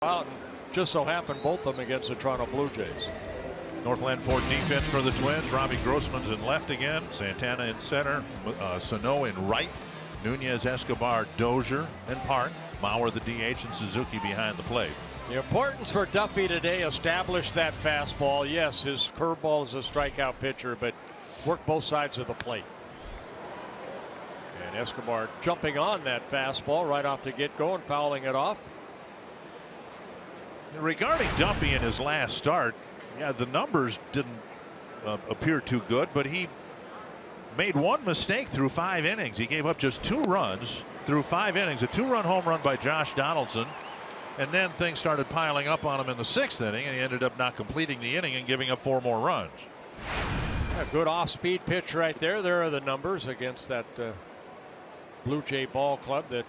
Out and just so happened both of them against the Toronto Blue Jays. Northland Ford defense for the Twins. Robbie Grossman's in left again. Santana in center. Sano in right. Nunez, Escobar, Dozier, and Park. Mauer the DH and Suzuki behind the plate. The importance for Duffy today, establish that fastball. Yes, his curveball is a strikeout pitcher, but work both sides of the plate. And Escobar jumping on that fastball right off the get-go and fouling it off. Regarding Duffy in his last start, yeah, the numbers didn't appear too good, but he made one mistake through 5 innings. He gave up just 2 runs through 5 innings, a 2-run home run by Josh Donaldson, and then things started piling up on him in the 6th inning, and he ended up not completing the inning and giving up 4 more runs. A good off-speed pitch right there. There are the numbers against that Blue Jay ball club that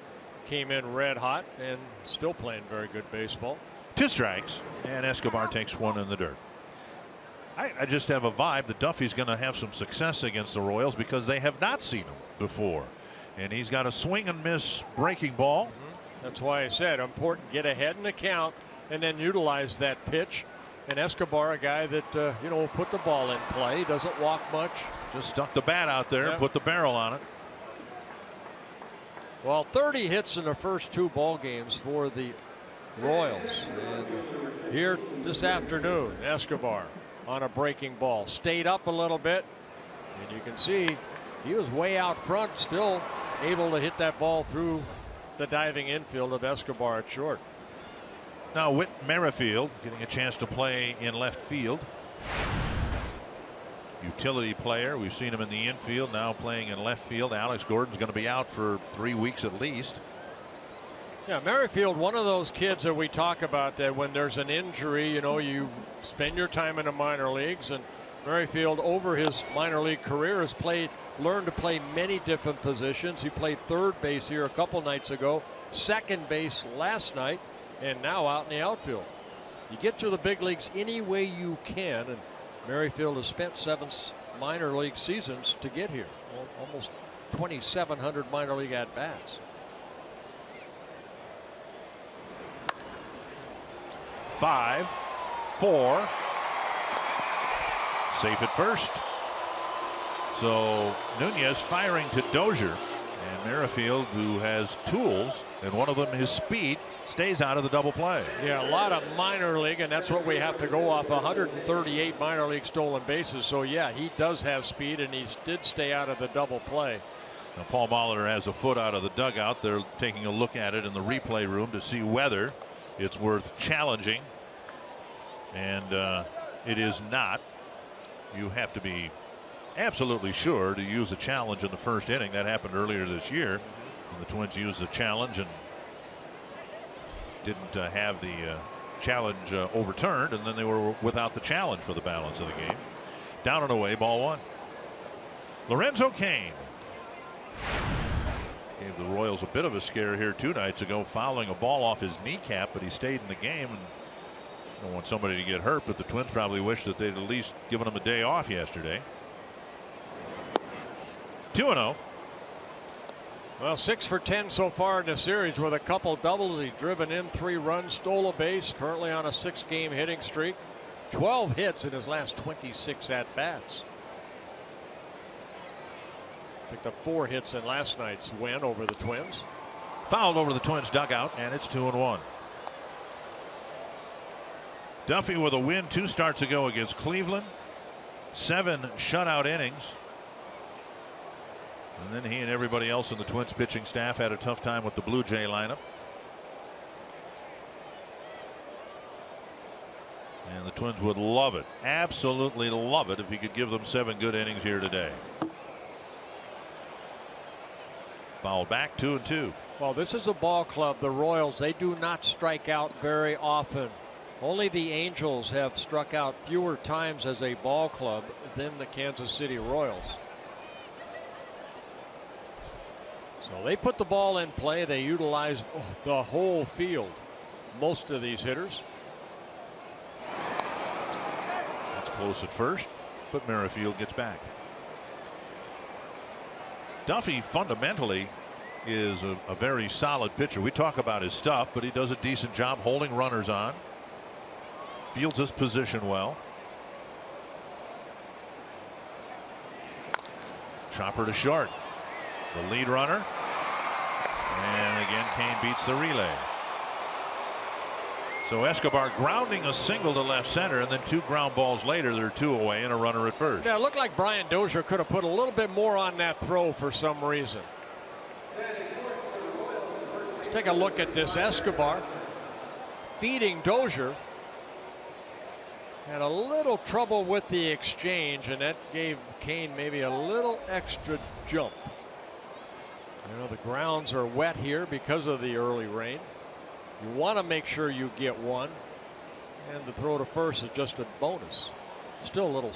came in red hot and still playing very good baseball. 2 strikes, and Escobar takes 1 in the dirt. I just have a vibe that Duffy's going to have some success against the Royals because they have not seen him before. And he's got a swing and miss breaking ball. That's why I said important, get ahead in the count and then utilize that pitch. And Escobar, a guy that will put the ball in play, doesn't walk much. Just stuck the bat out there and put the barrel on it. Well, 30 hits in the first 2 ball games for the Royals. And here this afternoon, Escobar on a breaking ball, stayed up a little bit, and you can see he was way out front, still able to hit that ball through the diving infield of Escobar at short. Now Whit Merrifield getting a chance to play in left field. Utility player. We've seen him in the infield, now playing in left field. Alex Gordon's going to be out for 3 weeks at least. Yeah, Merrifield, one of those kids that we talk about that when there's an injury, you spend your time in the minor leagues, and Merrifield over his minor league career has learned to play many different positions. He played third base here a couple nights ago, second base last night, and now out in the outfield. You get to the big leagues any way you can, and Merrifield has spent 7 minor league seasons to get here. Almost 2,700 minor league at-bats. 5, 4. Safe at first. So Nunez firing to Dozier, and Merrifield, who has tools, and one of them his speed, stays out of the double play. Yeah, a lot of minor league, and that's what we have to go off. 138 minor league stolen bases. So yeah, he does have speed, and he did stay out of the double play. Now Paul Molitor has a foot out of the dugout. They're taking a look at it in the replay room to see whether it's worth challenging, and it is not. You have to be absolutely sure to use a challenge in the first inning. That happened earlier this year, and the Twins used the challenge and didn't have the challenge overturned, and then they were without the challenge for the balance of the game. Down and away, ball 1. Lorenzo Cain gave the Royals a bit of a scare here 2 nights ago, fouling a ball off his kneecap, but he stayed in the game. And I don't want somebody to get hurt, but the Twins probably wish that they'd at least given him a day off yesterday. 2-0. Well, 6 for 10 so far in the series with a couple doubles. He's driven in 3 runs, stole a base, currently on a 6-game hitting streak. 12 hits in his last 26 at-bats. Picked up 4 hits in last night's win over the Twins. Fouled over the Twins dugout, and it's 2-1. Duffy with a win 2 starts ago against Cleveland. 7 shutout innings. And then he and everybody else in the Twins pitching staff had a tough time with the Blue Jay lineup. And the Twins would love it, absolutely love it, if he could give them 7 good innings here today. Foul back, 2-2. Well, this is a ball club, the Royals, they do not strike out very often. Only the Angels have struck out fewer times as a ball club than the Kansas City Royals. So they put the ball in play. They utilize the whole field, most of these hitters. That's close at first, but Merrifield gets back. Duffy fundamentally is a very solid pitcher. We talk about his stuff, but he does a decent job holding runners on. Fields his position well. Chopper to short. The lead runner. And again, Cain beats the relay. So Escobar grounding a single to left center, and then 2 ground balls later, they're 2 away and a runner at first. Yeah, it looked like Brian Dozier could have put a little bit more on that throw for some reason. Let's take a look at this. Escobar feeding Dozier. Had a little trouble with the exchange, and that gave Cain maybe a little extra jump. You know, the grounds are wet here because of the early rain. You want to make sure you get one, and the throw to first is just a bonus. Still a little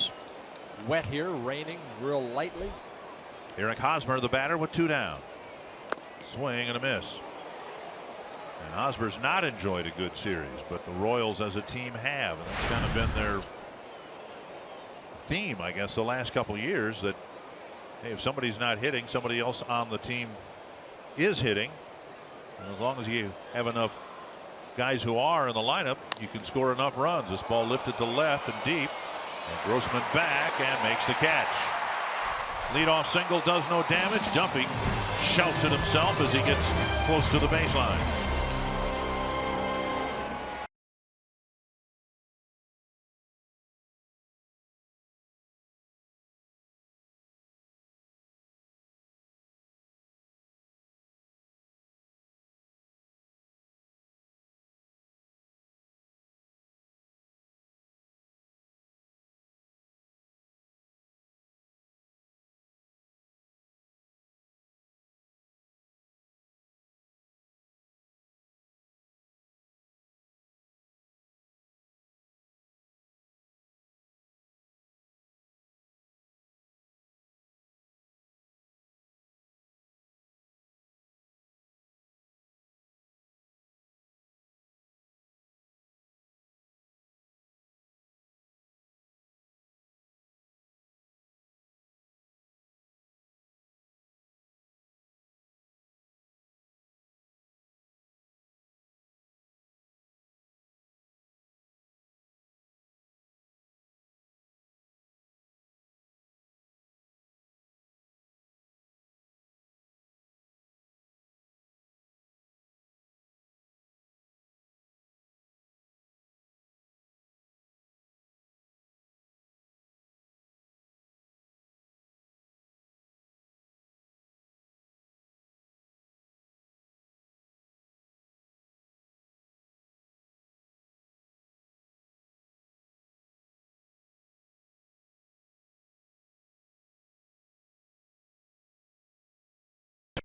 wet here, raining real lightly. Eric Hosmer, the batter, with 2 down. Swing and a miss. And Hosmer's not enjoyed a good series, but the Royals as a team have, and that's kind of been their theme, I guess, the last couple of years, that hey, if somebody's not hitting, somebody else on the team is hitting. And as long as you have enough guys who are in the lineup, you can score enough runs. This ball lifted to left and deep, and Grossman back and makes the catch. Leadoff single does no damage. Duffy shouts at himself as he gets close to the baseline.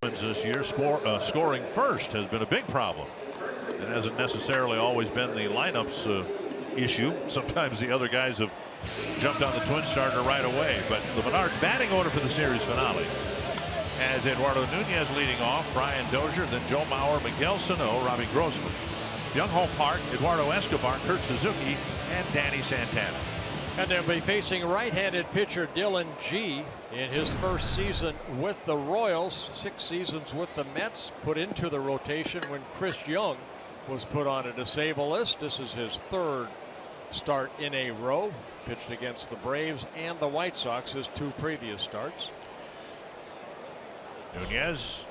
This year, scoring first has been a big problem. It hasn't necessarily always been the lineup's issue. Sometimes the other guys have jumped on the Twins starter right away. But the Menards batting order for the series finale has Eduardo Nunez leading off, Brian Dozier, then Joe Mauer, Miguel Sano, Robbie Grossman, Young Ho Park, Eduardo Escobar, Kurt Suzuki, and Danny Santana. And they'll be facing right-handed pitcher Dylan Gee in his first season with the Royals. 6 seasons with the Mets, put into the rotation when Chris Young was put on a disabled list. This is his 3rd start in a row. Pitched against the Braves and the White Sox his 2 previous starts. Nunez,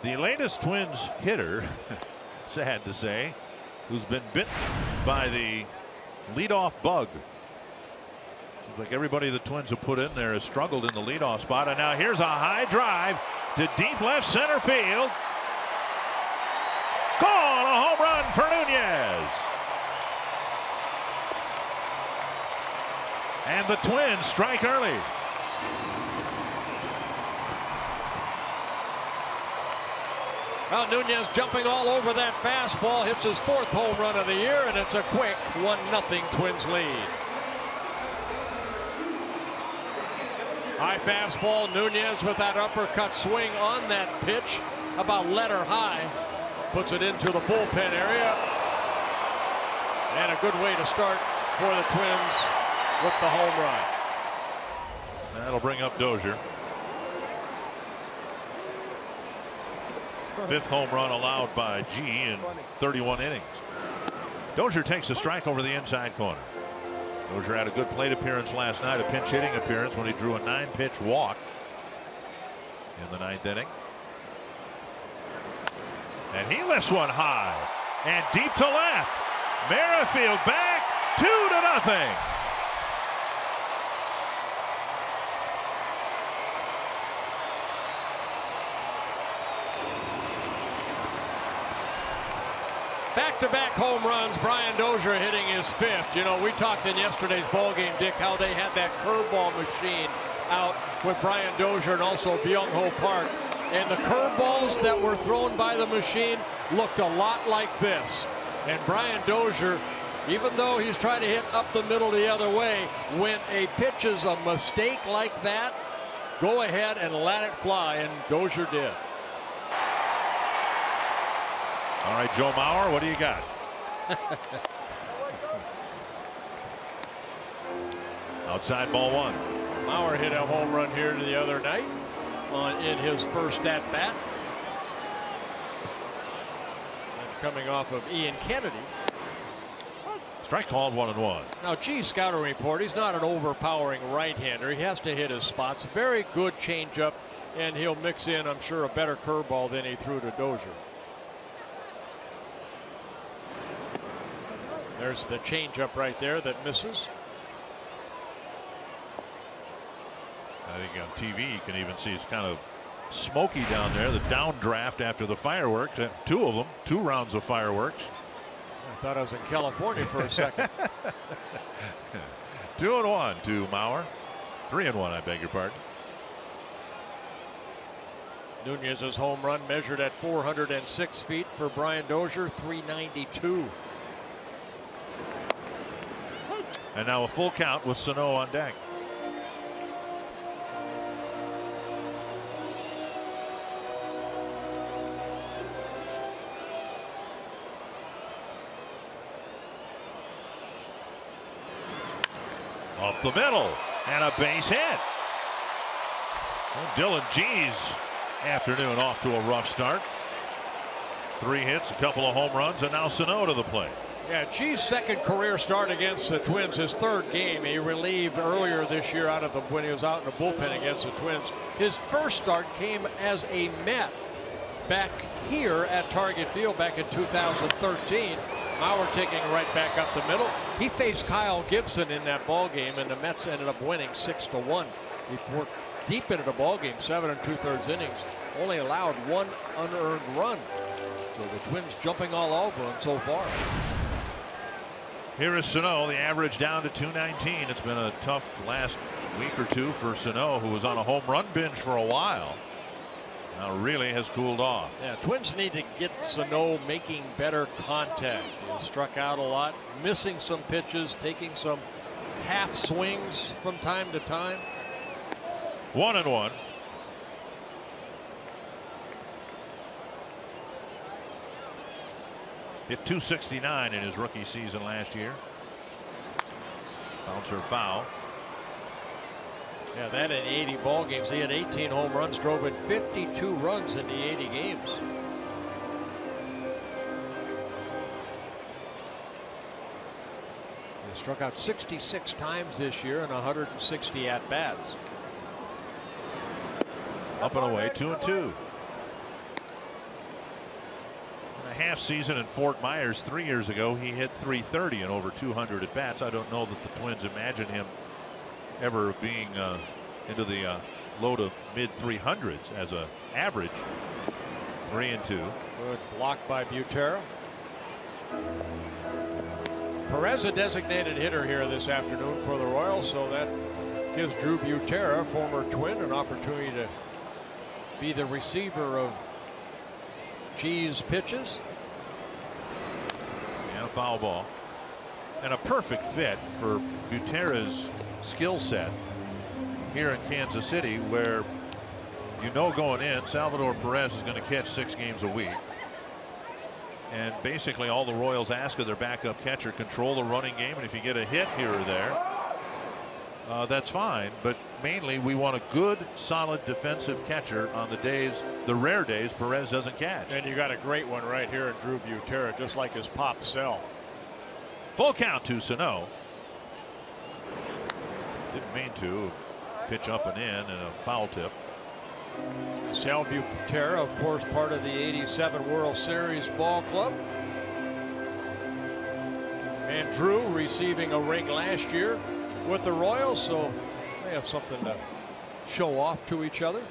the latest Twins hitter, sad to say, who's been bitten by the leadoff bug. Seems like everybody the Twins have put in there has struggled in the leadoff spot. And now here's a high drive to deep left center field. Gone, a home run for Nunez. And the Twins strike early. Well, Nunez jumping all over that fastball, hits his 4th home run of the year, and it's a quick 1-0 Twins lead. High fastball, Nunez with that uppercut swing on that pitch, about letter high, puts it into the bullpen area. And a good way to start for the Twins with the home run. That'll bring up Dozier. 5th home run allowed by G in 31 innings. Dozier takes a strike over the inside corner. Dozier had a good plate appearance last night, a pinch hitting appearance when he drew a 9-pitch walk in the 9th inning. And he lifts one high and deep to left. Merrifield back 2-0. Back-to-back home runs. Brian Dozier hitting his 5th. You know, we talked in yesterday's ball game, Dick, how they had that curveball machine out with Brian Dozier and also Byung-Ho Park. And the curveballs that were thrown by the machine looked a lot like this. And Brian Dozier, even though he's trying to hit up the middle the other way, when a pitch is a mistake like that, go ahead and let it fly, and Dozier did. All right, Joe Mauer, what do you got? Outside ball 1. Mauer hit a home run here the other night in his first at bat. And coming off of Ian Kennedy. Strike called 1-1. Now, G's scouting report, he's not an overpowering right-hander. He has to hit his spots. Very good changeup, and he'll mix in, I'm sure, a better curveball than he threw to Dozier. There's the changeup right there that misses. I think on TV you can even see it's kind of smoky down there. The downdraft after the fireworks. 2 of them, 2 rounds of fireworks. I thought I was in California for a second. 2-1 to Mauer. 3-1, I beg your pardon. Nunez's home run measured at 406 feet for Brian Dozier, 392. And now a full count with Sano on deck. Up the middle and a base hit. Well, Dylan G's afternoon off to a rough start. 3 hits, a couple of home runs, and now Sano to the plate. Yeah, G's second career start against the Twins, his 3rd game. He relieved earlier this year when he was out in the bullpen against the Twins. His first start came as a Met back here at Target Field back in 2013. Mauer taking it right back up the middle. He faced Kyle Gibson in that ball game, and the Mets ended up winning 6-1. He worked deep into the ball game, 7 2/3 innings. Only allowed 1 unearned run. So the Twins jumping all over him so far. Here is Sano, the average down to 219. It's been a tough last week or 2 for Sano, who was on a home run binge for a while. Now really has cooled off. Yeah, Twins need to get Sano making better contact. He struck out a lot, missing some pitches, taking some half swings from time to time. 1-1. Hit .269 in his rookie season last year. Bouncer foul. Yeah, that in 80 ball games. He had 18 home runs, drove in 52 runs in the 80 games. He struck out 66 times this year and 160 at bats. Up and away, 2-2. A half season in Fort Myers 3 years ago, he hit .330 and over 200 at bats. I don't know that the Twins imagine him ever being into the low to mid 300s as a average. 3-2. Good block by Butera. Perez a designated hitter here this afternoon for the Royals, so that gives Drew Butera, former Twin, an opportunity to be the receiver of G's pitches. And a foul ball. And a perfect fit for Butera's skill set here in Kansas City, where you know going in Salvador Perez is going to catch 6 games a week. And basically all the Royals ask of their backup catcher, control the running game, and if you get a hit here or there, that's fine. But mainly we want a good, solid defensive catcher on the rare days Perez doesn't catch. And you got a great one right here in Drew Butera, just like his pop Sal. Full count to Sano. Didn't mean to. Pitch up and in and a foul tip. Sal Butera, of course, part of the '87 World Series ball club. And Drew receiving a ring last year with the Royals, so they have something to show off to each other.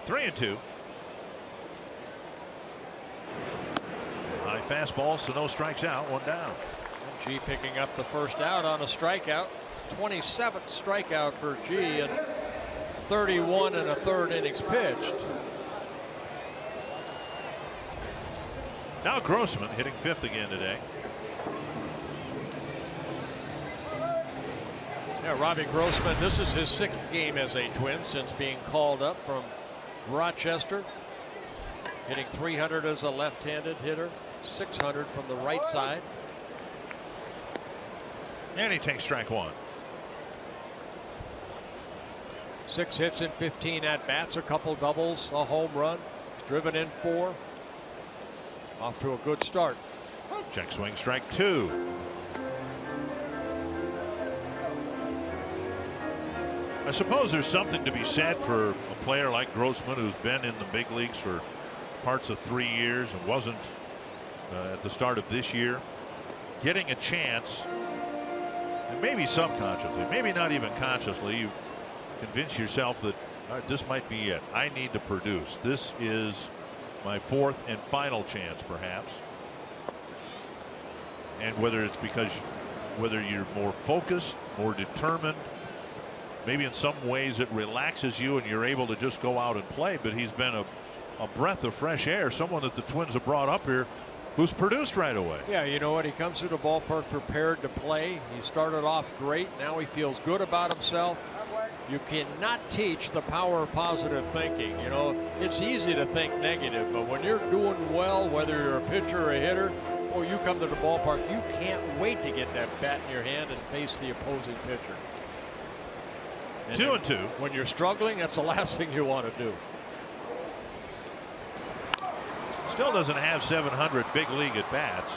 3-2. High fastball, Sano strikes out, one down. G picking up the first out on a strikeout. 27th strikeout for G and 31 and a third innings pitched. Now Grossman hitting fifth again today. Yeah, Robbie Grossman, this is his sixth game as a Twin since being called up from Rochester. Hitting 300 as a left-handed hitter, 600 from the right side. And he takes strike one. 6 hits in 15 at-bats, a couple doubles, a home run. He's driven in 4. Off to a good start. Check swing, strike 2. I suppose there's something to be said for a player like Grossman, who's been in the big leagues for parts of 3 years and wasn't at the start of this year, getting a chance, and maybe subconsciously, maybe not even consciously, you convince yourself that this might be it. I need to produce. This is my fourth and final chance, perhaps. And whether it's because whether you're more focused, more determined, maybe in some ways it relaxes you and you're able to just go out and play. But he's been a breath of fresh air, someone that the Twins have brought up here who's produced right away. Yeah, you know what? He comes to the ballpark prepared to play. He started off great. Now he feels good about himself. You cannot teach the power of positive thinking. You know, it's easy to think negative, but when you're doing well, whether you're a pitcher or a hitter, or you come to the ballpark, you can't wait to get that bat in your hand and face the opposing pitcher. And 2-2. When you're struggling, that's the last thing you want to do. Still doesn't have 700 big league at bats,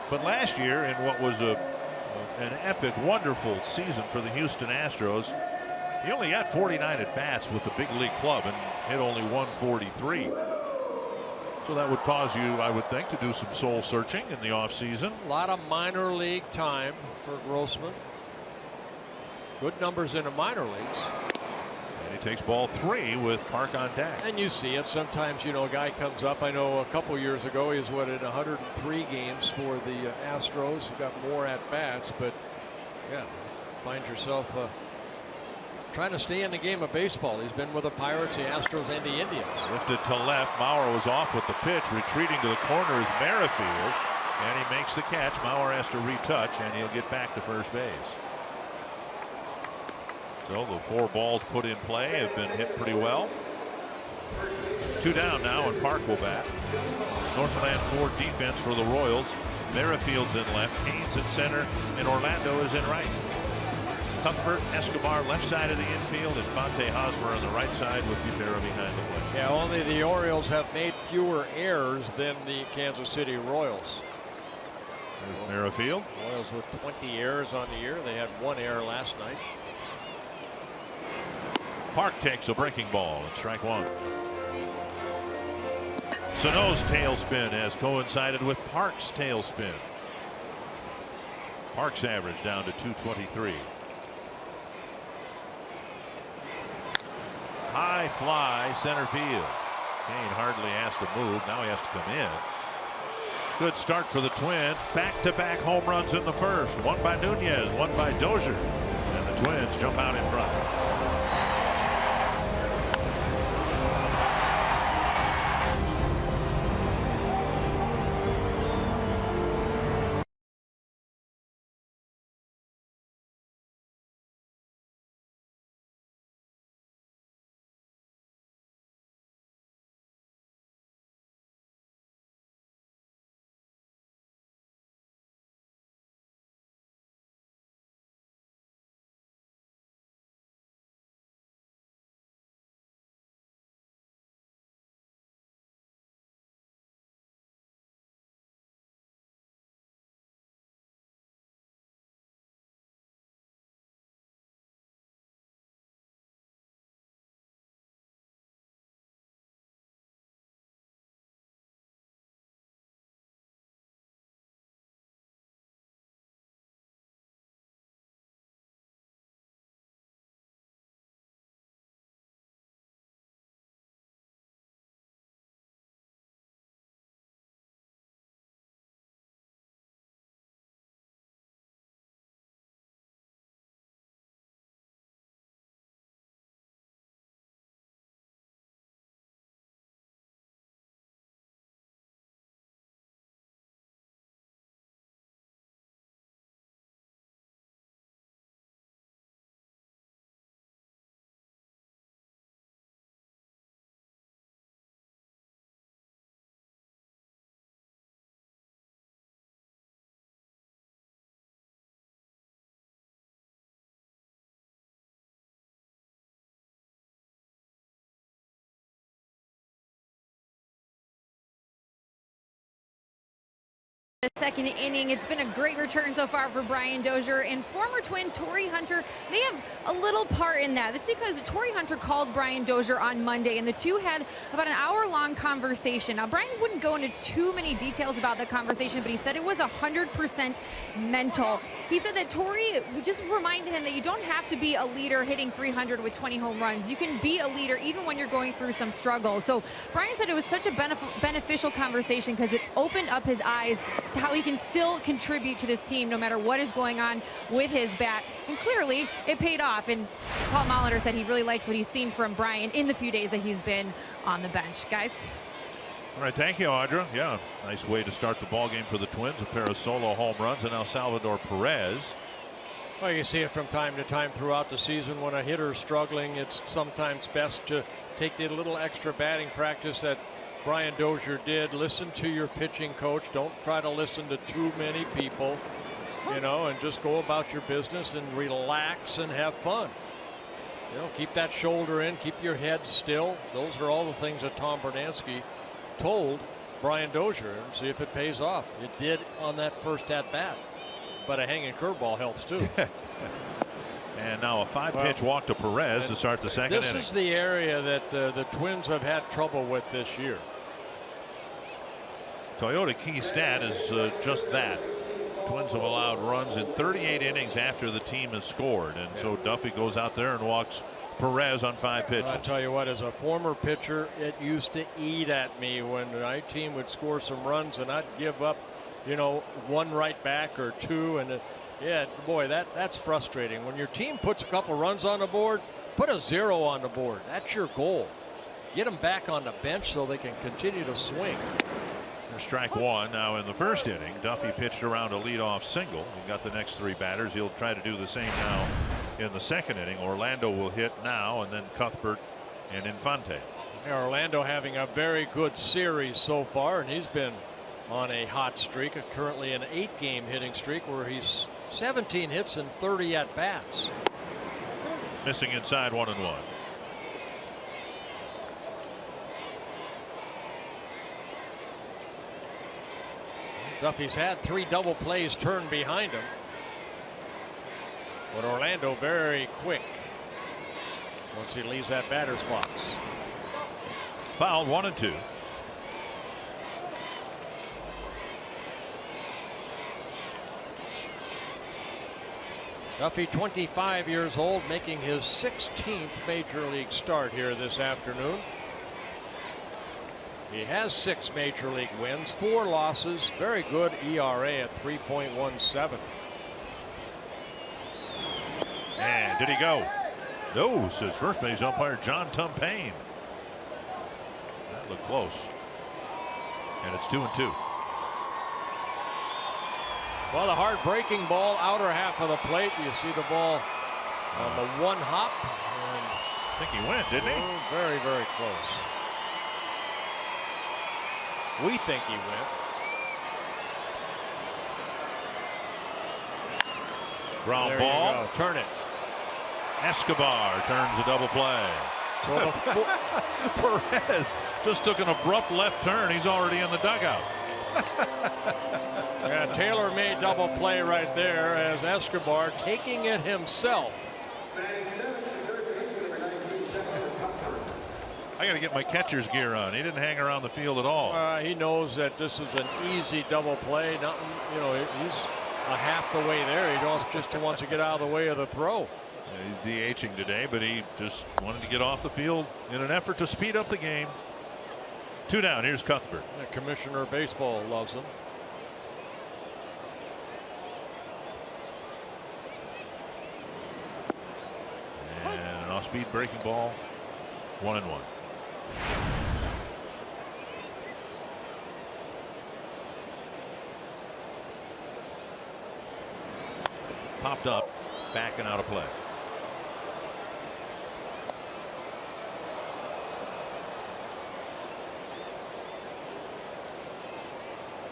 but last year in what was an epic, wonderful season for the Houston Astros, he only had 49 at bats with the big league club and hit only 143. So that would cause you, I would think, to do some soul searching in the offseason. A lot of minor league time for Grossman. Good numbers in the minor leagues. And he takes ball 3 with Park on deck. And you see it sometimes. You know, a guy comes up. I know a couple years ago he was in 103 games for the Astros. He got more at bats, but yeah, find yourself trying to stay in the game of baseball. He's been with the Pirates, the Astros, and the Indians. Lifted to left. Mauer was off with the pitch. Retreating to the corner is Merrifield, and he makes the catch. Mauer has to retouch, and he'll get back to first base. So the 4 balls put in play have been hit pretty well. 2 down now, and Park will bat. Northland Ford defense for the Royals. Merrifield's in left, Haynes in center, and Orlando is in right. Cuthbert, Escobar left side of the infield, and Fonte Hosmer on the right side with Butera behind the plate. Yeah, only the Orioles have made fewer errors than the Kansas City Royals. There's Merrifield. Royals with 20 errors on the year. They had 1 error last night. Park takes a breaking ball and strike 1. Sano's tailspin has coincided with Park's tailspin. Park's average down to 223. High fly center field. Kane hardly has to move. Now he has to come in. Good start for the Twins. Back-to-back home runs in the first. One by Nunez, one by Dozier. And the Twins jump out in front. the second inning. It's been a great return so far for Brian Dozier, and former Twin Torii Hunter may have a little part in that. That's because Torii Hunter called Brian Dozier on Monday, and the two had about an hour-long conversation. Now, Brian wouldn't go into too many details about the conversation, but he said it was 100% mental. He said that Torii just reminded him that you don't have to be a leader hitting 300 with 20 home runs. You can be a leader even when you're going through some struggles. So Brian said it was such a beneficial conversation because it opened up his eyes to how he can still contribute to this team no matter what is going on with his bat. And clearly, it paid off. And Paul Molitor said he really likes what he's seen from Brian in the few days that he's been on the bench. Guys? All right, thank you, Audra. Yeah, nice way to start the ball game for the Twins. A pair of solo home runs, and now Salvador Perez. Well, you see it from time to time throughout the season. When a hitter's struggling, it's sometimes best to take the little extra batting practice that Brian Dozier did. Listen to your pitching coach. Don't try to listen to too many people, you know, and just go about your business and relax and have fun. You know, keep that shoulder in, keep your head still. Those are all the things that Tom Bernansky told Brian Dozier, and see if it pays off. It did on that first at bat, but a hanging curveball helps too. And now a 5-pitch walk to Perez to start the second inning. This is the area that the Twins have had trouble with this year. Toyota key stat is just that. Twins have allowed runs in 38 innings after the team has scored, and so Duffy goes out there and walks Perez on 5 pitches. I'll tell you what, as a former pitcher, it used to eat at me when my team would score some runs and I'd give up, you know, one right back or two, and yeah, boy, that's frustrating. When your team puts a couple runs on the board, put a 0 on the board. That's your goal. Get them back on the bench so they can continue to swing. There's strike one. Now in the first inning, Duffy pitched around a leadoff single. He got the next 3 batters. He'll try to do the same now in the second inning. Orlando will hit now, and then Cuthbert and Infante. Yeah, Orlando having a very good series so far, and he's been on a hot streak, currently an 8-game hitting streak where he's 17 hits and 30 at bats. Missing inside 1-1. Duffy's had 3 double plays turned behind him, but Orlando very quick once he leaves that batter's box. Fouled 1-2. Duffy, 25 years old, making his 16th major league start here this afternoon. He has 6 major league wins, 4 losses, very good ERA at 3.17. And did he go? No, says first base umpire John Tumpane. That looked close. And it's 2-2. Well, the hard breaking ball, outer half of the plate. You see the ball on the 1 hop. I think he went, didn't he? Very, very close. We think he went. Ground There ball. you go. Turn it. Escobar turns a double play. Perez just took an abrupt left turn. He's already in the dugout. Yeah, Taylor made double play right there as Escobar taking it himself. I got to get my catcher's gear on. He didn't hang around the field at all. He knows that this is an easy double play. Nothing, you know, he's a half the way there. He just wants to get out of the way of the throw. Yeah, he's DHing today, but he just wanted to get off the field in an effort to speed up the game. 2 down. Here's Cuthbert. The commissioner of baseball loves him. And an off-speed breaking ball. 1-1. Popped up, back and out of play.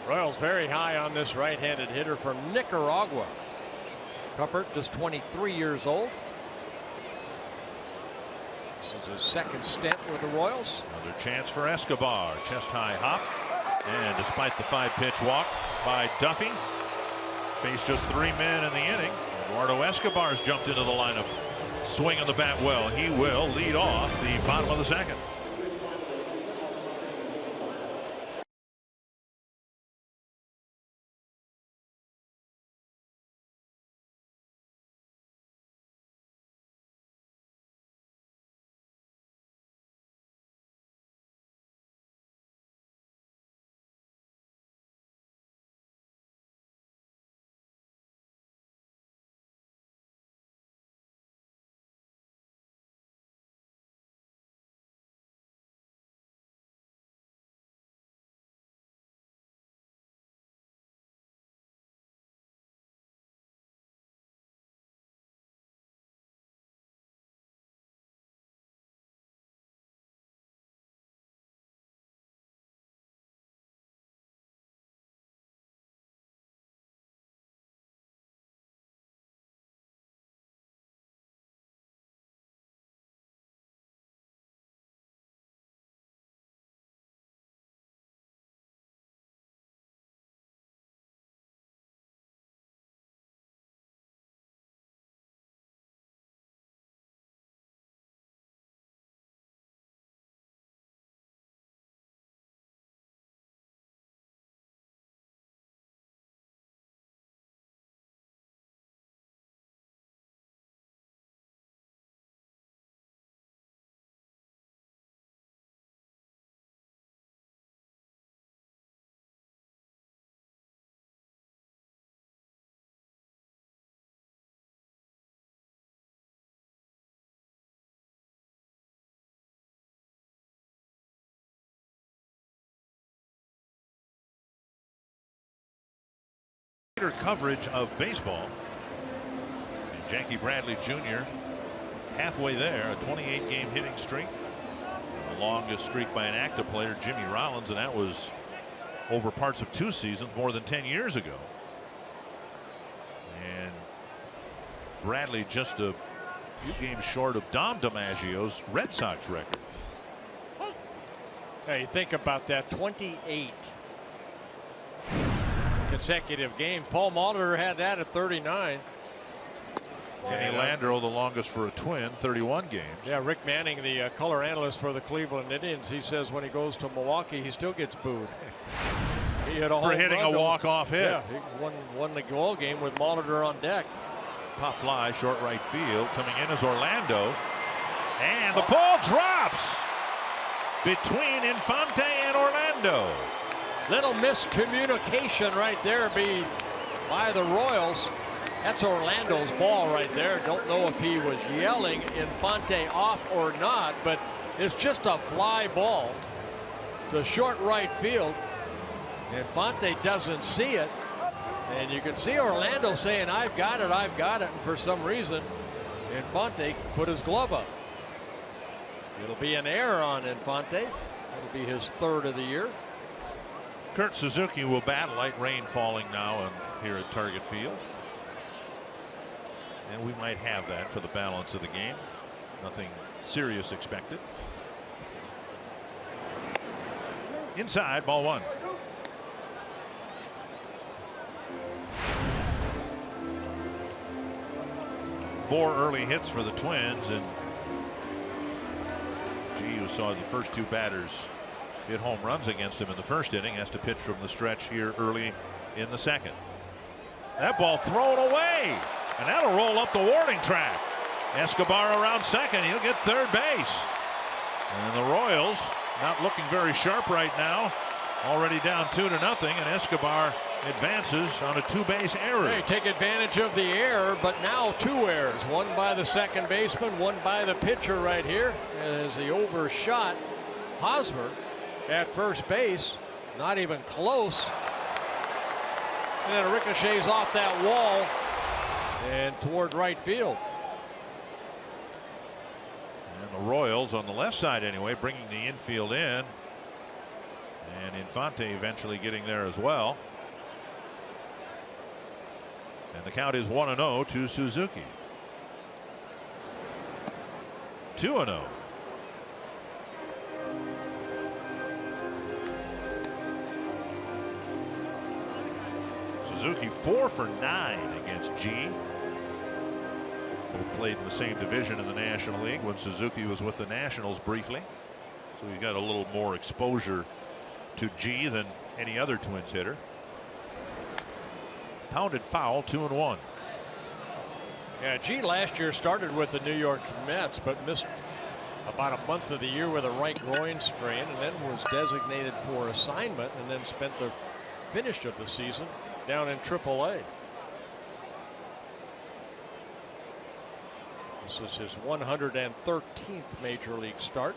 Royals very high on this right-handed hitter from Nicaragua. Cuthbert, just 23 years old. This is his second stint with the Royals. Another chance for Escobar. Chest high hop. And despite the 5-pitch walk by Duffy, faced just 3 men in the inning. Eduardo Escobar's jumped into the lineup. Swing on the bat well. He will lead off the bottom of the second. Coverage of baseball. And Jackie Bradley Jr. halfway there, a 28-game hitting streak. The longest streak by an active player, Jimmy Rollins, and that was over parts of 2 seasons more than 10 years ago. And Bradley just a few games short of Dom DiMaggio's Red Sox record. Hey, think about that, 28 consecutive games. Paul Molitor had that at 39. Kenny Landreau, the longest for a Twin, 31 games. Yeah, Rick Manning, the color analyst for the Cleveland Indians, he says when he goes to Milwaukee, he still gets booed. He hit a for hitting a walk-off hit. Yeah, he won the ball game with Molitor on deck. Pop fly, short right field. Coming in is Orlando. And the ball drops between Infante and Orlando. Little miscommunication right there by the Royals. That's Orlando's ball right there. Don't know if he was yelling Infante off or not, but it's just a fly ball to short right field. Infante doesn't see it. And you can see Orlando saying, I've got it, I've got it. And for some reason, Infante put his glove up. It'll be an error on Infante. It'll be his 3rd of the year. Kurt Suzuki will bat. Light rain falling now here at Target Field. And we might have that for the balance of the game. Nothing serious expected. Inside, ball 1. Four early hits for the Twins, and who saw the first 2 batters hit home runs against him in the 1st inning, has to pitch from the stretch here early in the 2nd. That ball thrown away, and that'll roll up the warning track. Escobar around 2nd. He'll get 3rd base. And the Royals not looking very sharp right now. Already down 2-0, and Escobar advances on a 2-base error. They take advantage of the error, but now 2 errors. One by the second baseman, one by the pitcher right here as he overshot Hosmer at first base. Not even close. And then it ricochets off that wall and toward right field. And the Royals on the left side anyway, bringing the infield in. And Infante eventually getting there as well. And the count is 1-0 to Suzuki. 2-0. Suzuki 4 for 9 against G. Both played in the same division in the National League when Suzuki was with the Nationals briefly. So he got a little more exposure to G than any other Twins hitter. Pounded foul, 2-1. Yeah, G last year started with the New York Mets, but missed about a month of the year with a right groin strain, and then was designated for assignment, and then spent the finish of the season down in AAA. This is his 113th major league start.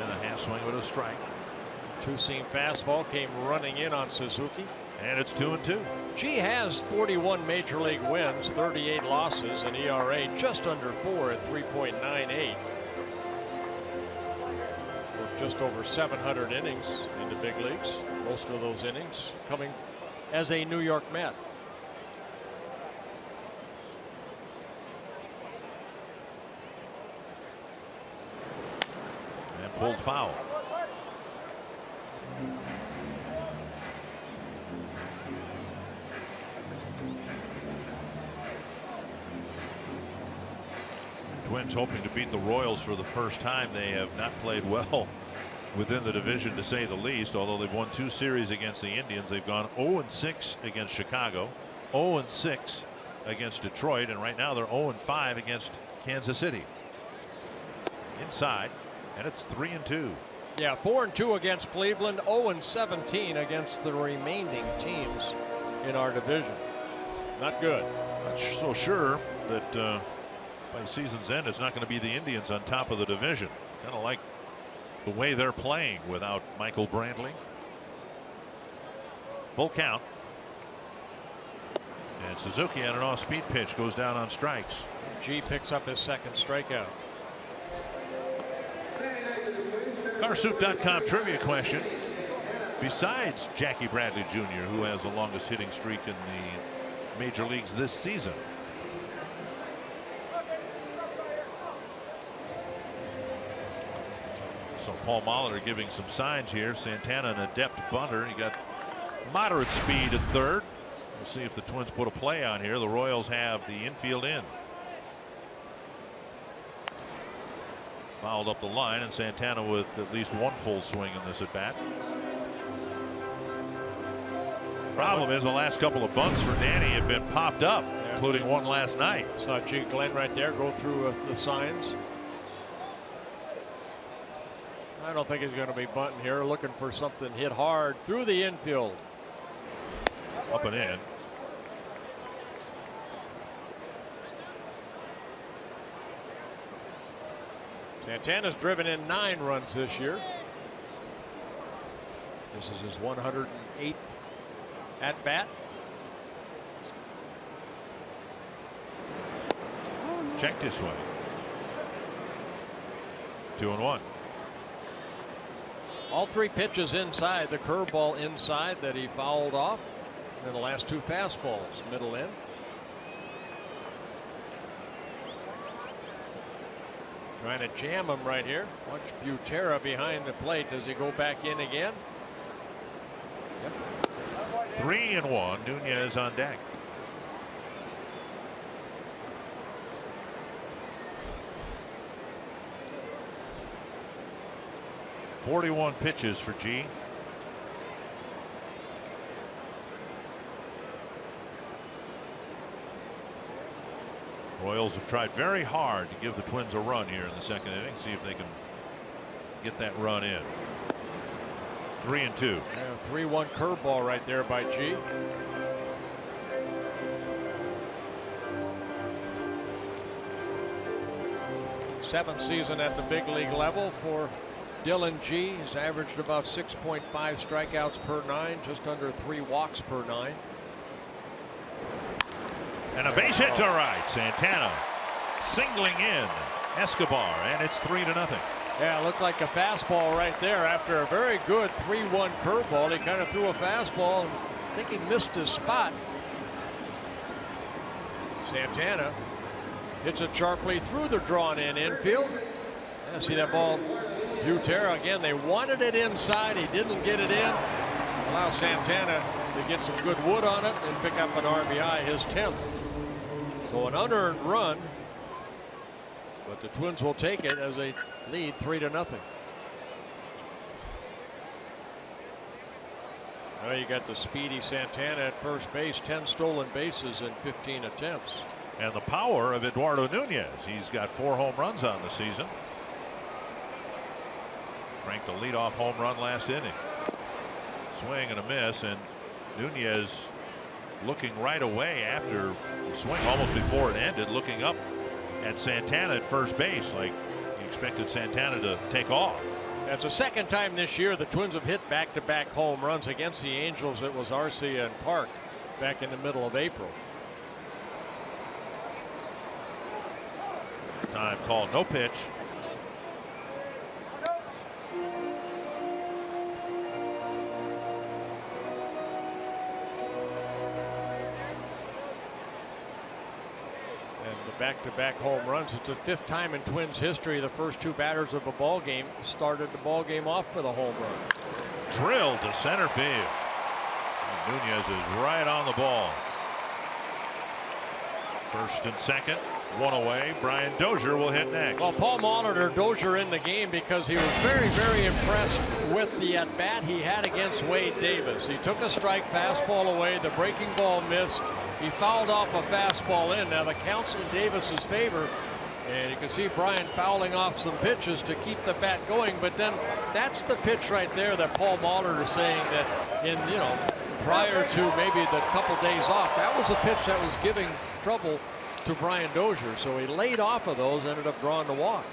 And a half swing with a strike. Two-seam fastball came running in on Suzuki. And it's 2-2. G has 41 major league wins, 38 losses, and ERA just under 4 at 3.98. Worked just over 700 innings in the big leagues. Most of those innings coming as a New York Met. And pulled foul. Twins hoping to beat the Royals for the first time. They have not played well within the division, to say the least. Although they've won 2 series against the Indians, they've gone 0-6 against Chicago, 0-6 against Detroit, and right now they're 0-5 against Kansas City. Inside, and it's 3-2. Yeah, 4-2 against Cleveland, 0-17 against the remaining teams in our division. Not good. Not so sure that by season's end it's not going to be the Indians on top of the division. Kind of like the way they're playing without Michael Brantley. Full count. And Suzuki on an off-speed pitch goes down on strikes. G picks up his second strikeout. Carsoup.com trivia question. Besides Jackie Bradley Jr., who has the longest hitting streak in the major leagues this season, so Paul Molitor giving some signs here. Santana, an adept bunter. He got moderate speed at third. We'll see if the Twins put a play on here. The Royals have the infield in. Fouled up the line, and Santana with at least one full swing in this at bat. Problem is the last couple of bunts for Danny have been popped up, including one last night. Saw G. Glenn right there go through the signs. I don't think he's going to be bunting here. Looking for something hit hard through the infield. Up and in. Santana's driven in 9 runs this year. This is his 108th at bat. Check this way. 2-1. All 3 pitches inside. The curveball inside that he fouled off. And then the last 2 fastballs middle in. Trying to jam him right here. Watch Butera behind the plate. Does he go back in again? Yep. 3-1. Nunez on deck. .41 pitches for G. Royals have tried very hard to give the Twins a run here in the second inning. See if they can get that run in. 3-2. Yeah, 3-1 curveball right there by G. Seventh season at the big league level for Dylan G. He's averaged about 6.5 strikeouts per 9, just under 3 walks per 9. And a base hit to right. Santana singling in Escobar, and it's 3-0. Yeah, it looked like a fastball right there after a very good 3-1 curveball. He kind of threw a fastball, and I think he missed his spot. Santana hits it sharply through the drawn-in infield. Yeah, see that ball Butera again, they wanted it inside. He didn't get it in. Allow Santana to get some good wood on it and pick up an RBI, his 10th. So an unearned run, but the Twins will take it as they lead 3-0. Now you got the speedy Santana at first base, 10 stolen bases in 15 attempts. And the power of Eduardo Nunez. He's got 4 home runs on the season. Cranked a leadoff home run last inning. Swing and a miss, and Nunez looking right away after the swing, almost before it ended, looking up at Santana at first base like he expected Santana to take off. That's the second time this year the Twins have hit back-to-back home runs. Against the Angels, it was Arcia and Park back in the middle of April. Time called, no pitch. Back-to-back home runs. It's the 5th time in Twins history the first 2 batters of a ball game started the ball game off with a home run. Drilled to center field. And Nunez is right on the ball. First and second, 1 away. Brian Dozier will hit next. Well, Paul Molitor, Dozier in the game because he was very impressed with the at bat he had against Wade Davis. He took a strike fastball away. The breaking ball missed. He fouled off a fastball in. Now the count's in Davis's favor, and you can see Brian fouling off some pitches to keep the bat going. But then that's the pitch right there that Paul Molitor is saying that in prior to maybe the couple days off, that was a pitch that was giving trouble to Brian Dozier. So he laid off of those, ended up drawing the walk.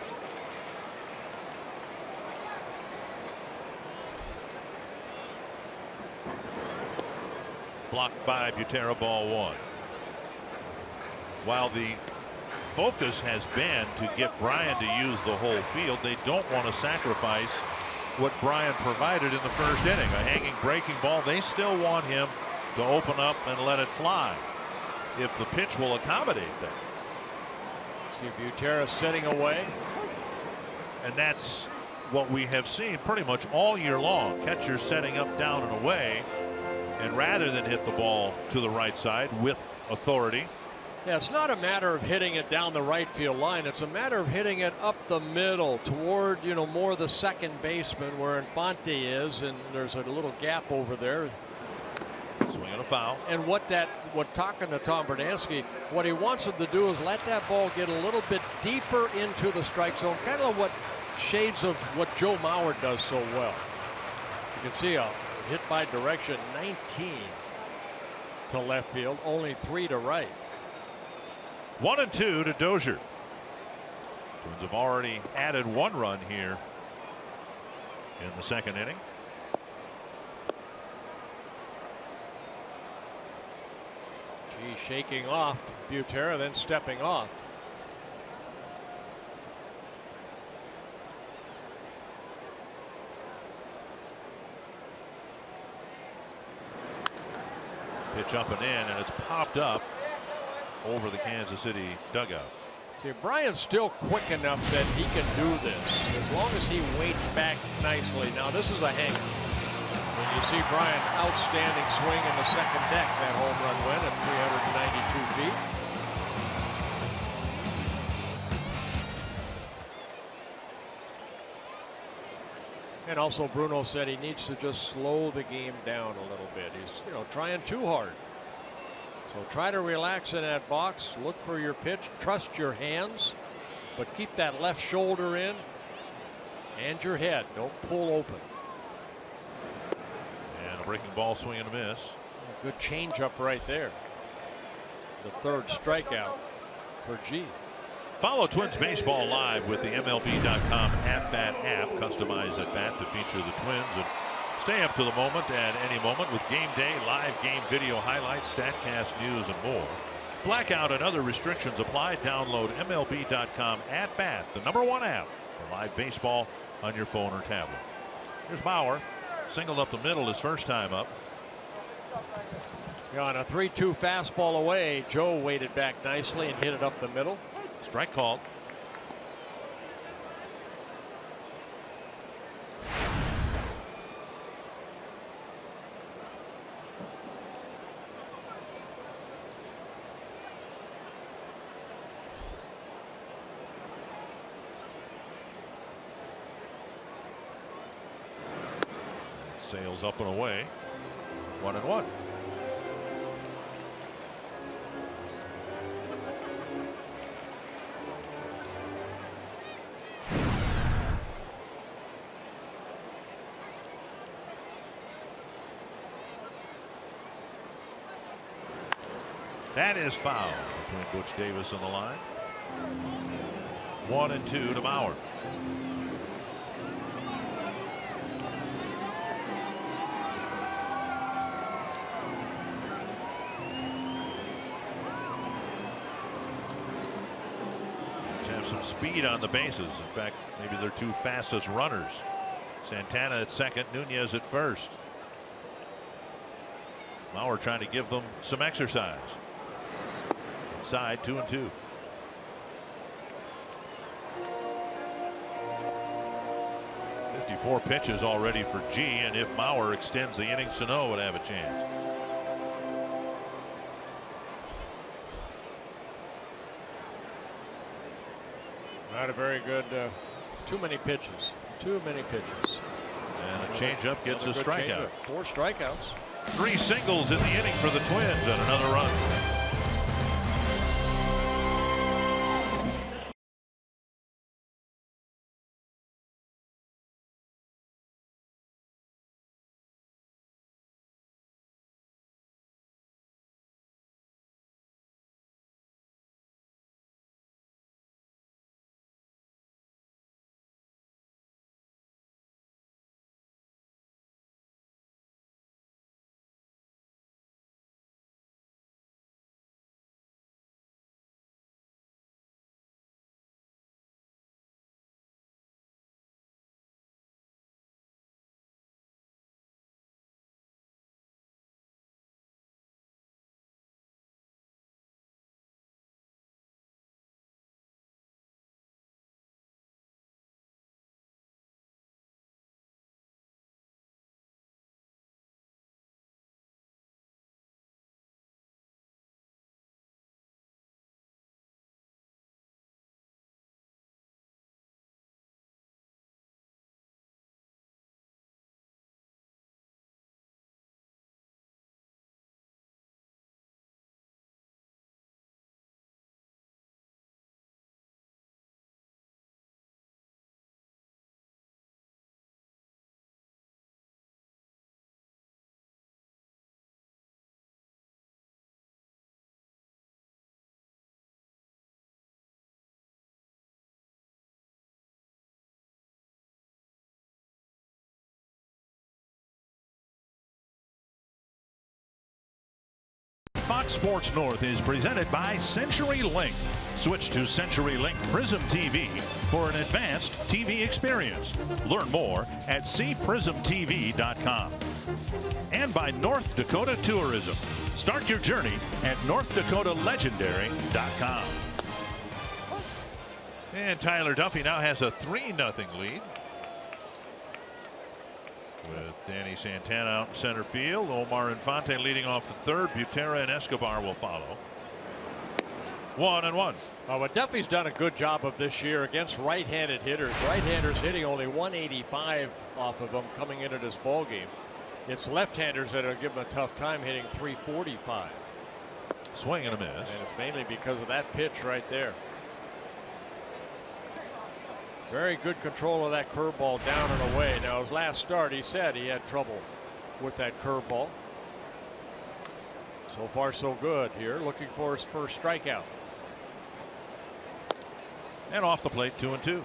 Blocked by Butera, ball 1. While the focus has been to get Brian to use the whole field, they don't want to sacrifice what Brian provided in the first inning. A hanging breaking ball. They still want him to open up and let it fly if the pitch will accommodate that. See Butera sitting away. And that's what we have seen pretty much all year long. Catchers setting up, down, and away. And rather than hit the ball to the right side with authority. Yeah, it's not a matter of hitting it down the right field line. It's a matter of hitting it up the middle toward, more the second baseman where Infante is, and there's a little gap over there. Swing and a foul. And what talking to Tom Berdansky, what he wants him to do is let that ball get a little bit deeper into the strike zone, kind of what shades of what Joe Mauer does so well. You can see a hit by direction, 19 to left field, only 3 to right. 1 and 2 to Dozier. Twins have already added 1 run here in the second inning. Gee, shaking off Butera, then stepping off. Pitch up and in, and it's popped up over the Kansas City dugout. See, Brian's still quick enough that he can do this as long as he waits back nicely. Now this is a hanger. When you see Brian, outstanding swing in the second deck, that home run went at 392 feet. And also Bruno said he needs to just slow the game down a little bit. He's trying too hard. So try to relax in that box, look for your pitch, trust your hands, but keep that left shoulder in and your head. Don't pull open. And a breaking ball, swing and a miss. Good changeup right there. The 3rd strikeout for G. Follow Twins Baseball live with the MLB.com at-bat app. Customized at-bat to feature the Twins. And stay up to the moment at any moment with game day, live game video highlights, StatCast news, and more. Blackout and other restrictions apply. Download MLB.com at-bat, the #1 app for live baseball on your phone or tablet. Here's Bauer. Singled up the middle his first time up. Yeah, on a 3-2 fastball away, Joe waited back nicely and hit it up the middle. Strike called. Sails up and away. 1-1. That is foul between Butch Davis and the line. 1-2 to Mauer. Have some speed on the bases. In fact, maybe their two fastest runners. Santana at second, Nunez at first. Mauer trying to give them some exercise. Inside, 2-2. Four pitches already for G, and if Mauer extends the inning, Sano would have a chance. Not a very good. Too many pitches. Too many pitches. And a changeup gets a strikeout. 4 strikeouts. 3 singles in the inning for the Twins and another run. Fox Sports North is presented by CenturyLink. Switch to CenturyLink Prism TV for an advanced TV experience. Learn more at cprismtv.com. And by North Dakota Tourism. Start your journey at NorthDakotaLegendary.com. And Tyler Duffy now has a 3-0 lead. With Danny Santana out in center field, Omar Infante leading off the third. Butera and Escobar will follow. 1-1. Well, Duffy's done a good job of this year against right-handed hitters. Right-handers hitting only 185 off of them coming into this ball game. It's left-handers that are giving him a tough time hitting 345. Swing and a miss. And it's mainly because of that pitch right there. Very good control of that curveball down and away. Now his last start he said he had trouble with that curveball. So far so good here, looking for his first strikeout. And off the plate, 2-2.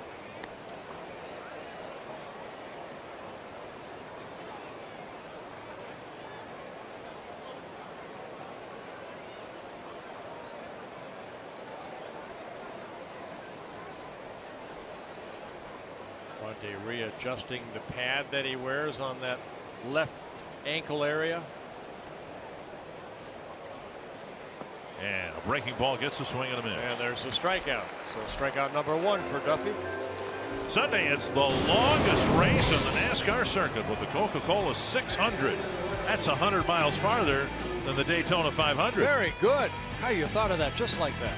Readjusting the pad that he wears on that left ankle area. And a breaking ball gets a swing and a miss. And there's the strikeout. So strikeout number 1 for Duffy. Sunday, it's the longest race in the NASCAR circuit with the Coca-Cola 600. That's 100 miles farther than the Daytona 500. Very good. How you thought of that just like that.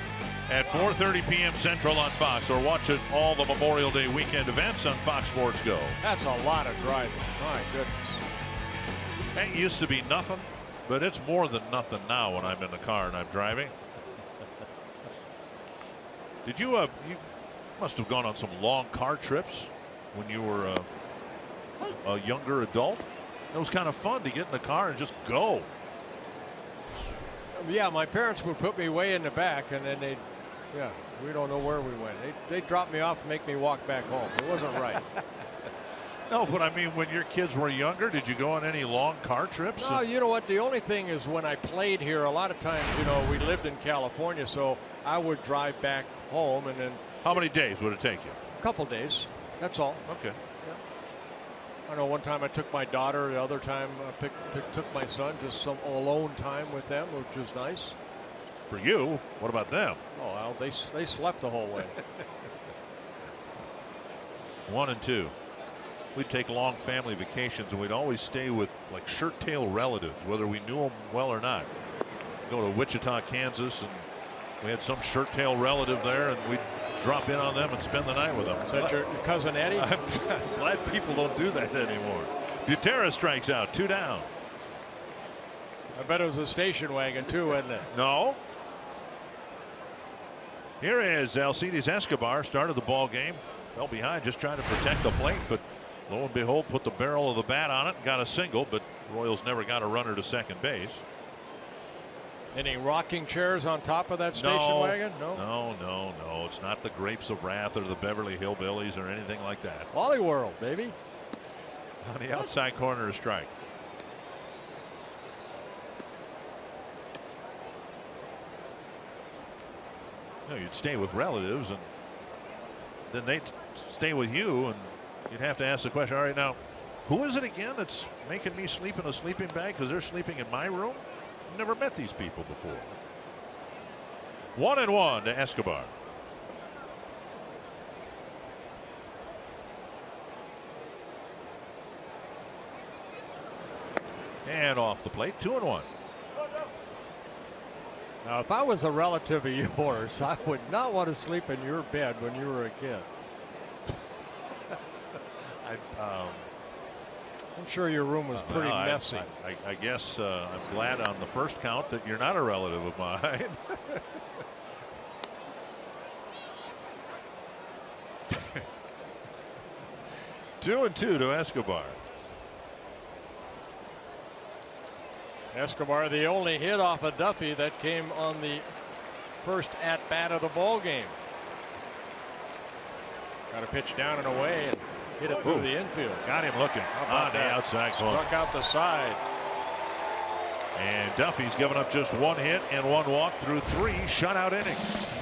At 4:30 p.m. Central on Fox, or watch it all the Memorial Day weekend events on Fox Sports Go. That's a lot of driving. My goodness. That used to be nothing, but it's more than nothing now when I'm in the car and I'm driving. Did you you must have gone on some long car trips when you were a younger adult? It was kind of fun to get in the car and just go. Yeah, my parents would put me way in the back, and then we don't know where we went. They'd drop me off and make me walk back home. It wasn't right. No, but I mean, when your kids were younger, did you go on any long car trips? No, you know what? The only thing is when I played here, a lot of times, we lived in California, so I would drive back home, and then. How many days would it take you? A couple days. That's all. Okay. I know one time I took my daughter, the other time I took my son, just some alone time with them, which was nice. For you, what about them? Oh, well, they slept the whole way. 1 and 2. We'd take long family vacations, and we'd always stay with like shirt tail relatives, whether we knew them well or not. Go to Wichita, Kansas, and we had some shirt tail relative there, and we'd drop in on them and spend the night with them. Is that your cousin Eddie? I'm glad people don't do that anymore. Butera strikes out, 2 down. I bet it was a station wagon too, wasn't it? No. Here is Alcides Escobar, started the ball game, fell behind, just trying to protect the plate, but lo and behold, put the barrel of the bat on it and got a single, but Royals never got a runner to second base. Any rocking chairs on top of that station wagon? No. No. It's not the Grapes of Wrath or the Beverly Hillbillies or anything like that. Wally World, baby. On the outside corner, a strike. You'd stay with relatives, and then they'd stay with you, and you'd have to ask the question, all right, now, who is it again that's making me sleep in a sleeping bag because they're sleeping in my room? I've never met these people before. 1-1 to Escobar. And off the plate, 2-1. Now, if I was a relative of yours, I would not want to sleep in your bed when you were a kid. I'm sure your room was pretty messy. I guess I'm glad on the first count that you're not a relative of mine. Two and two to Escobar. Escobar, the only hit off of Duffy that came on the first at bat of the ball game. Got a pitch down and away and hit it through the infield. Got him looking on the outside corner. Struck out the side. And Duffy's given up just 1 hit and 1 walk through 3 shutout innings.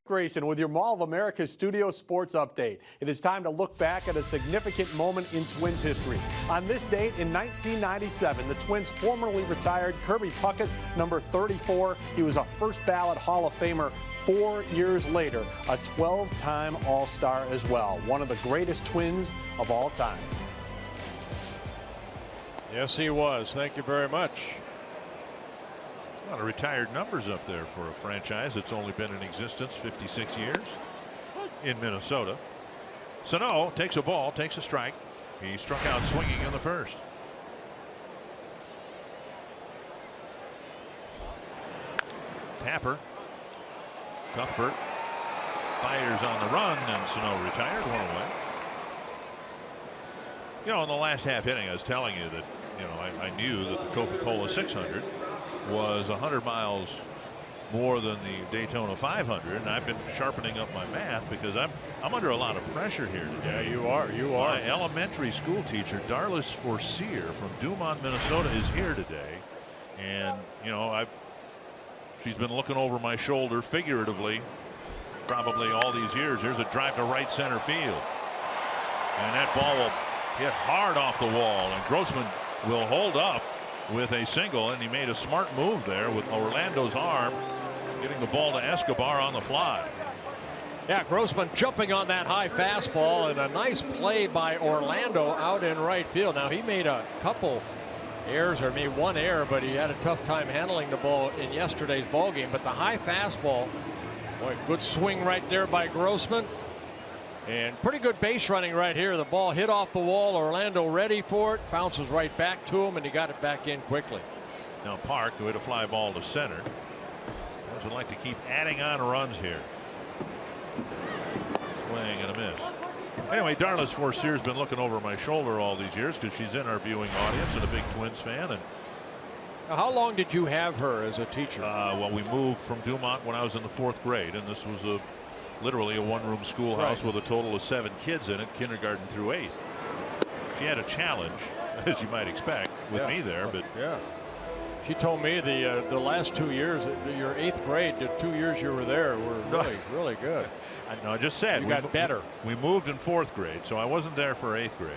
Grayson with your Mall of America Studio Sports Update. It is time to look back at a significant moment in Twins history. On this date in 1997, the Twins formerly retired Kirby Puckett's number 34. He was a first ballot Hall of Famer 4 years later, a 12-time All-Star as well. One of the greatest Twins of all time. Yes, he was. Thank you very much. A lot of retired numbers up there for a franchise that's only been in existence 56 years in Minnesota. Sano takes a ball, takes a strike. He struck out swinging in the first. Tapper. Cuthbert fires on the run, and Sano retired, one away. You know, in the last half inning, I was telling you that, you know, I knew that the Coca-Cola 600 was 100 miles more than the Daytona 500, and I've been sharpening up my math because I'm under a lot of pressure here today. Yeah, you are. You are. My elementary school teacher, Darlis Forcier from Dumont, Minnesota, is here today, and you know she's been looking over my shoulder figuratively probably all these years. Here's a drive to right center field, and that ball will hit hard off the wall, and Grossman will hold up with a single, and he made a smart move there with Orlando's arm, getting the ball to Escobar on the fly. Yeah, Grossman jumping on that high fastball, and a nice play by Orlando out in right field. Now, he made a couple errors, or maybe one error, but he had a tough time handling the ball in yesterday's ball game. But the high fastball, boy, good swing right there by Grossman. And pretty good base running right here. The ball hit off the wall. Orlando ready for it. Bounces right back to him, and he got it back in quickly. Now Park, who hit a fly ball to center, would like to keep adding on runs here. Swing and a miss. Anyway, Darlis Forcier's been looking over my shoulder all these years because she's in our viewing audience and a big Twins fan. And now, how long did you have her as a teacher? Well, we moved from Dumont when I was in the 4th grade, and this was literally a one-room schoolhouse with a total of 7 kids in it, kindergarten through 8th. She had a challenge, as you might expect, with me there, but yeah, she told me the last 2 years, your 8th grade, the 2 years you were there were really good. I just said you got better. We moved in 4th grade, so I wasn't there for 8th grade.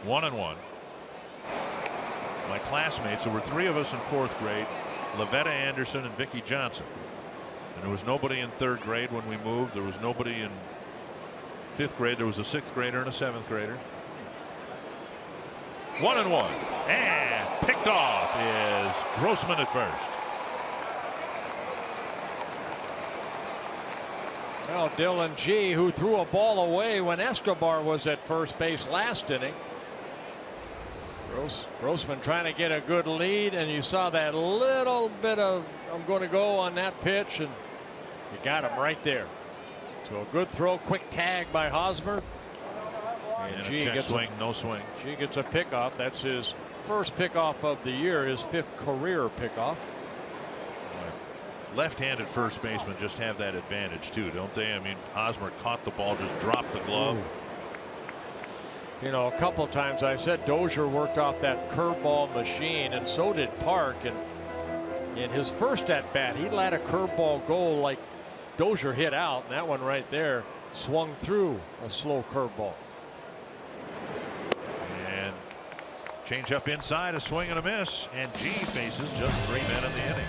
1-1. My classmates, there were 3 of us in 4th grade: Lavetta Anderson and Vicki Johnson. And there was nobody in 3rd grade when we moved. There was nobody in 5th grade. There was a 6th grader and a 7th grader. 1-1. And picked off is Grossman at first. Well, Dylan G., who threw a ball away when Escobar was at first base last inning. Grossman trying to get a good lead, and you saw that little bit of I'm going to go on that pitch, and you got him right there. So a good throw, quick tag by Hosmer. And G gets swing, no swing. G gets a pickoff. That's his first pickoff of the year, his 5th career pickoff. Left-handed first basemen just have that advantage too, don't they? I mean, Hosmer caught the ball, just dropped the glove. Ooh. You know, a couple of times I said Dozier worked off that curveball machine, and so did Park. And in his first at bat, he let a curveball go like Dozier hit out, and that one right there swung through a slow curveball. And change up inside, a swing and a miss, and G faces just 3 men in the inning.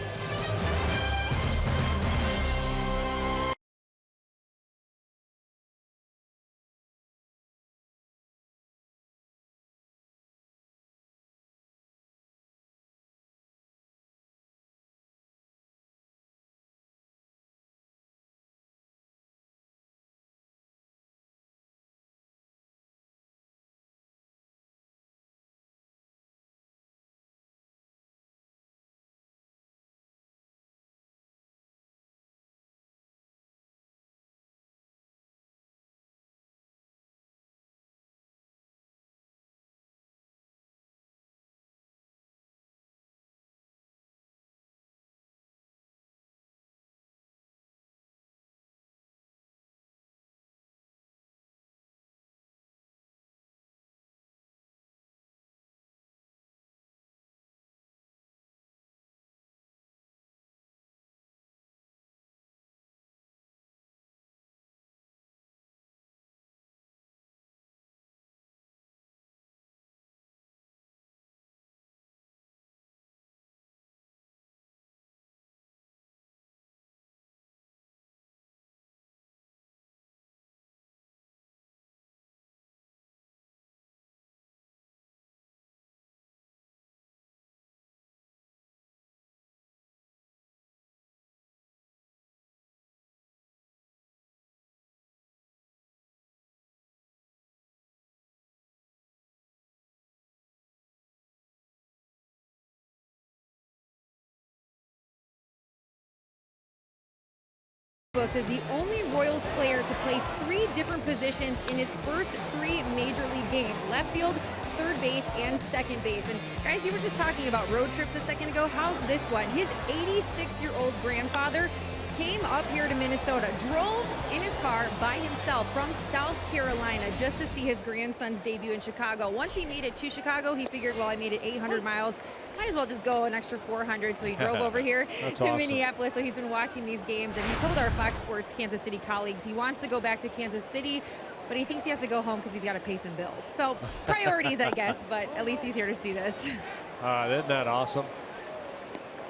books as the only Royals player to play 3 different positions in his first 3 major league games: left field, third base, and second base. And guys, you were just talking about road trips a second ago. How's this one? His 86-year-old grandfather came up here to Minnesota, drove in his car by himself from South Carolina just to see his grandson's debut in Chicago. Once he made it to Chicago, he figured, well, I made it 800 miles. Might as well just go an extra 400. So he drove over here to awesome. Minneapolis. So he's been watching these games, and he told our Fox Sports Kansas City colleagues he wants to go back to Kansas City, but he thinks he has to go home because he's got to pay some bills. So priorities, I guess, but at least he's here to see this. Isn't that awesome?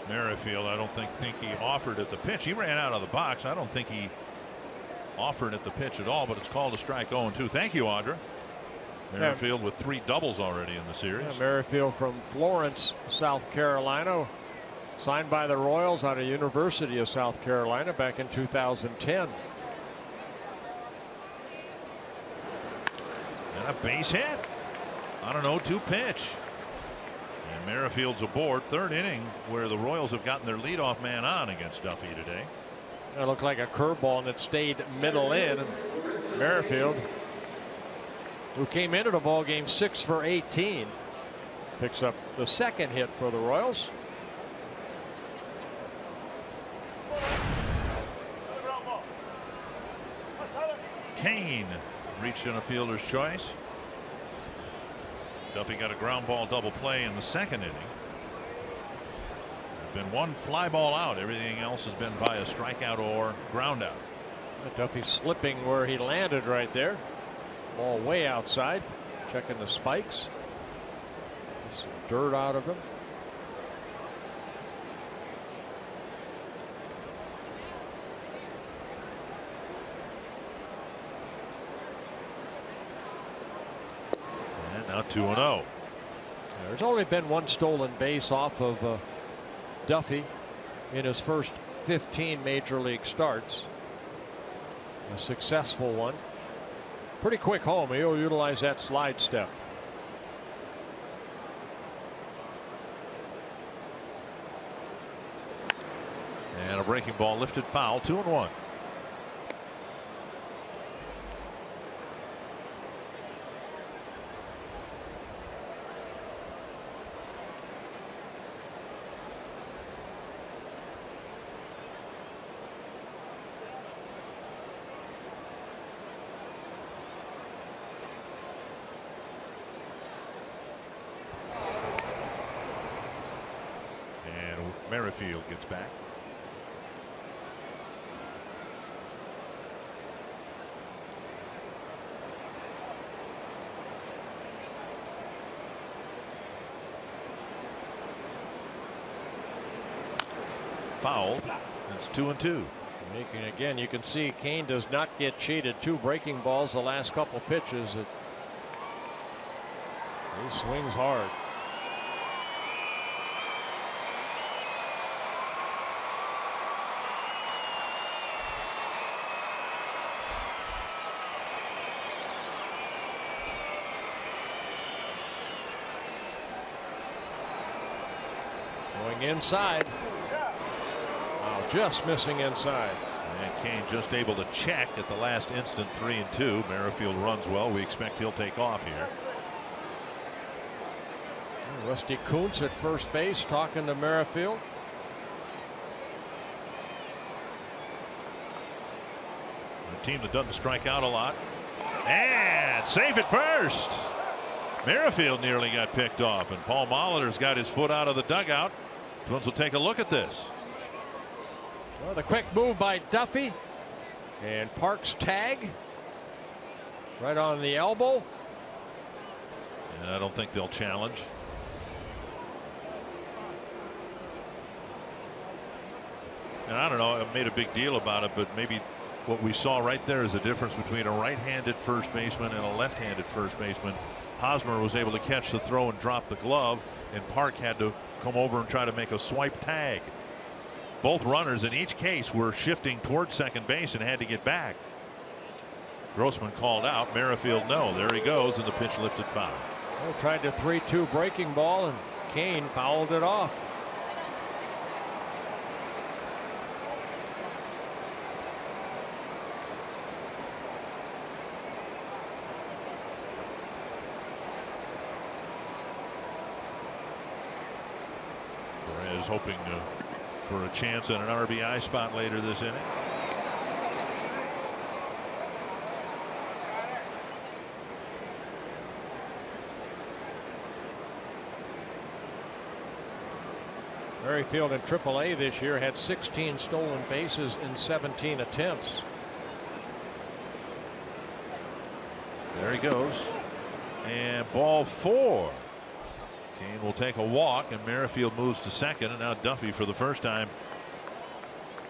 Merrifield, I don't think he offered at the pitch. He ran out of the box. I don't think he offered at the pitch at all, but it's called a strike 0-2. Thank you, Audra. Merrifield with 3 doubles already in the series. Yeah, Merrifield from Florence, South Carolina, signed by the Royals out of University of South Carolina back in 2010. And a base hit on an 0-2 pitch. And Merrifield's aboard. 3rd inning where the Royals have gotten their leadoff man on against Duffy today. It looked like a curveball, and it stayed middle in. And Merrifield, who came into the ball game 6 for 18, picks up the 2nd hit for the Royals. Kane reached in a fielder's choice. Duffy got a ground ball double play in the 2nd inning. There's been 1 fly ball out. Everything else has been via strikeout or ground out. Duffy slipping where he landed right there. Ball way outside. Checking the spikes. Get some dirt out of him. Now 2-0. There's only been 1 stolen base off of Duffy in his first 15 major league starts. A successful one. Pretty quick home. He'll utilize that slide step. And a breaking ball lifted foul. 2-1. Merrifield gets back. Foul. It's 2-2. Making again, you can see Kane does not get cheated. 2 breaking balls the last couple pitches. He swings hard. Going inside. Wow, just missing inside. And Kane just able to check at the last instant. 3-2. Merrifield runs well. We expect he'll take off here. Rusty Kuntz at first base talking to Merrifield. A team that doesn't strike out a lot. And safe at first. Merrifield nearly got picked off, and Paul Molitor's got his foot out of the dugout. Twins will take a look at this. Well, the quick move by Duffy, and Parks tag right on the elbow. And I don't think they'll challenge. And I don't know, I made a big deal about it, but maybe what we saw right there is the difference between a right-handed first baseman and a left-handed first baseman. Hosmer was able to catch the throw and drop the glove, and Park had to come over and try to make a swipe tag. Both runners in each case were shifting towards second base and had to get back. Grossman called out. Merrifield no. There he goes, and the pitch lifted foul. Well, tried the 3-2 breaking ball, and Kane fouled it off. hoping for a chance at an RBI spot later this inning. Merrifield in AAA this year had 16 stolen bases in 17 attempts. There he goes. And ball 4. Kane will take a walk, and Merrifield moves to second, and now Duffy for the first time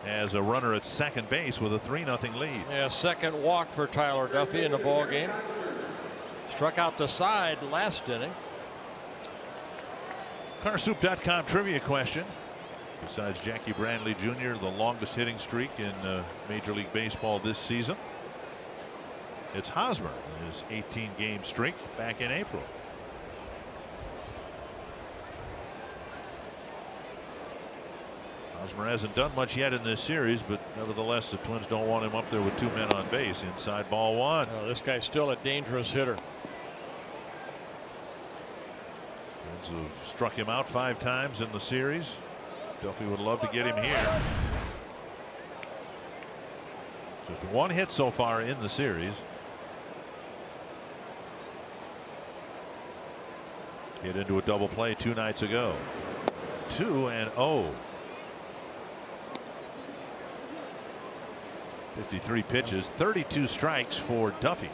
has a runner at second base with a 3-0 lead. Yeah, second walk for Tyler Duffy in the ball game. Struck out the side last inning. Carsoup.com trivia question. Besides Jackie Bradley Jr., the longest hitting streak in Major League Baseball this season. It's Hosmer in his 18-game streak back in April. Hosmer hasn't done much yet in this series, but nevertheless the Twins don't want him up there with 2 men on base. Inside ball 1. Oh, this guy's still a dangerous hitter. Twins have struck him out 5 times in the series. Duffy would love to get him here. Just 1 hit so far in the series. Hit into a double play 2 nights ago. 2-0. 53 pitches, 32 strikes for Duffy.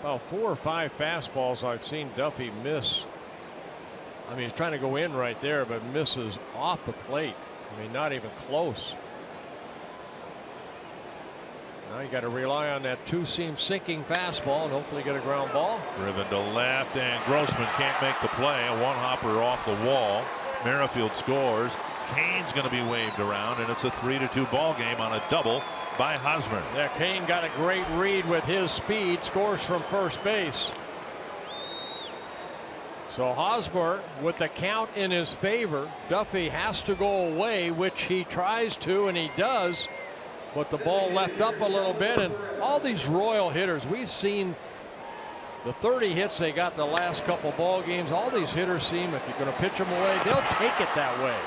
About 4 or 5 fastballs I've seen Duffy miss. I mean, he's trying to go in right there, but misses off the plate. I mean, not even close. Now you got to rely on that 2-seam sinking fastball and hopefully get a ground ball. Driven to left, and Grossman can't make the play. A one-hopper off the wall. Merrifield scores. Kane's going to be waved around, and it's a 3-2 ball game on a double by Hosmer. Yeah, Kane got a great read with his speed, scores from first base. So Hosmer with the count in his favor. Duffy has to go away, which he tries to, and he does. But the ball left up a little bit, and all these Royal hitters, we've seen the 30 hits they got the last couple ball games. All these hitters seem, if you're going to pitch them away, they'll take it that way.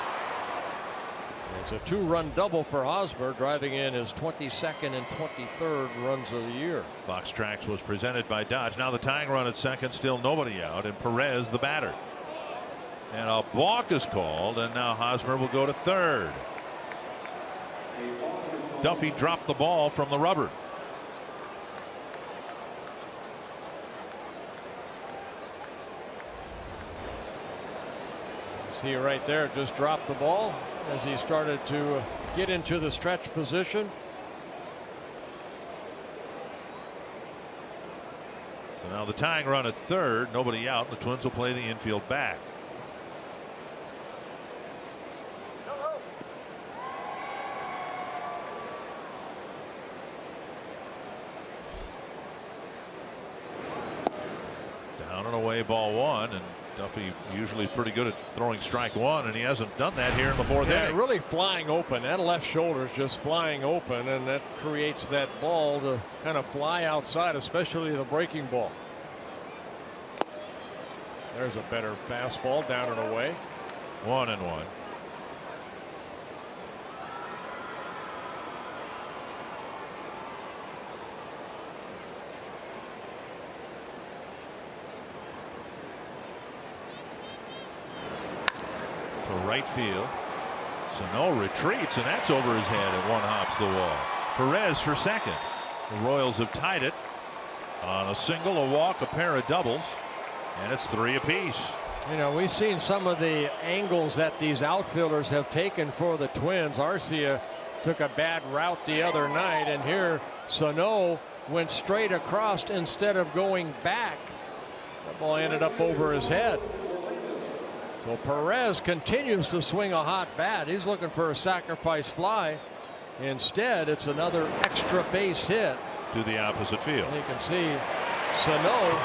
It's a 2-run double for Hosmer, driving in his 22nd and 23rd runs of the year. Fox Tracks was presented by Dodge. Now the tying run at second, still nobody out, and Perez the batter. And a balk is called, and now Hosmer will go to third. Duffy dropped the ball from the rubber. See right there, just dropped the ball as he started to get into the stretch position. So now the tying run at third, nobody out. The Twins will play the infield back. Down and away, ball 1, and Duffy usually pretty good at throwing strike 1, and he hasn't done that here in the 4th inning. Really flying open. That left shoulder is just flying open, and that creates that ball to kind of fly outside, especially the breaking ball. There's a better fastball down and away. 1-1. To right field. Sano retreats, and that's over his head, and one hops the wall. Perez for second. The Royals have tied it on a single, a walk, a pair of doubles, and it's 3 apiece. You know, we've seen some of the angles that these outfielders have taken for the Twins. Arcia took a bad route the other night, and here Sano went straight across instead of going back. That ball ended up over his head. So Perez continues to swing a hot bat. He's looking for a sacrifice fly. Instead, it's another extra base hit To the opposite field. You can see Sano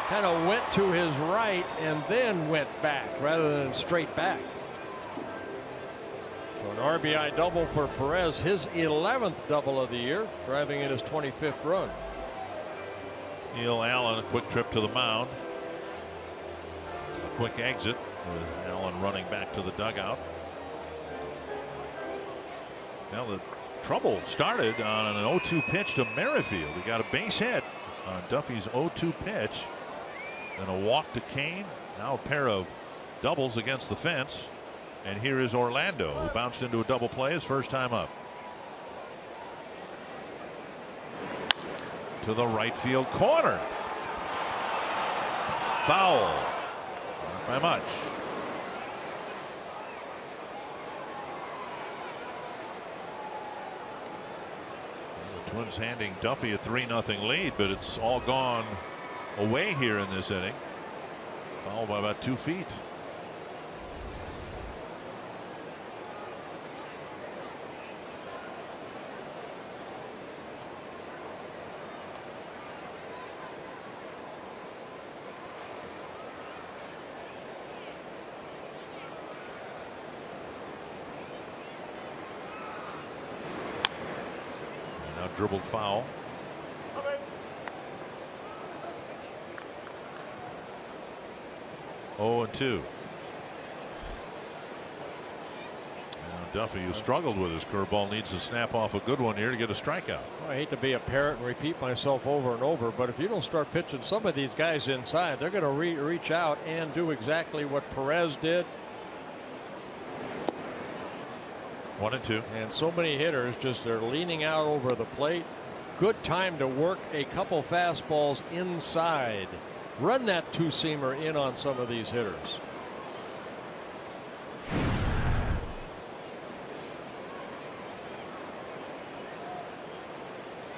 kind of went to his right and then went back rather than straight back. So an RBI double for Perez, his 11th double of the year, driving in his 25th run. Neil Allen, a quick trip to the mound. A quick exit with Allen running back to the dugout. Now the trouble started on an 0-2 pitch to Merrifield. He got a base hit on Duffy's 0-2 pitch. Then a walk to Kane. Now a pair of doubles against the fence. And here is Orlando, who bounced into a double play his first time up. To the right field corner. Foul. Not by much. The Twins handing Duffy a 3-0 lead, but it's all gone away here in this inning. Foul by about 2 feet. Dribbled foul. Oh, and 2. Duffy, who struggled with his curveball, needs to snap off a good one here to get a strikeout. Well, I hate to be a parrot and repeat myself over and over, but if you don't start pitching some of these guys inside, they're going to reach out and do exactly what Perez did. 1 and 2. And so many hitters just are leaning out over the plate. Good time to work a couple fastballs inside. Run that 2-seamer in on some of these hitters.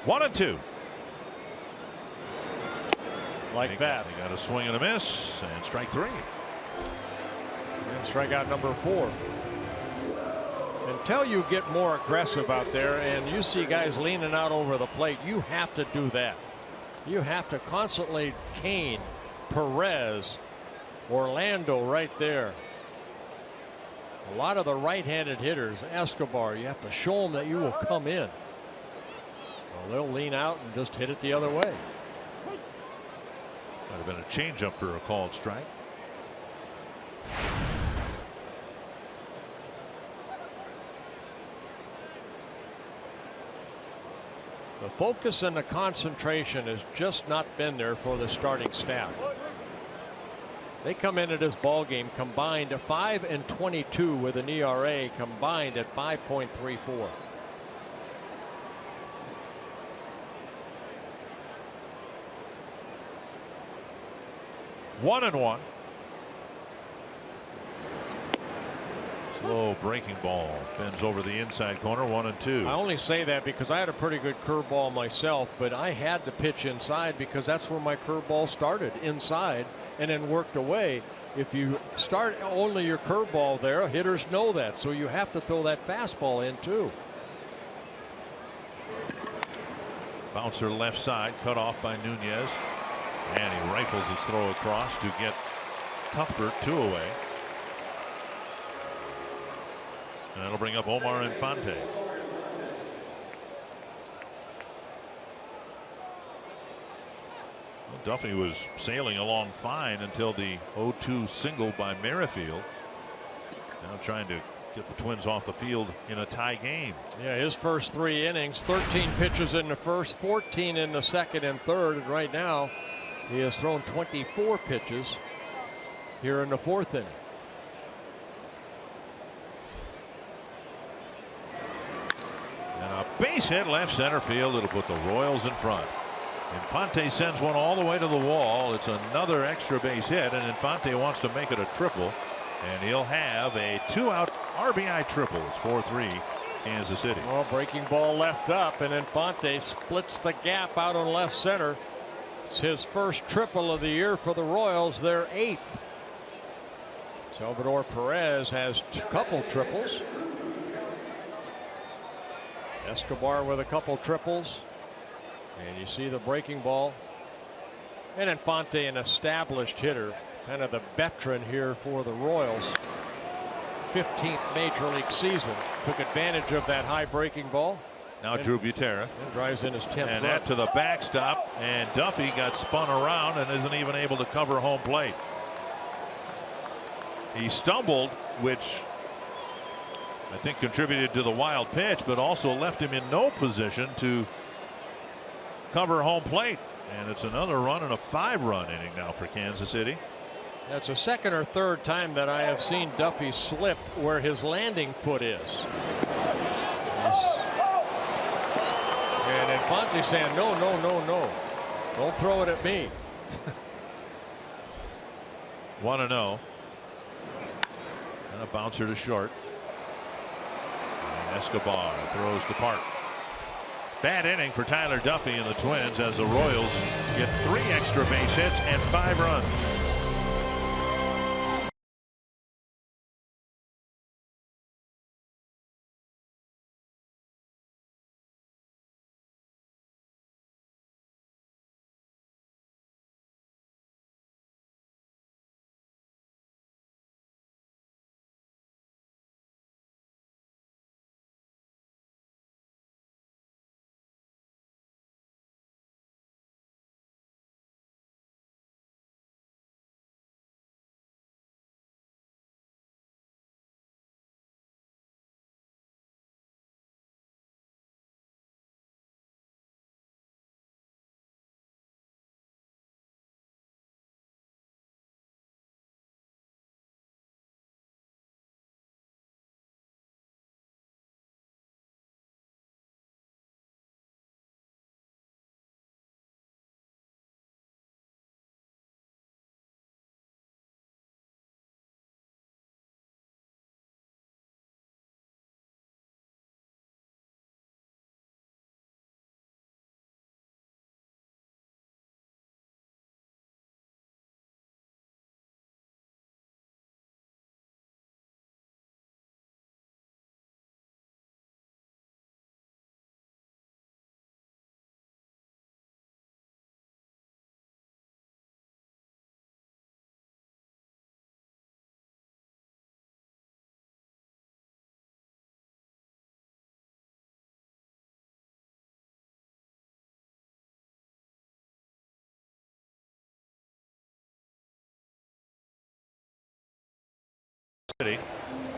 One and 2. Like that. They got a swing and a miss, and strike 3. And strikeout number 4. Until you get more aggressive out there and you see guys leaning out over the plate, you have to do that. You have to constantly Kane, Perez, Orlando right there. A lot of the right-handed hitters, Escobar, you have to show them that you will come in. Well, they'll lean out and just hit it the other way. Might have been a changeup for a called strike. The focus and the concentration has just not been there for the starting staff. They come into this ball game combined 5-22 with an ERA combined at 5.34. One and 1. Slow breaking ball bends over the inside corner. 1 and 2. I only say that because I had a pretty good curveball myself, but I had to pitch inside because that's where my curveball started, inside, and then worked away. If you start only your curveball there, hitters know that, so you have to throw that fastball in too. Bouncer left side, cut off by Nunez, and he rifles his throw across to get Cuthbert 2 away. And that'll bring up Omar Infante. Well, Duffy was sailing along fine until the 0-2 single by Merrifield. Now trying to get the Twins off the field in a tie game. Yeah, his first 3 innings, 13 pitches in the first, 14 in the second and third, and right now he has thrown 24 pitches here in the 4th inning. And a base hit left center field. It'll put the Royals in front. Infante sends one all the way to the wall. It's another extra base hit, and Infante wants to make it a triple, and he'll have a 2-out RBI triple. It's 4-3 Kansas City. Well, breaking ball left up, and Infante splits the gap out on left center. It's his first triple of the year for the Royals. They're 8th. Salvador Perez has a couple triples. Escobar with a couple triples. And you see the breaking ball. And Infante, an established hitter, kind of the veteran here for the Royals. 15th major league season. Took advantage of that high breaking ball. Now Drew Butera. And drives in his 10th And run. that to the backstop. And Duffy got spun around and isn't even able to cover home plate. He stumbled, which I think contributed to the wild pitch, but also left him in no position to cover home plate. And it's another run and a 5-run inning now for Kansas City. That's the second or third time that I have seen Duffy slip where his landing foot is. And Infante saying, no, no, no, no. Don't throw it at me. 1-0. And a bouncer to short. And Escobar throws to Park. Bad inning for Tyler Duffy and the Twins as the Royals get 3 extra base hits and 5 runs.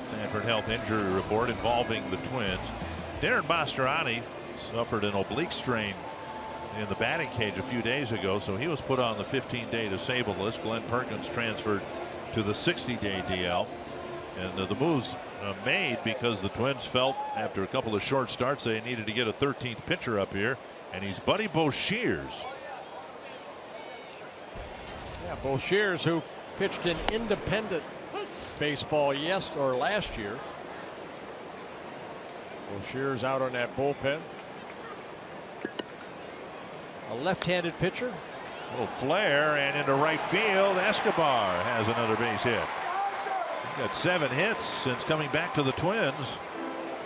Sanford Health injury report involving the Twins. Darren Mastroianni suffered an oblique strain in the batting cage a few days ago, so he was put on the 15-day disabled list. Glenn Perkins transferred to the 60-day DL. And the moves made because the Twins felt after a couple of short starts they needed to get a 13th pitcher up here, and he's Buddy Boshears. Yeah, Boshears, who pitched in independent baseball last year. Boshears out on that bullpen. A left-handed pitcher. A little flare and into right field. Escobar has another base hit. He got 7 hits since coming back to the Twins.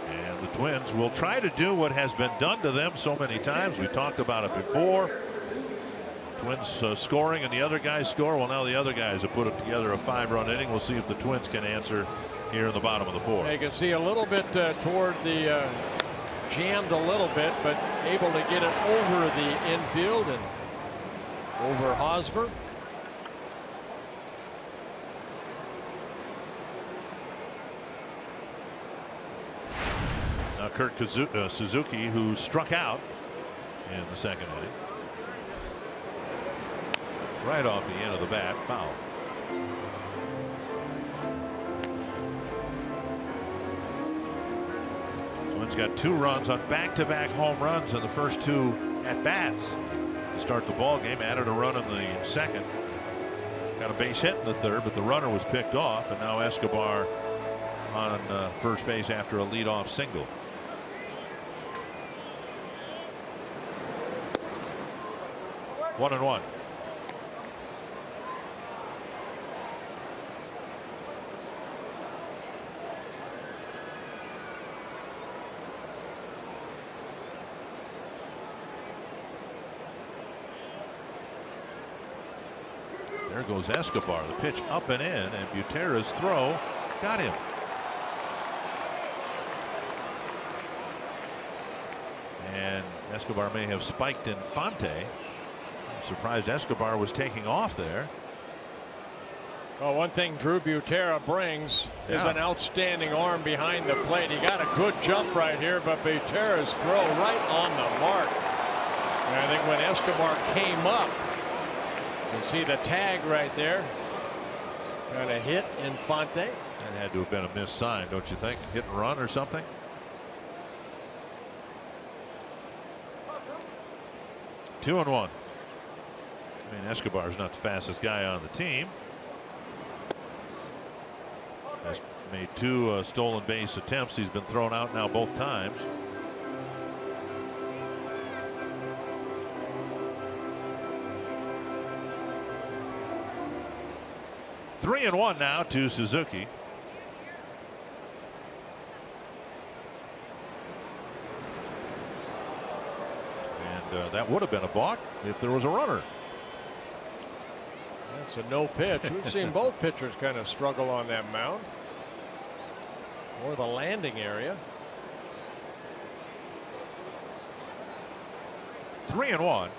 And the Twins will try to do what has been done to them so many times. We talked about it before. Twins scoring and the other guys score. Well, now the other guys have put together a 5-run inning. We'll see if the Twins can answer here in the bottom of the 4th. You can see a little bit toward the jammed a little bit, but able to get it over the infield and over Hosmer. Now Kurt Suzuki, who struck out in the second inning. Right off the end of the bat, foul. Twins got 2 runs on back-to-back home runs in the first 2 at-bats to start the ball game. Added a run in the second. Got a base hit in the third, but the runner was picked off, and now Escobar on first base after a leadoff single. One and one. There goes Escobar. The pitch up and in, and Butera's throw got him. And Escobar may have spiked Infante. I'm surprised Escobar was taking off there. Well, one thing Drew Butera brings is an outstanding arm behind the plate. He got a good jump right here, but Butera's throw right on the mark. And I think when Escobar came up, you can see the tag right there. Got a hit Infante. That had to have been a missed sign, don't you think? Hit and run or something? Two and one. I mean, Escobar's not the fastest guy on the team. Has made two stolen base attempts. He's been thrown out now both times. Three and one now to Suzuki. And that would have been a balk if there was a runner. That's a no pitch. We've seen both pitchers kind of struggle on that mound or the landing area. 3 and 1.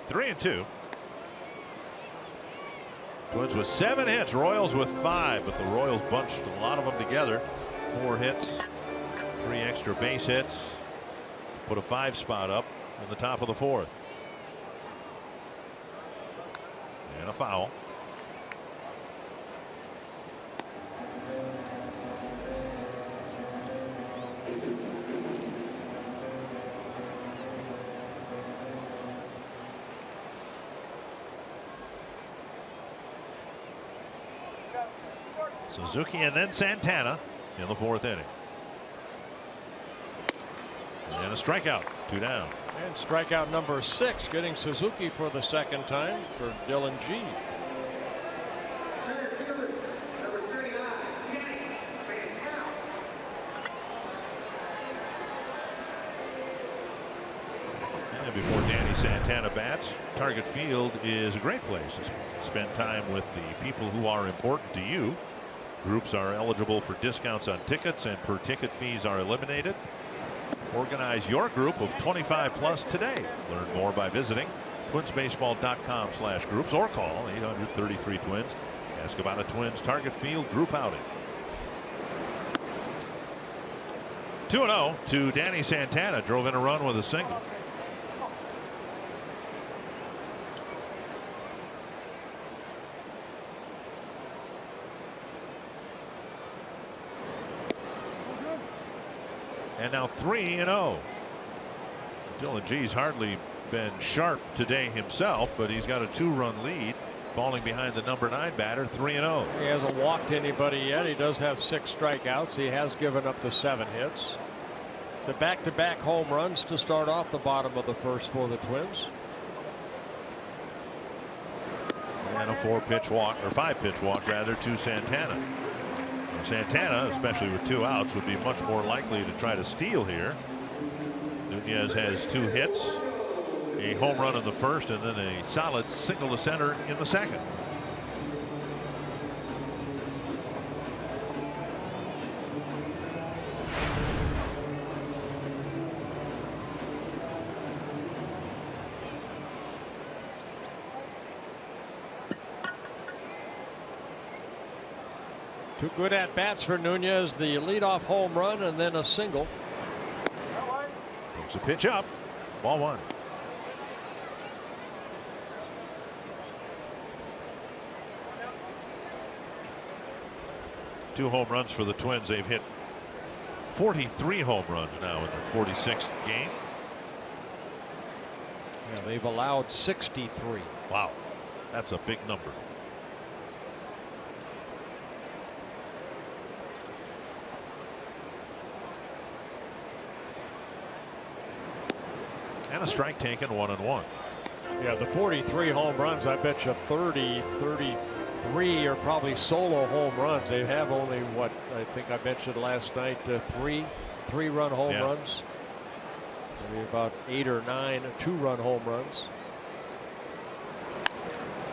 Three and 2. Twins with 7 hits, Royals with 5, but the Royals bunched a lot of them together. 4 hits, 3 extra base hits, put a 5 spot up in the top of the 4th. And a foul. Suzuki and then Santana in the 4th inning. And a strikeout, 2 down. And strikeout number 6, getting Suzuki for the 2nd time for Dylan G. And before Danny Santana bats, Target Field is a great place to spend time with the people who are important to you. Groups are eligible for discounts on tickets, and per ticket fees are eliminated. Organize your group of 25 plus today. Learn more by visiting twinsbaseball.com/groups or call 800-33 Twins. Ask about a Twins Target Field group outing. 2-0 to Danny Santana. Drove in a run with a single. And now 3-0. Dylan G's hardly been sharp today himself, but he's got a 2-run lead, falling behind the number 9 batter. 3-0. He hasn't walked anybody yet. He does have 6 strikeouts. He has given up the 7 hits. The back-to-back home runs to start off the bottom of the 1st for the Twins. And a 4-pitch walk, or 5-pitch walk rather, to Santana. Santana, especially with 2 outs, would be much more likely to try to steal here. Nunez has 2 hits, a home run in the 1st, and then a solid single to center in the 2nd. Two good at bats for Nunez, the leadoff home run and then a single. Takes a pitch up. Ball 1. Two home runs for the Twins. They've hit 43 home runs now in their 46th game. Yeah, they've allowed 63. Wow, that's a big number. And a strike taken, 1-1. Yeah, the 43 home runs, I bet you 30, 33 are probably solo home runs. They have only, what, I think I mentioned last night, 3-run home runs. Maybe about 8 or 9 2-run home runs.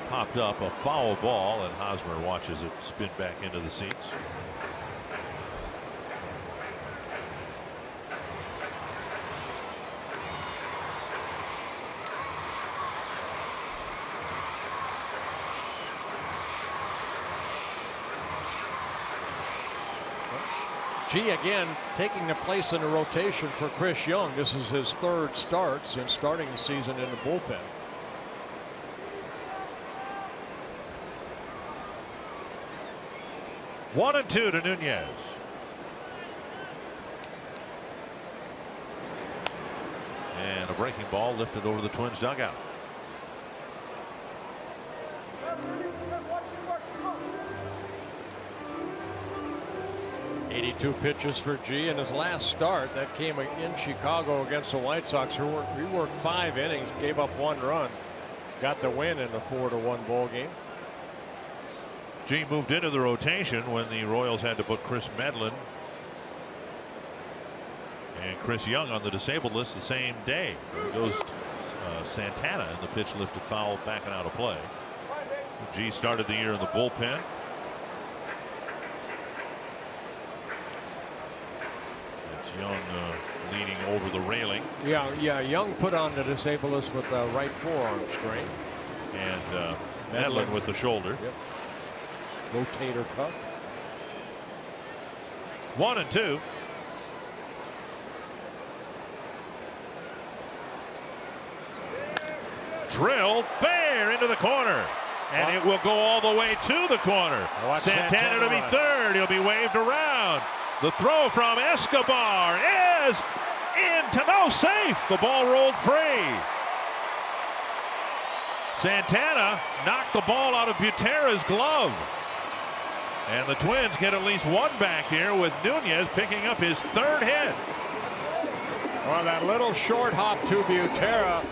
Popped up a foul ball, and Hosmer watches it spin back into the seats. G again taking the place in the rotation for Chris Young. This is his 3rd start since starting the season in the bullpen. One and two to Nunez. And a breaking ball lifted over the Twins dugout. Two pitches for G in his last start. That came in Chicago against the White Sox. He worked 5 innings, gave up 1 run, got the win in the 4-1 ball game. G moved into the rotation when the Royals had to put Chris Medlin and Chris Young on the disabled list the same day. There goes Santana, and the pitch lifted foul, backing out of play. G started the year in the bullpen. Young leaning over the railing. Yeah. Young put on the disabled list with the right forearm strain. And Medlin with the shoulder. Yep. Rotator cuff. 1 and 2. Drilled fair into the corner. And it will go all the way to the corner. Santana to be third. He'll be waved around. The throw from Escobar is into no safe. The ball rolled free. Santana knocked the ball out of Butera's glove. And the Twins get at least 1 back here with Nunez picking up his 3rd hit. Well, that little short hop to Butera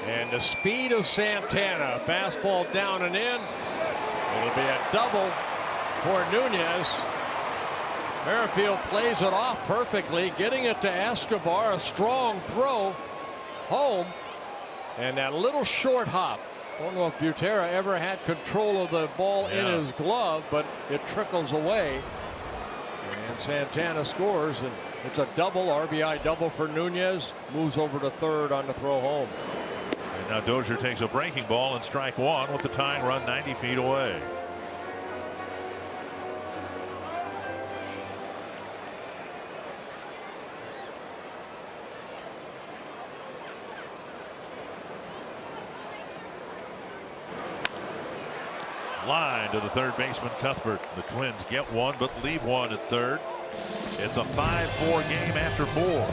and the speed of Santana. Fastball down and in. It'll be a double for Nunez. Merrifield plays it off perfectly, getting it to Escobar. A strong throw home. And that little short hop. Don't know if Butera ever had control of the ball in his glove, but it trickles away. And Santana scores, and it's a double, RBI double for Nunez. Moves over to 3rd on the throw home. And now Dozier takes a breaking ball and strike 1 with the tying run 90 feet away. Line to the 3rd baseman Cuthbert. The Twins get 1 but leave 1 at 3rd. It's a 5-4 game after 4.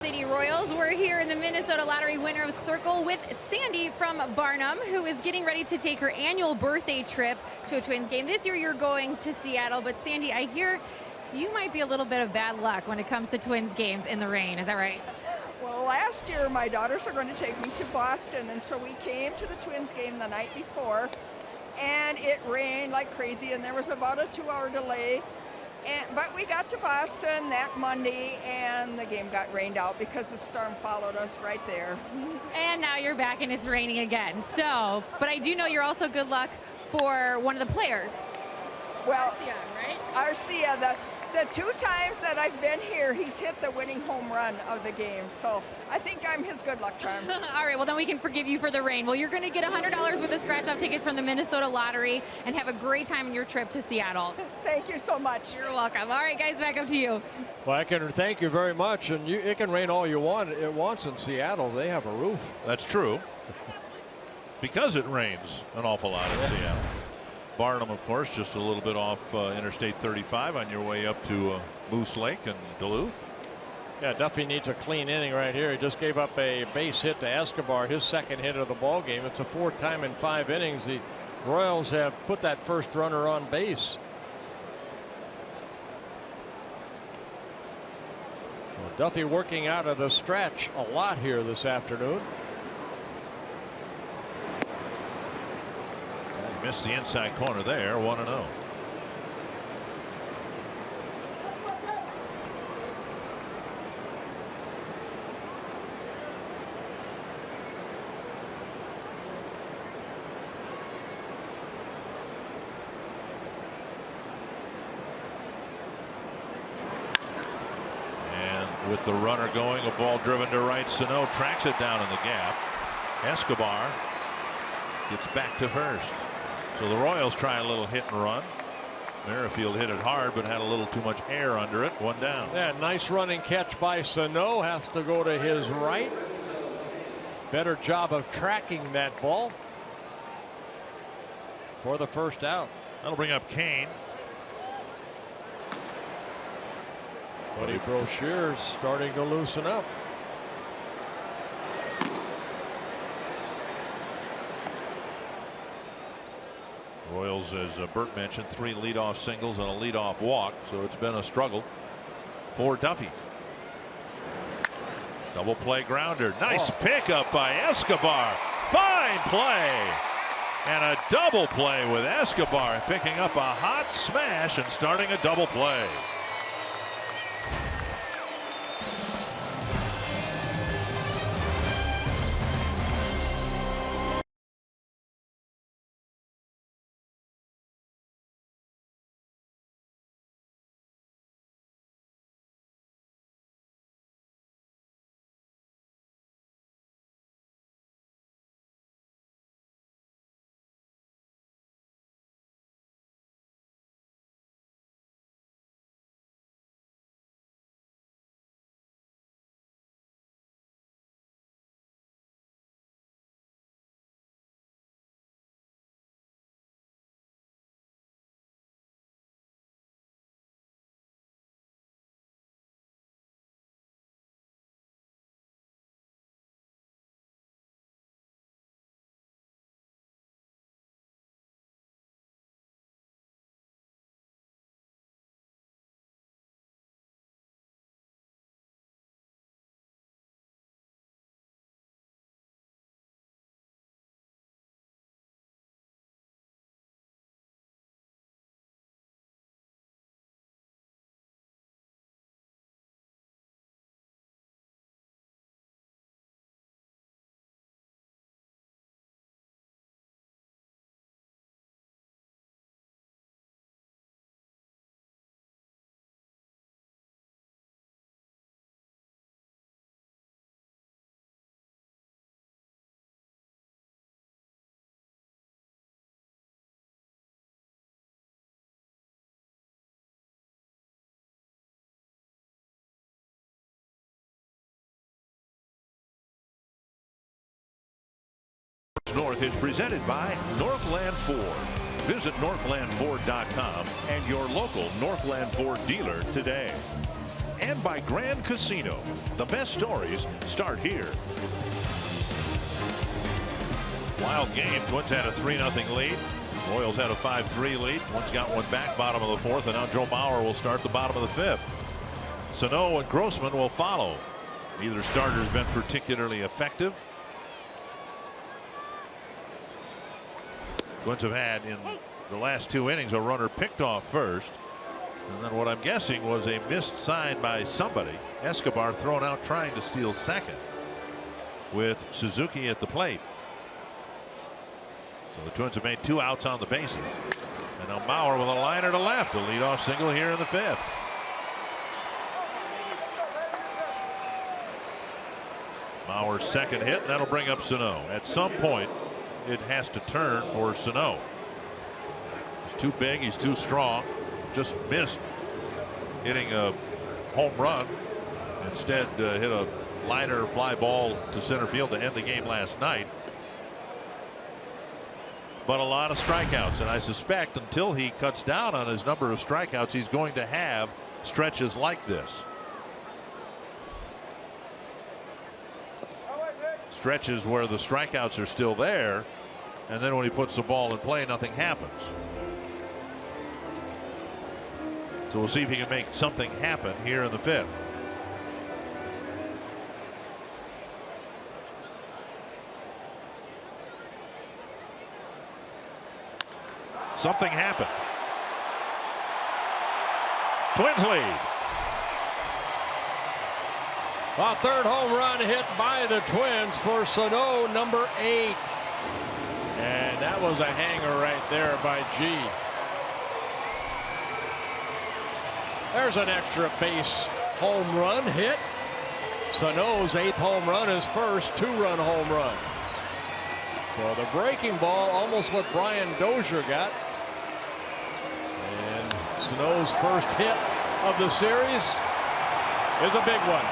City Royals. We're here in the Minnesota Lottery Winners Circle with Sandy from Barnum, who is getting ready to take her annual birthday trip to a Twins game. This year you're going to Seattle, but Sandy, I hear you might be a little bit of bad luck when it comes to Twins games in the rain. Is that right? Well, last year my daughters were going to take me to Boston, and so we came to the Twins game the night before, and it rained like crazy, and there was about a 2-hour delay. But we got to Boston that Monday, and the game got rained out because the storm followed us right there. And now you're back and it's raining again. So, but I do know you're also good luck for one of the players. Well, Arcia, right? Arcia, the 2 times that I've been here, he's hit the winning home run of the game. So I think I'm his good luck charm. All right, well, then we can forgive you for the rain. Well, you're going to get $100 worth of scratch-off tickets from the Minnesota Lottery and have a great time on your trip to Seattle. Thank you so much. You're welcome. All right, guys, back up to you. Well, I can thank you very much. And it can rain all you want. It wants in Seattle. They have a roof. That's true. Because it rains an awful lot in Seattle. Barnum, of course, just a little bit off Interstate 35 on your way up to Moose Lake and Duluth. Yeah, Duffy needs a clean inning right here. He just gave up a base hit to Escobar, his second hit of the ball game. It's a 4th time in 5 innings the Royals have put that first runner on base. Well, Duffy working out of the stretch a lot here this afternoon. Missed the inside corner there, 1-0. And with the runner going, a ball driven to right. Sano tracks it down in the gap. Escobar gets back to first. So the Royals try a little hit and run. Merrifield hit it hard, but had a little too much air under it. 1 down. Yeah, nice running catch by Sano. Has to go to his right. Better job of tracking that ball for the first out. That'll bring up Kane. Buddy Brochure's starting to loosen up. Royals, as Bert mentioned, 3 leadoff singles and a leadoff walk, so it's been a struggle for Duffy. Double play grounder. Nice pickup by Escobar. Fine play. And a double play with Escobar picking up a hot smash and starting a double play. North is presented by Northland Ford. Visit northlandford.com and your local Northland Ford dealer today. And by Grand Casino. The best stories start here. Wild game. Twins had a 3-0 lead. Royals had a 5-3 lead. One's got one back, bottom of the 4th, and now Joe Mauer will start the bottom of the 5th. Sano and Grossman will follow. Neither starter has been particularly effective. Twins have had in the last 2 innings a runner picked off first, and then what I'm guessing was a missed sign by somebody. Escobar thrown out trying to steal second with Suzuki at the plate. So the Twins have made 2 outs on the bases, and now Mauer with a liner to left, a leadoff single here in the 5th. Mauer's second hit, and that'll bring up Sano. At some point it has to turn for Sano. He's too big, he's too strong. Just missed hitting a home run. Instead hit a liner fly ball to center field to end the game last night. But a lot of strikeouts, and I suspect until he cuts down on his number of strikeouts, he's going to have stretches like this. Stretches where the strikeouts are still there, and then when he puts the ball in play, nothing happens. So we'll see if he can make something happen here in the 5th. Something happened. Twins lead. A third home run hit by the Twins for Sano, number 8. And that was a hanger right there by G. There's an extra base home run hit. Sano's 8th home run, his first 2-run home run. So the breaking ball, almost what Brian Dozier got. And Sano's first hit of the series is a big one,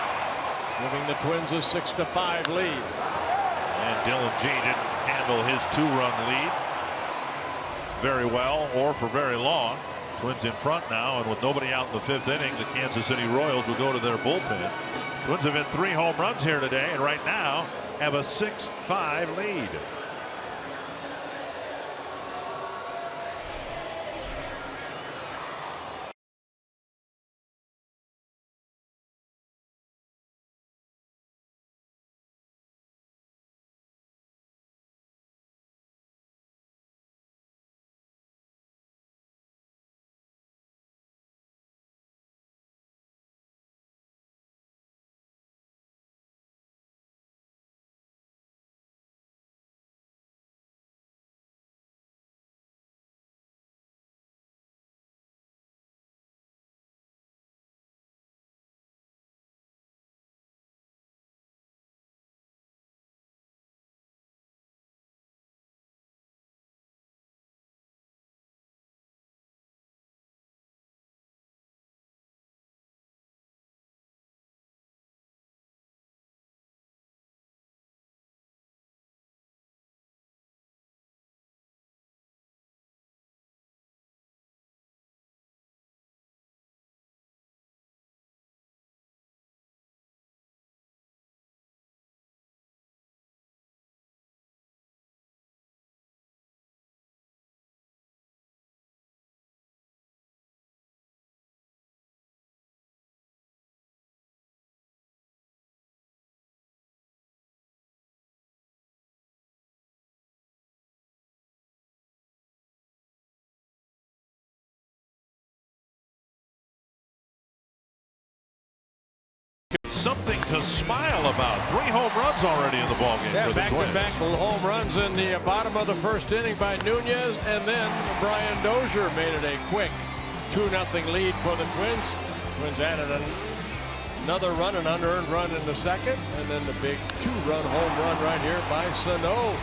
giving the Twins a 6-5 lead. And Dylan G didn't handle his 2-run lead very well or for very long. Twins in front now, and with nobody out in the 5th inning, the Kansas City Royals will go to their bullpen. Twins have hit 3 home runs here today, and right now have a 6-5 lead. Something to smile about. 3 home runs already in the ballgame for the Twins. Back-to-back home runs in the bottom of the 1st inning by Nunez, and then Brian Dozier made it a quick 2-0 lead for the Twins. Twins added another run, an unearned run in the 2nd, and then the big 2-run home run right here by Sano.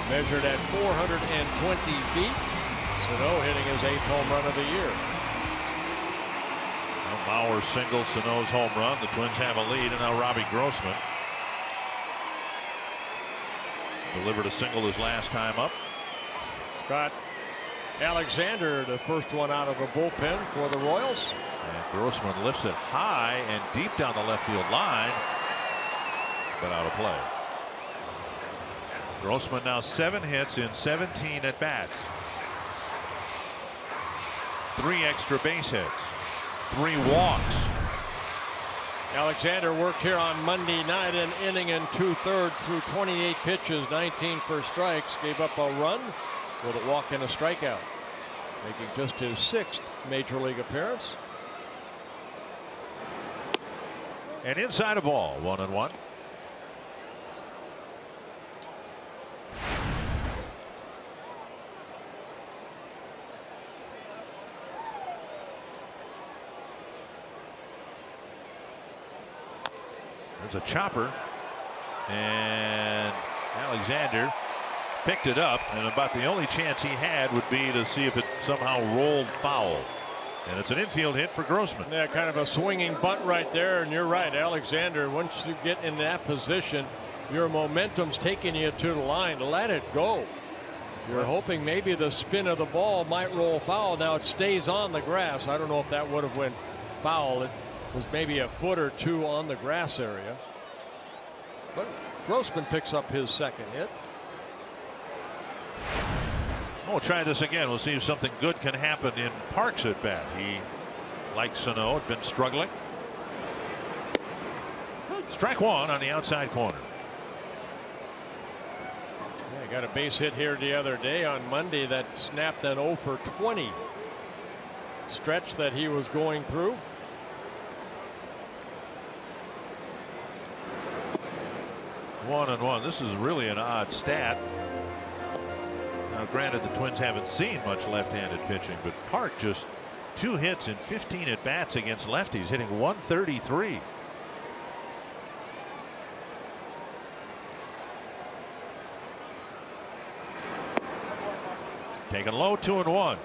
Measured at 420 feet. Sano hitting his 8th home run of the year. Mauer single, Sano's home run. The Twins have a lead, and now Robbie Grossman delivered a single his last time up. Scott Alexander, the first one out of the bullpen for the Royals. And Grossman lifts it high and deep down the left field line, but out of play. Grossman now 7 hits in 17 at bats. 3 extra base hits. 3 walks. Alexander worked here on Monday night, an inning and 2/3 through 28 pitches, 19 for strikes, gave up a run with a walk and a strikeout, making just his 6th major league appearance. And inside a ball, 1-1. There's a chopper, and Alexander picked it up, and about the only chance he had would be to see if it somehow rolled foul. And it's an infield hit for Grossman. Yeah, kind of a swinging bunt right there, and you're right, Alexander, once you get in that position, your momentum's taking you to the line. Let it go. You're hoping maybe the spin of the ball might roll foul. Now it stays on the grass. I don't know if that would have went foul. It was maybe a foot or two on the grass area. But Grossman picks up his 2nd hit. We'll try this again. We'll see if something good can happen in Park's at bat. He, like Sano, had been struggling. Strike 1 on the outside corner. Yeah, he got a base hit here the other day on Monday that snapped an 0 for 20 stretch that he was going through. One and one. This is really an odd stat. Now, granted, the Twins haven't seen much left-handed pitching, but Park just 2 hits in 15 at bats against lefties, hitting 133. Taken low, 2-1.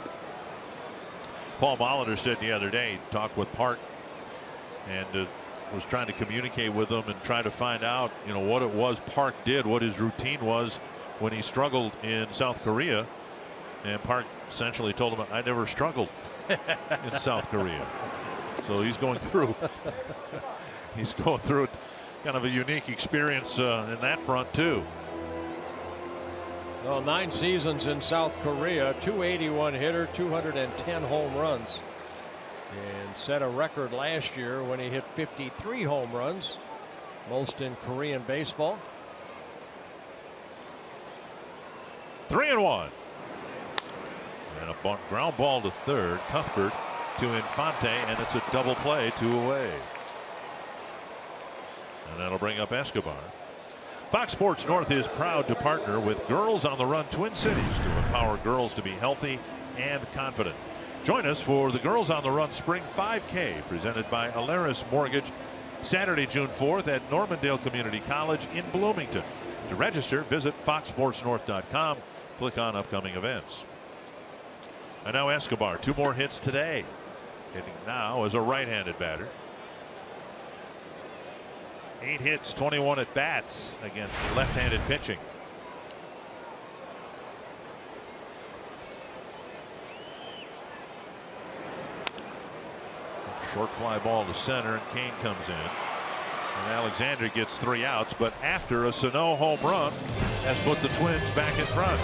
Paul Molitor said the other day, talked with Park, and was trying to communicate with him and try to find out, you know, what it was Park did, what his routine was when he struggled in South Korea. And Park essentially told him, I never struggled in South Korea. So he's going through kind of a unique experience in that front too. Well, 9 seasons in South Korea, 281 hitter, 210 home runs, and set a record last year when he hit 53 home runs, most in Korean baseball. 3-1. And a ground ball to third. Cuthbert to Infante, and it's a double play, 2 away. And that'll bring up Escobar. Fox Sports North is proud to partner with Girls on the Run Twin Cities to empower girls to be healthy and confident. Join us for the Girls on the Run Spring 5K presented by Alaris Mortgage, Saturday, June 4th at Normandale Community College in Bloomington. To register, visit foxsportsnorth.com. Click on upcoming events. And now Escobar, 2 more hits today. Hitting now as a right-handed batter. 8 hits, 21 at bats against left-handed pitching. Short fly ball to center, and Kane comes in. And Alexander gets 3 outs, but after a Sano home run has put the Twins back in front.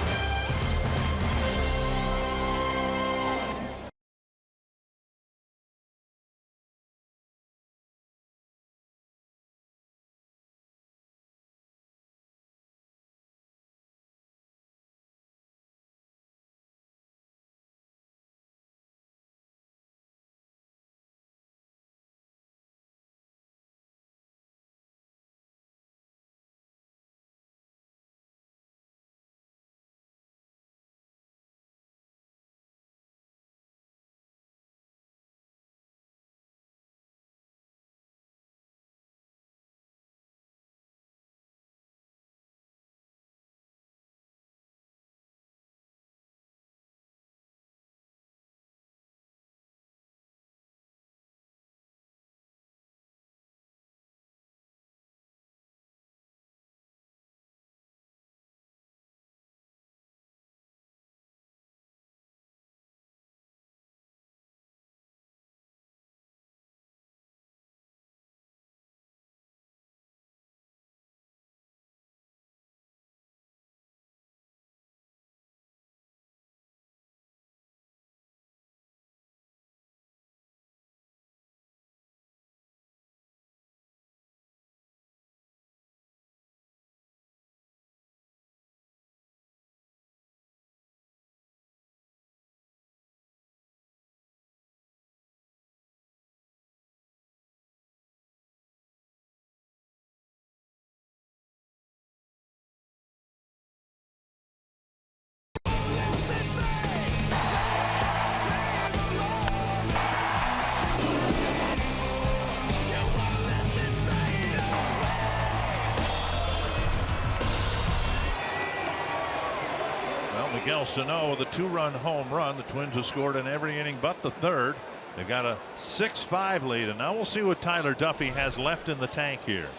Miguel Sano with a 2-run home run. The Twins have scored in every inning but the third. They've got a 6-5 lead, and now we'll see what Tyler Duffey has left in the tank here.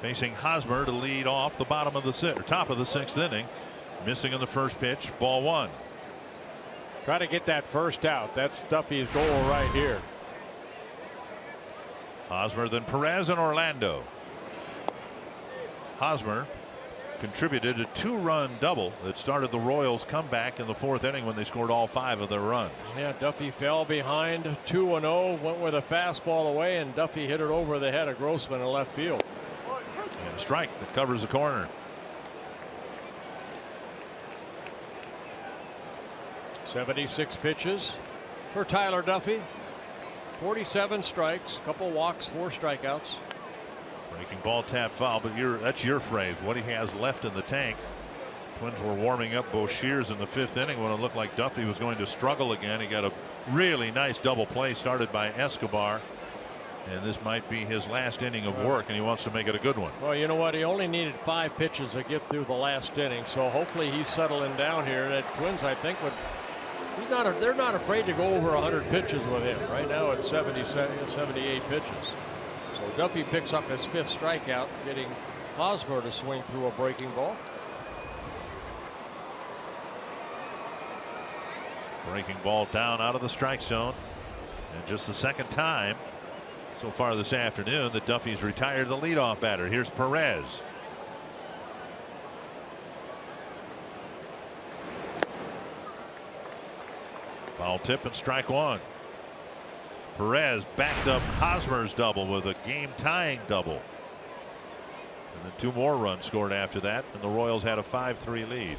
Facing Hosmer to lead off the top of the 6th inning. Missing on the first pitch, ball 1. Try to get that first out. That's Duffy's goal right here. Hosmer, then Perez and Orlando. Hosmer contributed a 2-run double that started the Royals' comeback in the 4th inning when they scored all 5 of their runs. Yeah, Duffy fell behind 2-0, went with a fastball away, and Duffy hit it over the head of Grossman in left field. And a strike that covers the corner. 76 pitches for Tyler Duffey. 47 strikes, couple walks, 4 strikeouts. Breaking ball, tap foul, but that's your phrase. What he has left in the tank. Twins were warming up Boshears in the 5th inning when it looked like Duffy was going to struggle again. He got a really nice double play started by Escobar, and this might be his last inning of work, and he wants to make it a good one. Well, you know what? He only needed 5 pitches to get through the last inning, so hopefully he's settling down here. That Twins, I think, they're not afraid to go over 100 pitches with him. Right now it's 78 pitches. So Duffy picks up his 5th strikeout, getting Hosmer to swing through a breaking ball. Breaking ball down out of the strike zone, and just the 2nd time so far this afternoon that Duffy's retired the leadoff batter. Here's Perez. Foul tip and strike 1. Perez backed up Hosmer's double with a game-tying double. And then 2 more runs scored after that, and the Royals had a 5-3 lead.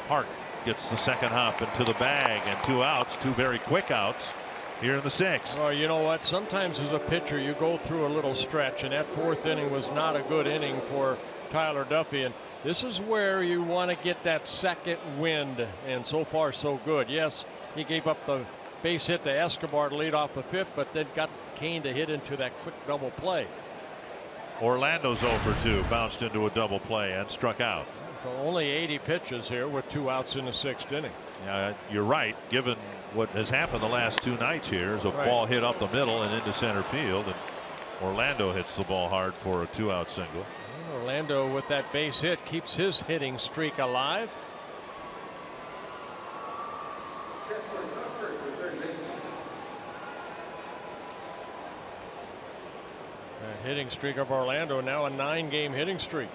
Hart gets the 2nd hop into the bag, and 2 outs, 2 very quick outs here in the 6th. Well, you know what? Sometimes as a pitcher you go through a little stretch, and that 4th inning was not a good inning for Tyler Duffy, and this is where you want to get that 2nd wind, and so far so good. Yes, he gave up the base hit to Escobar to lead off the 5th, but then got Kane to hit into that quick double play. Orlando's 0 for 2, bounced into a double play and struck out. So only 80 pitches here with 2 outs in the 6th inning. Yeah, you're right. Given what has happened the last 2 nights here, is a ball hit up the middle and into center field, and Orlando hits the ball hard for a 2-out single. Orlando with that base hit keeps his hitting streak alive. That hitting streak of Orlando now a 9-game hitting streak.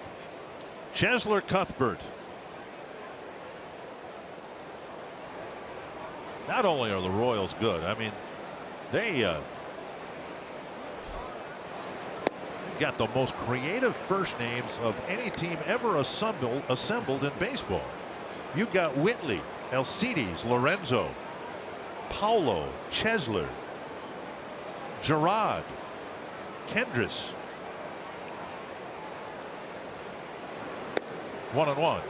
Chesler Cuthbert. Not only are the Royals good, I mean, they got the most creative first names of any team ever assembled in baseball. You got Whitley, Alcides, Lorenzo, Paulo, Chesler, Gerard, Kendris. 1-1.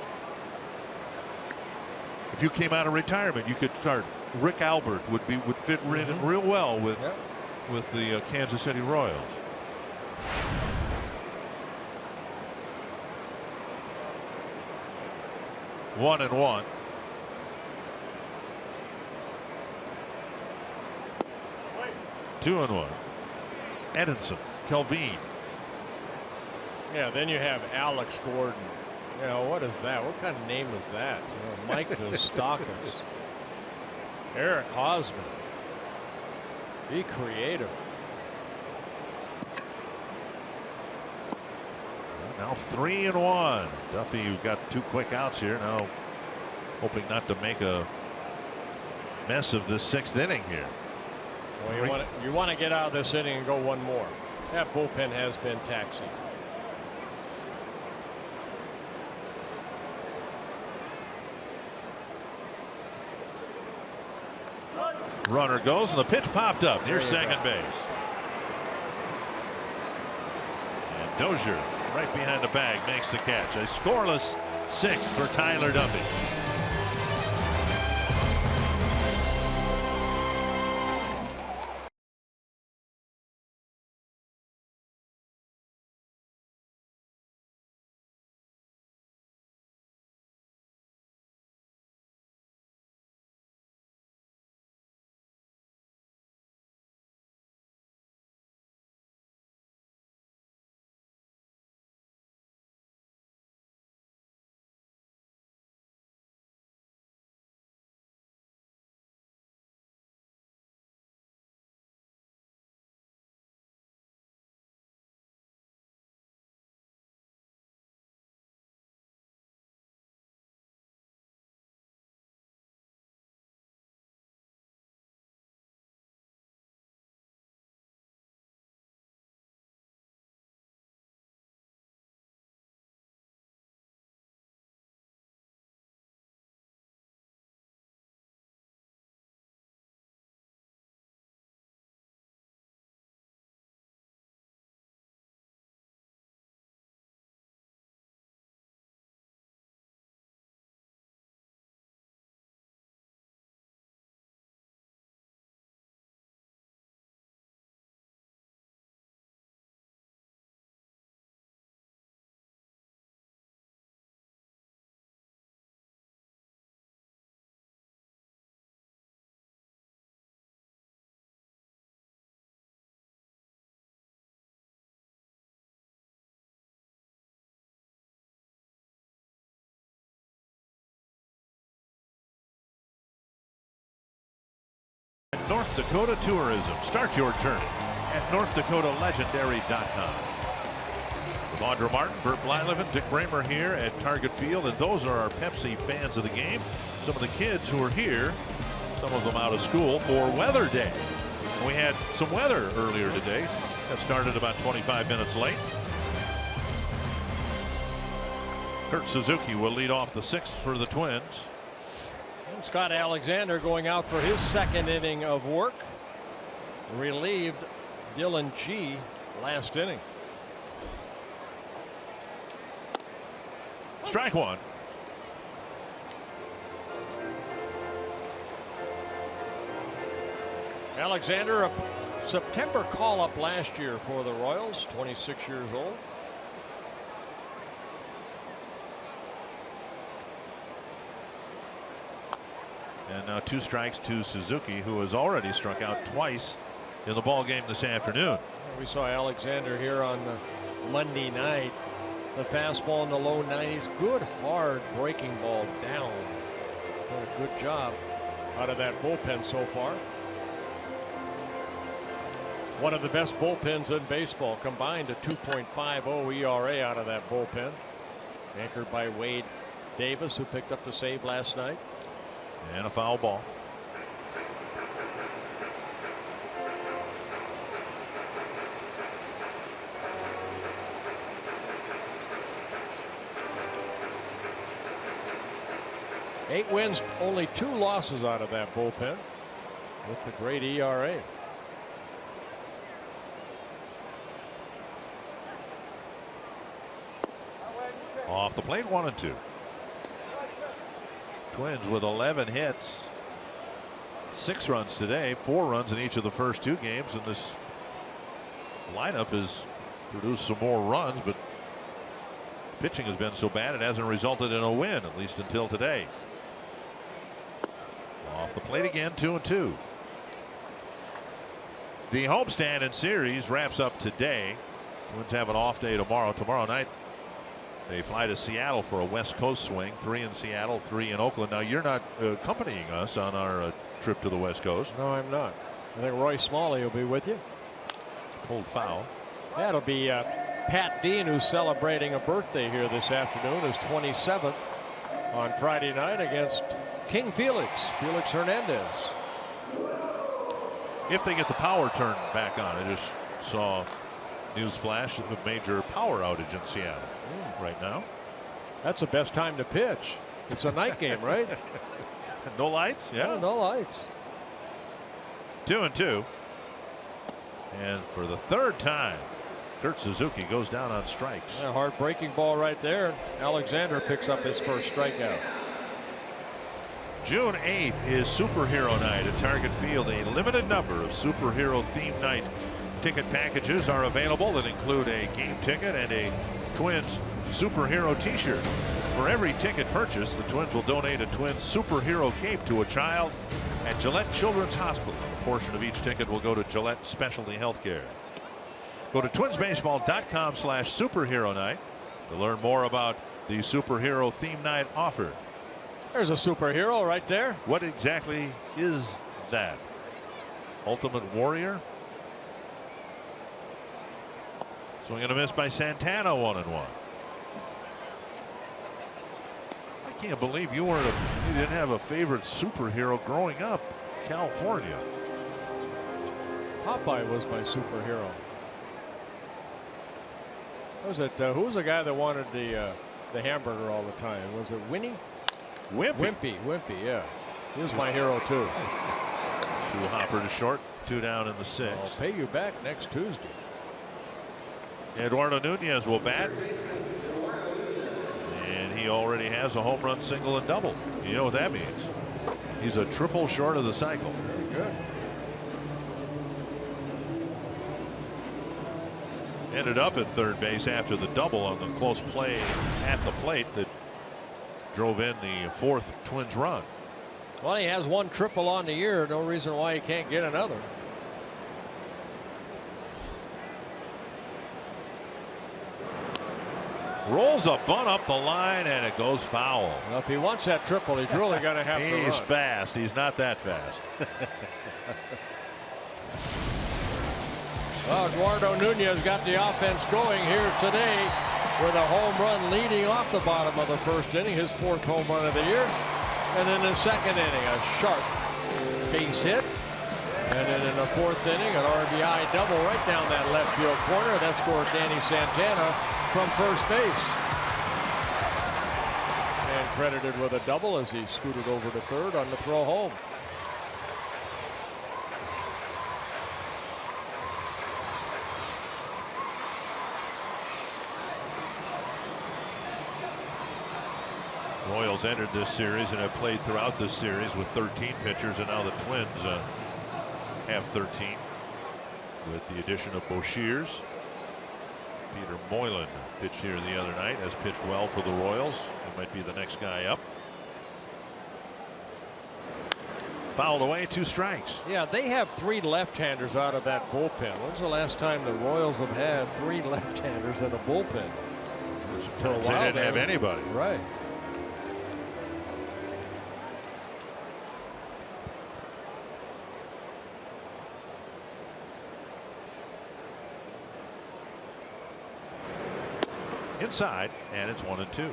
If you came out of retirement, you could start. Rick Albert would fit in real well with the Kansas City Royals. One and one. Two and one. Edinson, Kelvin. Yeah, then you have Alex Gordon. You know, what is that? What kind of name is that? You know, Mike Moustakas. Eric Hosmer. Be creative. Now 3-1. Duffy got 2 quick outs here. Now hoping not to make a mess of this 6th inning here. Well, you want to get out of this inning and go one more. That bullpen has been taxing. Runner goes, and the pitch popped up near second base. And Dozier right behind the bag makes the catch. A scoreless 6th for Tyler Duffy. North Dakota Tourism. Start your journey at NorthDakotaLegendary.com. With Audra Martin, Bert Blyleven, Dick Bramer here at Target Field, and those are our Pepsi fans of the game. Some of the kids who are here, some of them out of school for Weather Day. And we had some weather earlier today. That started about 25 minutes late. Kurt Suzuki will lead off the 6th for the Twins. And Scott Alexander going out for his 2nd inning of work. Relieved Dylan G last inning. Strike one. Alexander, a September call-up last year for the Royals, 26 years old. And now 2 strikes to Suzuki, who has already struck out twice in the ball game this afternoon. We saw Alexander here on Monday night. The fastball in the low 90s. Good hard breaking ball down. Done a good job out of that bullpen so far. One of the best bullpens in baseball, combined a 2.50 ERA out of that bullpen. Anchored by Wade Davis, who picked up the save last night. And a foul ball. Eight wins, only 2 losses out of that bullpen with the great ERA. Off the plate, 1-2. Twins with 11 hits, 6 runs today, 4 runs in each of the first 2 games, and this lineup has produced some more runs, but pitching has been so bad it hasn't resulted in a win, at least until today. Off the plate again, 2-2. The homestand and series wraps up today. Twins have an off day tomorrow. Tomorrow night they fly to Seattle for a West Coast swing. 3 in Seattle, 3 in Oakland. Now you're not accompanying us on our trip to the West Coast. No, I'm not. I think Roy Smalley will be with you. Pulled foul. That'll be Pat Dean, who's celebrating a birthday here this afternoon, his 27th on Friday night against King Felix Hernandez. If they get the power turned back on, I just saw news flash of a major power outage in Seattle right now. That's the best time to pitch. It's a night game, right? No lights? Yeah. No lights. 2-2. And for the 3rd time, Kurt Suzuki goes down on strikes. Yeah, hard breaking ball right there. Alexander picks up his first strikeout. June 8th is Superhero Night at Target Field. A limited number of superhero themed night ticket packages are available that include a game ticket and a Twins superhero t-shirt. For every ticket purchase, the Twins will donate a Twins superhero cape to a child at Gillette Children's Hospital. A portion of each ticket will go to Gillette Specialty Healthcare. Go to twinsbaseball.com/superhero night to learn more about the superhero theme night offer. There's a superhero right there. What exactly is that? Ultimate Warrior? Swing and a miss by Santana, 1-1. I can't believe you didn't have a favorite superhero growing up. California. Popeye was my superhero. Was it who was the guy that wanted the hamburger all the time? Was it Winnie? Wimpy. Wimpy, yeah. He was my hero too. 2 hopper to short, 2 down in the 6th. I'll pay you back next Tuesday. Eduardo Nunez will bat. And he already has a home run, single, and double. You know what that means? He's a triple short of the cycle. Very good. Ended up at third base after the double on the close play at the plate that drove in the 4th Twins run. Well, he has 1 triple on the year. No reason why he can't get another. Rolls a bunt up the line and it goes foul. Well, if he wants that triple, he's really going to have to run. He's fast. He's not that fast. Well, Eduardo Nunez got the offense going here today with a home run leading off the bottom of the first inning, his 4th home run of the year. And then in the 2nd inning, a sharp base hit. And then in the 4th inning, an RBI double right down that left field corner. That scored Danny Santana from first base. And credited with a double as he scooted over to third on the throw home. Royals entered this series and have played throughout this series with 13 pitchers, and now the Twins have 13 with the addition of Boshears. Peter Moylan pitched here the other night, has pitched well for the Royals. He might be the next guy up. Fouled away, 2 strikes. Yeah, they have 3 left-handers out of that bullpen. When's the last time the Royals have had 3 left-handers in a bullpen? For a while, they didn't have anybody. Right. Inside, and it's 1-2.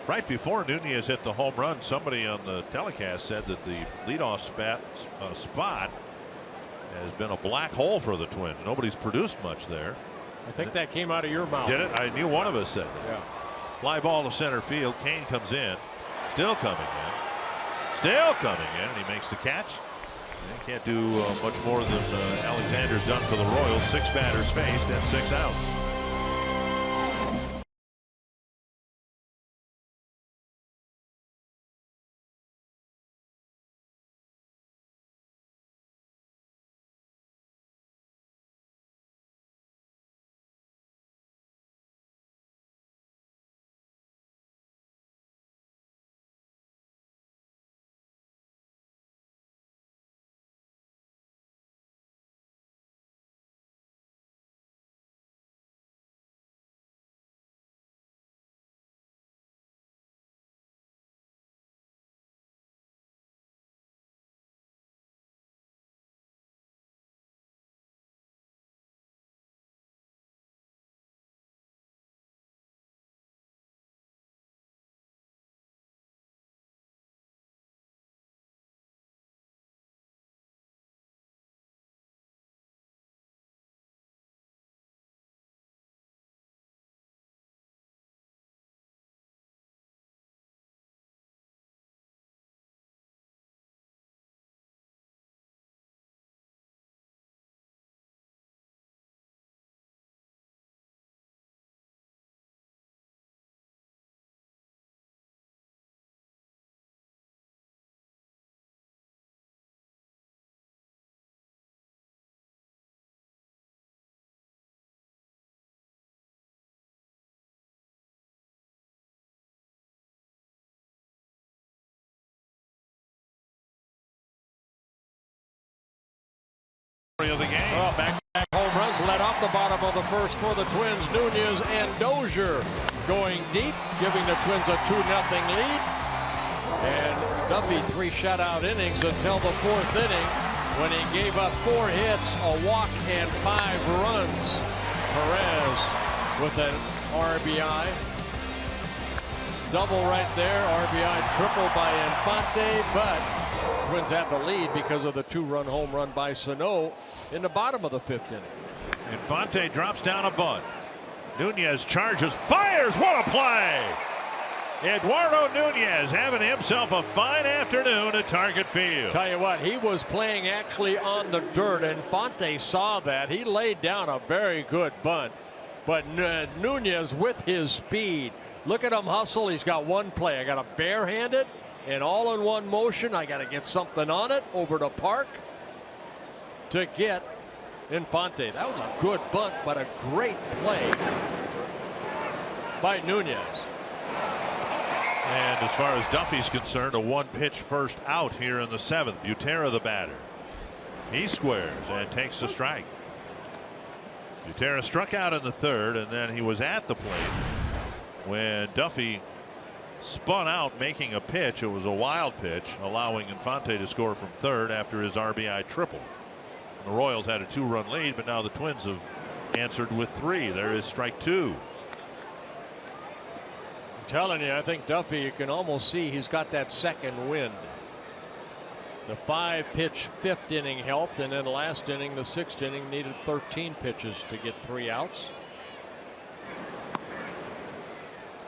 Right before Nunez hit the home run, somebody on the telecast said that the leadoff spot has been a black hole for the Twins. Nobody's produced much there. I think that came out of your mouth. Did it? I knew one of us said that. Yeah. Fly ball to center field. Kane comes in. Still coming in. Still coming in, and he makes the catch. He can't do much more than Alexander's done for the Royals. 6 batters faced and 6 outs. Of the game. Well, back-to-back home runs led off the bottom of the first for the Twins. Nunez and Dozier going deep, giving the Twins a 2-0 lead. And Duffy 3 shutout innings until the 4th inning when he gave up 4 hits, a walk, and 5 runs. Perez with an RBI. Double right there. RBI triple by Infante, but Twins have the lead because of the 2-run home run by Sano in the bottom of the 5th inning. Infante drops down a bunt. Nunez charges, fires. What a play! Eduardo Nunez having himself a fine afternoon at Target Field. Tell you what, he was playing actually on the dirt. Infante saw that. He laid down a very good bunt. But Nunez with his speed. Look at him hustle. He's got one play. I got to barehand it. And all in one motion, I got to get something on it over to Park to get Infante. That was a good bunt, but a great play by Nunez. And as far as Duffy's concerned, a 1-pitch first out here in the 7th. Butera the batter. He squares and takes the strike. Butera struck out in the 3rd, and then he was at the plate when Duffy spun out making a pitch. It was a wild pitch, allowing Infante to score from third after his RBI triple. The Royals had a 2-run lead, but now the Twins have answered with 3. There is strike 2. I'm telling you, I think Duffy, you can almost see he's got that second wind. The 5-pitch 5th inning helped, and then last inning, the 6th inning, needed 13 pitches to get 3 outs.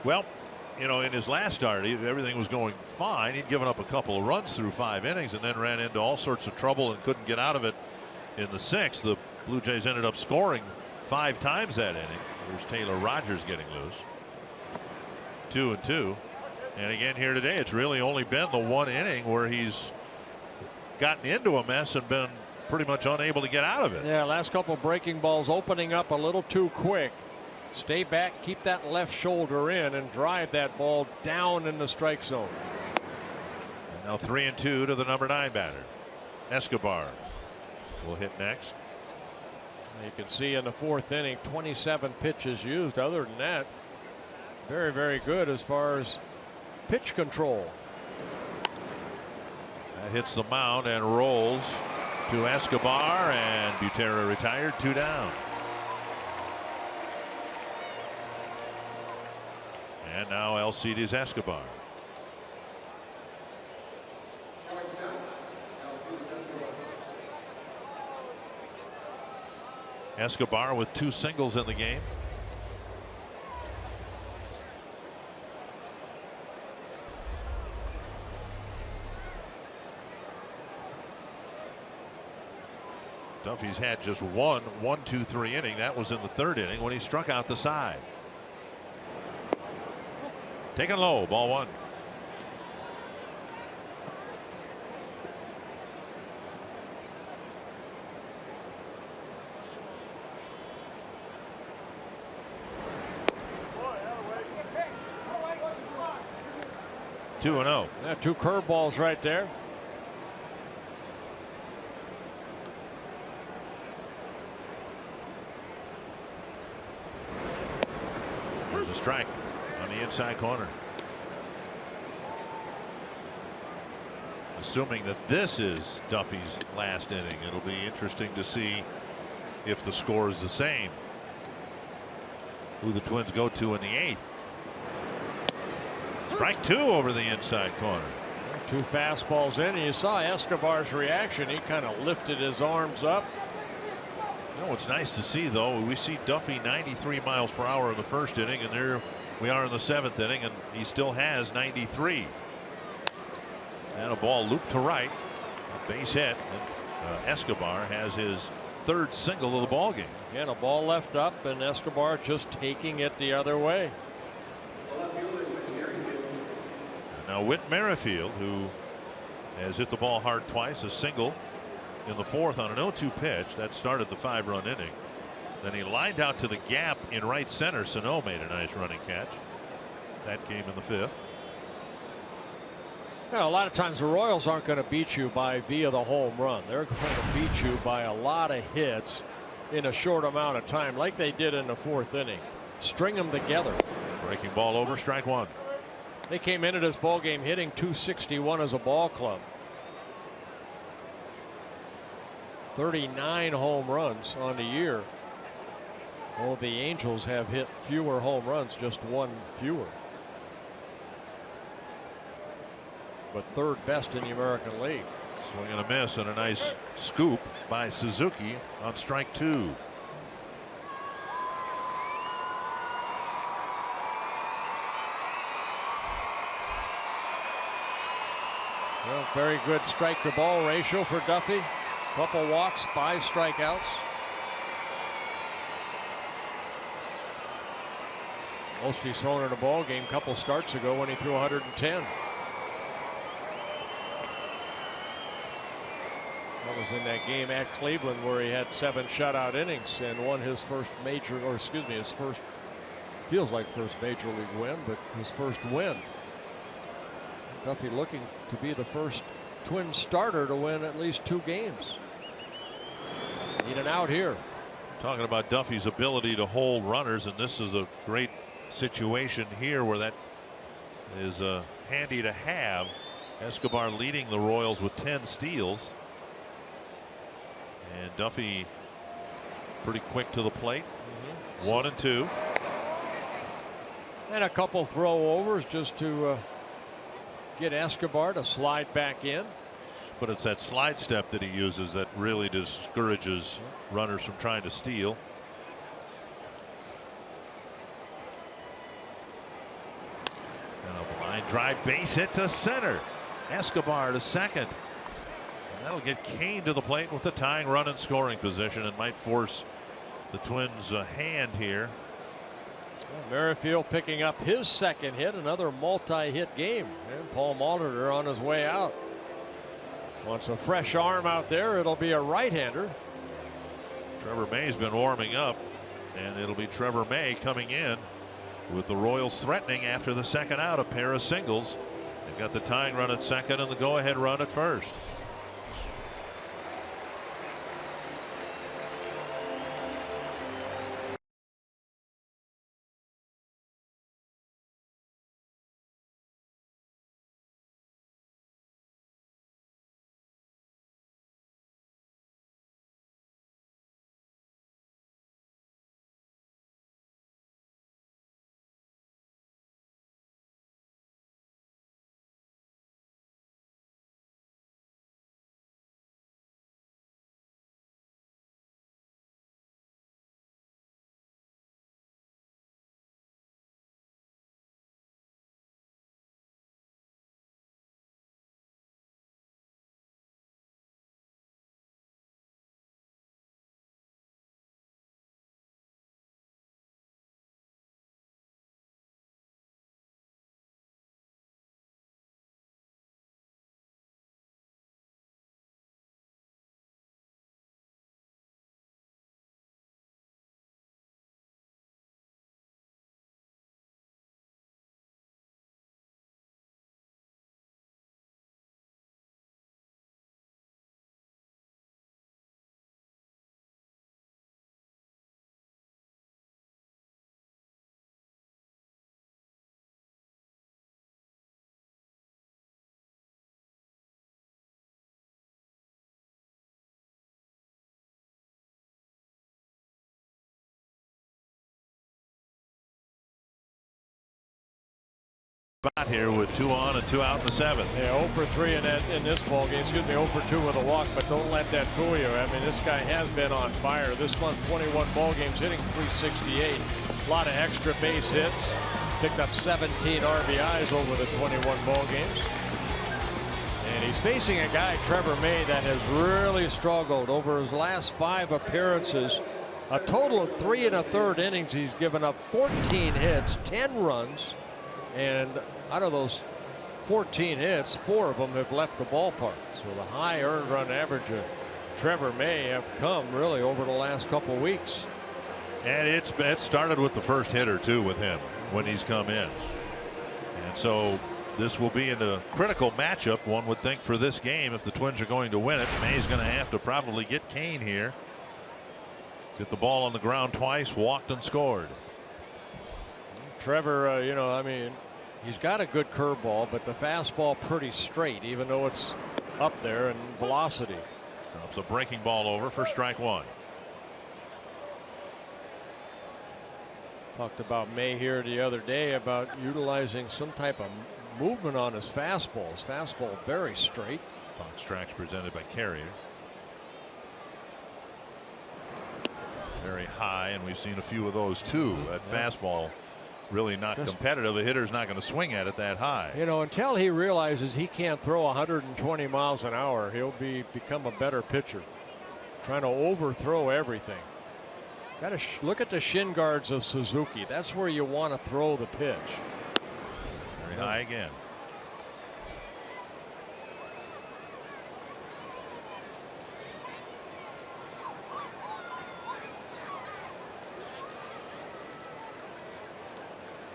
Well, you know, in his last start, everything was going fine. He'd given up a couple of runs through 5 innings and then ran into all sorts of trouble and couldn't get out of it in the 6th. The Blue Jays ended up scoring 5 times that inning. There's Taylor Rogers getting loose. 2-2. And again here today, it's really only been the 1 inning where he's gotten into a mess and been pretty much unable to get out of it. Yeah, last couple breaking balls opening up a little too quick. Stay back, keep that left shoulder in, and drive that ball down in the strike zone. And now 3-2 to the number 9 batter. Escobar will hit next. You can see in the 4th inning, 27 pitches used. Other than that, very, very good as far as pitch control. That hits the mound and rolls to Escobar, and Butera retired, 2 down. And now Alcides Escobar. Escobar with 2 singles in the game. Duffy's had just one 1-2-3 inning. That was in the 3rd inning when he struck out the side. Taken low, ball 1. Two 2-0. Yeah, 2 curveballs right there. There's a strike on the inside corner. Assuming that this is Duffy's last inning, it'll be interesting to see if the score is the same. Who the Twins go to in the 8th. Strike 2 over the inside corner. 2 fastballs in, and you saw Escobar's reaction. He kind of lifted his arms up. You know what's nice to see, though, we see Duffy 93 miles per hour in the 1st inning, and there we are in the 7th inning, and he still has 93. And a ball looped to right, a base hit, and Escobar has his 3rd single of the ball game. Again, a ball left up, and Escobar just taking it the other way. Now Whit Merrifield, who has hit the ball hard twice, a single in the 4th on an 0-2 pitch that started the 5-run inning. Then he lined out to the gap in right center. Sano made a nice running catch. That came in the 5th. Yeah, a lot of times the Royals aren't going to beat you via the home run. They're going to beat you by a lot of hits in a short amount of time, like they did in the 4th inning. String them together. Breaking ball over, strike 1. They came into this ball game hitting .261 as a ball club. 39 home runs on the year. Well, the Angels have hit fewer home runs, just 1 fewer. But 3rd best in the American League. Swing and a miss, and a nice scoop by Suzuki on strike 2. Well, very good strike to ball ratio for Duffy. Couple walks, 5 strikeouts. Most he's thrown in a ball game a couple starts ago when he threw 110. That was in that game at Cleveland where he had 7 shutout innings and won his first major, or excuse me, his first, feels like first major league win, but his first win. Duffy looking to be the first Twin starter to win at least 2 games. Need an out here. Talking about Duffy's ability to hold runners, and this is a great situation here where that is handy to have. Escobar leading the Royals with 10 steals. And Duffy pretty quick to the plate. 1 and 2. And a couple throwovers just to get Escobar to slide back in. But it's that slide step that he uses that really discourages runners from trying to steal. And a line drive base hit to center. Escobar to second. And that'll get Cain to the plate with the tying run in scoring position and might force the Twins a hand here. Merrifield picking up his second hit, another multi-hit game, and Paul Molitor on his way out. Wants a fresh arm out there. It'll be a right-hander. Trevor May's been warming up, and it'll be Trevor May coming in with the Royals threatening after the second out, a pair of singles. They've got the tying run at second and the go-ahead run at first. Spot here with 2 on and 2 out in the 7th. Yeah, 0 for 3 in this ball game. Excuse me, 0 for 2 with a walk, but don't let that fool you. I mean, this guy has been on fire this month. 21 ball games, hitting .368. A lot of extra base hits. Picked up 17 RBIs over the 21 ball games. And he's facing a guy, Trevor May, that has really struggled over his last 5 appearances. A total of 3 1/3 innings. He's given up 14 hits, 10 runs. And out of those 14 hits, 4 of them have left the ballpark. So the high earned run average of Trevor May have come really over the last couple of weeks. And it started with the first hitter too with him when he's come in. And so this will be in a critical matchup, one would think, for this game if the Twins are going to win it. May's going to have to probably get Cain here. Hit the ball on the ground twice, walked and scored. Trevor, you know, I mean, he's got a good curveball, but the fastball pretty straight, even though it's up there in velocity. Drops a breaking ball over for strike 1. Talked about May here the other day about utilizing some type of movement on his fastball. His fastball very straight. Fox Tracks presented by Carrier. Very high, and we've seen a few of those too. That fastball really not competitive. A hitter's not going to swing at it that high. You know, until he realizes he can't throw 120 miles an hour, he'll become a better pitcher. Trying to overthrow everything. Got to look at the shin guards of Suzuki. That's where you want to throw the pitch. Very high again.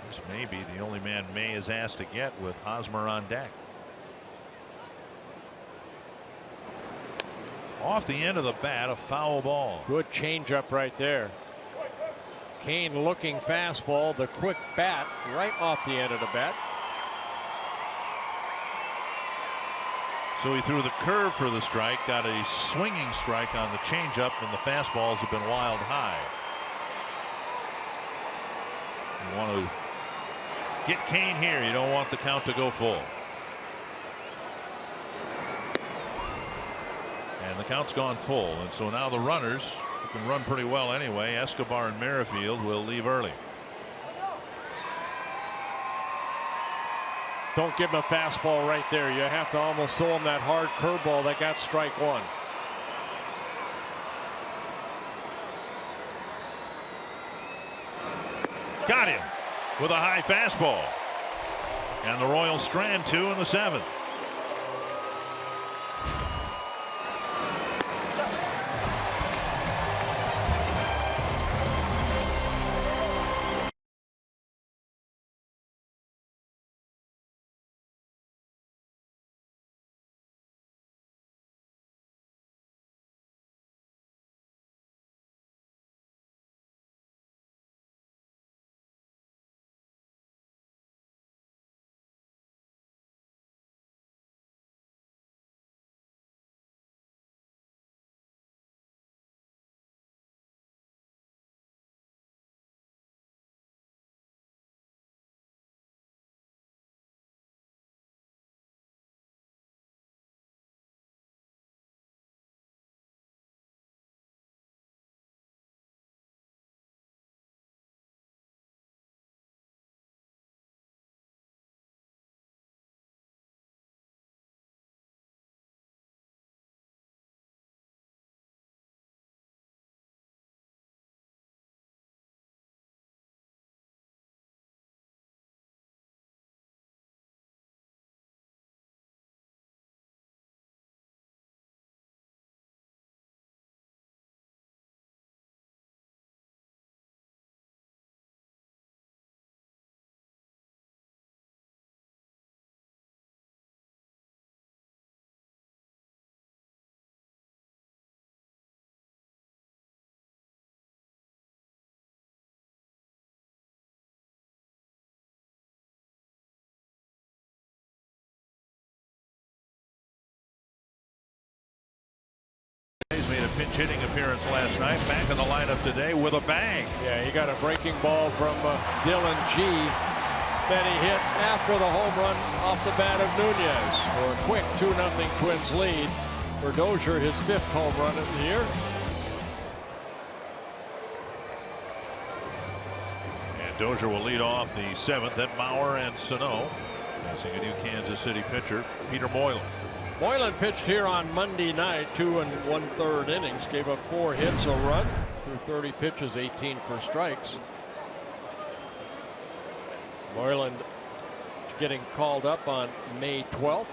This may be the only man May is asked to get with Hosmer on deck. Off the end of the bat, a foul ball. Good changeup right there. Cain looking fastball, the quick bat right off the end of the bat. So he threw the curve for the strike, got a swinging strike on the changeup, and the fastballs have been wild high. You want to get Kane here. You don't want the count to go full. And the count's gone full, and so now the runners, who can run pretty well anyway, Escobar and Merrifield, will leave early. Don't give him a fastball right there. You have to almost throw him that hard curveball that got strike one. Got him with a high fastball. And the Royals strand 2 in the 7th. He's made a pinch hitting appearance last night. Back in the lineup today with a bang. Yeah, he got a breaking ball from Dylan G that he hit after the home run off the bat of Nunez for a quick 2-0 Twins lead for Dozier, his 5th home run of the year. And Dozier will lead off the 7th. Then Mauer and Sano facing a new Kansas City pitcher, Peter Moylan. Moylan pitched here on Monday night, 2 1/3 innings, gave up 4 hits, a run through 30 pitches, 18 for strikes. Moylan getting called up on May 12th.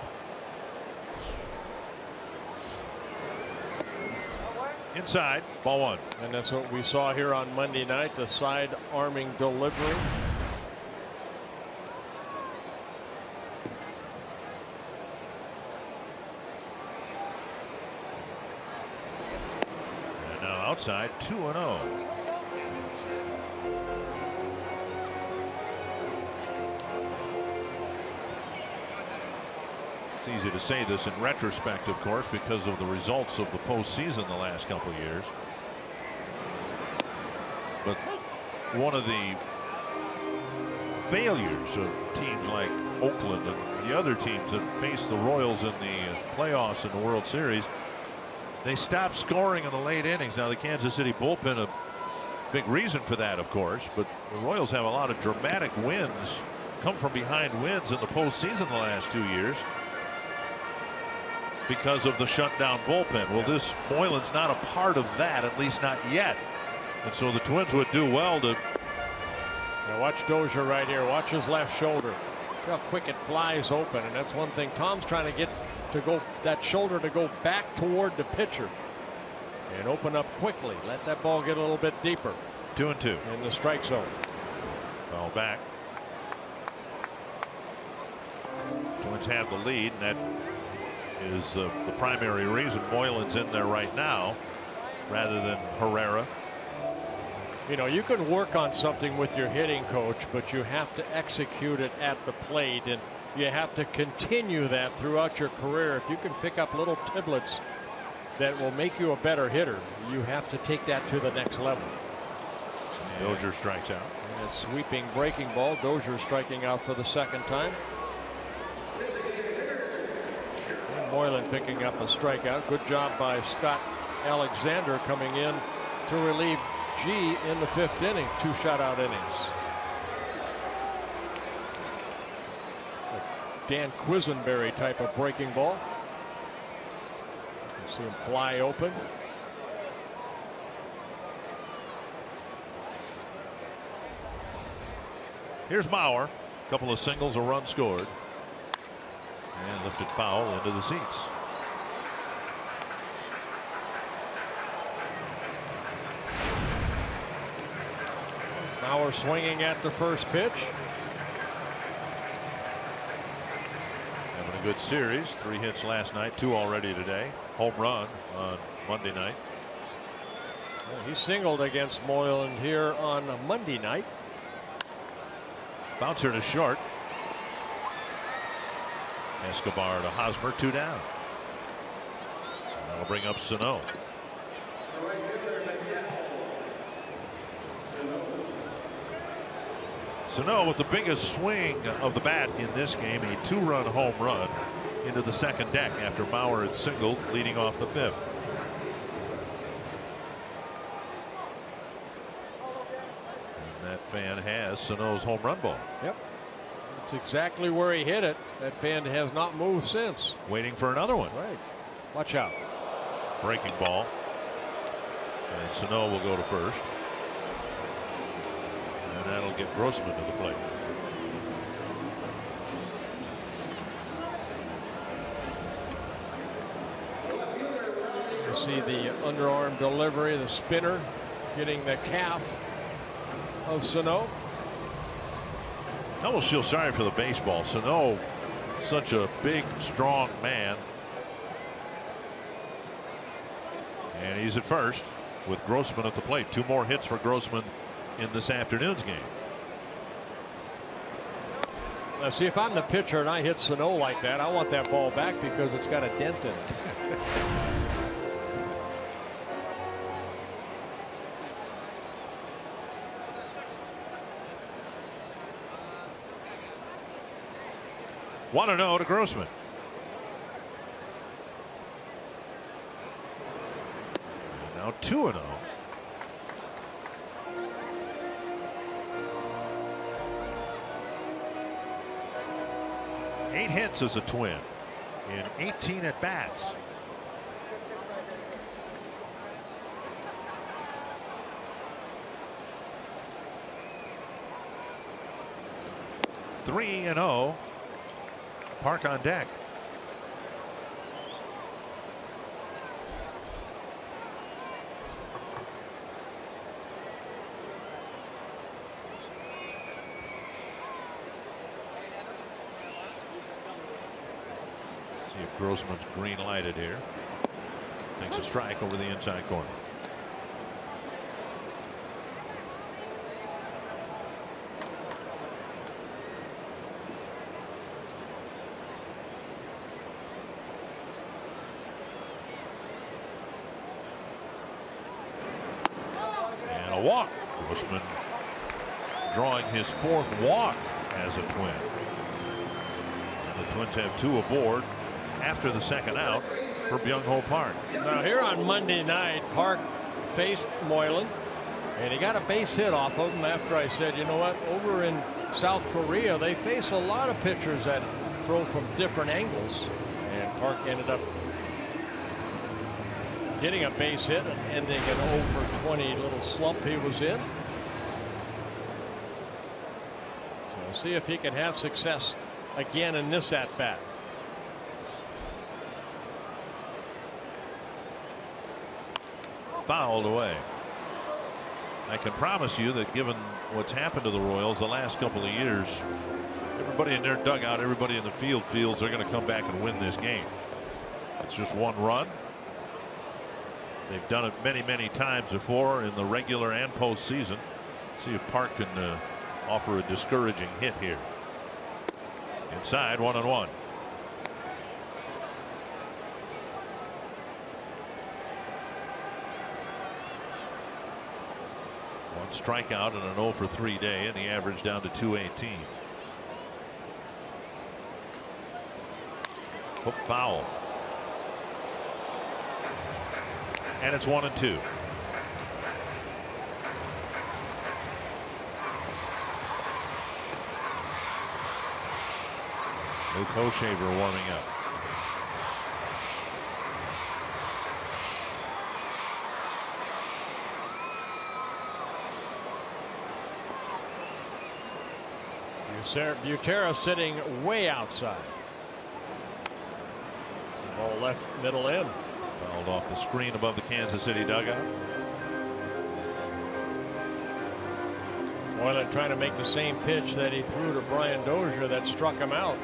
Inside, ball 1. And that's what we saw here on Monday night, the side arming delivery. And now outside, 2-0. It's easy to say this in retrospect, of course, because of the results of the postseason the last couple of years. But one of the failures of teams like Oakland and the other teams that faced the Royals in the playoffs in the World Series, they stopped scoring in the late innings. Now the Kansas City bullpen, a big reason for that, of course, but the Royals have a lot of dramatic wins, come from behind wins in the postseason the last 2 years, because of the shutdown bullpen. Well, this Moylan's not a part of that, at least not yet. And so the Twins would do well to. Now watch Dozier right here. Watch his left shoulder. See how quick it flies open. And that's one thing Tom's trying to get to go, that shoulder to go back toward the pitcher and open up quickly. Let that ball get a little bit deeper. 2-2 in the strike zone. Foul back. Twins have the lead, and that is the primary reason Moylan's in there right now rather than Herrera. You know, you can work on something with your hitting coach, but you have to execute it at the plate. And you have to continue that throughout your career. If you can pick up little tidbits that will make you a better hitter, you have to take that to the next level. Dozier strikes out. And a sweeping breaking ball. Dozier striking out for the second time. And Moylan picking up a strikeout. Good job by Scott Alexander coming in to relieve G in the 5th inning. 2 shutout innings. A Dan Quisenberry type of breaking ball. You can see him fly open. Here's Mauer. A couple of singles, a run scored. And lifted foul into the seats. Mauer swinging at the first pitch. Having a good series. 3 hits last night, 2 already today. Home run on Monday night. Well, he singled against Moylan here on Monday night. Bouncer to short. Escobar to Hosmer, 2 down. That'll bring up Sano. Sano with the biggest swing of the bat in this game, a 2-run home run into the second deck after Mauer had singled leading off the 5th. And that fan has Sano's home run ball. Yep. That's exactly where he hit it. That fan has not moved since. Waiting for another one. Right. Watch out. Breaking ball. And Sano will go to first. And that'll get Grossman to the plate. You see the underarm delivery, the spinner getting the calf of Sano. I almost feel sorry for the baseball. Sano, such a big, strong man. And he's at first with Grossman at the plate. 2 more hits for Grossman in this afternoon's game. Now see, if I'm the pitcher and I hit Sano like that, I want that ball back because it's got a dent in it. One 1-0 to Grossman. And now 2-0. Eight hits as a Twin in 18 at bats. Three and 0. Park on deck. See if Grossman's green lighted here. Takes a strike over the inside corner. And a walk. Grossman drawing his 4th walk as a Twin. And the Twins have 2 aboard after the second out for Byung Ho Park. Now here on Monday night, Park faced Moylan and he got a base hit off of him after I said, you know what, over in South Korea they face a lot of pitchers that throw from different angles, and Park ended up getting a base hit and ending an 0-for-20 little slump he was in. So we'll see if he can have success again in this at bat. Fouled away. I can promise you that given what's happened to the Royals the last couple of years, everybody in their dugout, everybody in the field feels they're going to come back and win this game. It's just 1 run. They've done it many times before in the regular and postseason. See if Park can offer a discouraging hit here. Inside, 1-1. One strikeout and an 0 for 3 day, and the average down to 218. Hook foul. And it's 1-2. Luke Hochevar warming up. Butera sitting way outside. Ball left middle in. Fouled off the screen above the Kansas City dugout. Moylan trying to make the same pitch that he threw to Brian Dozier that struck him out.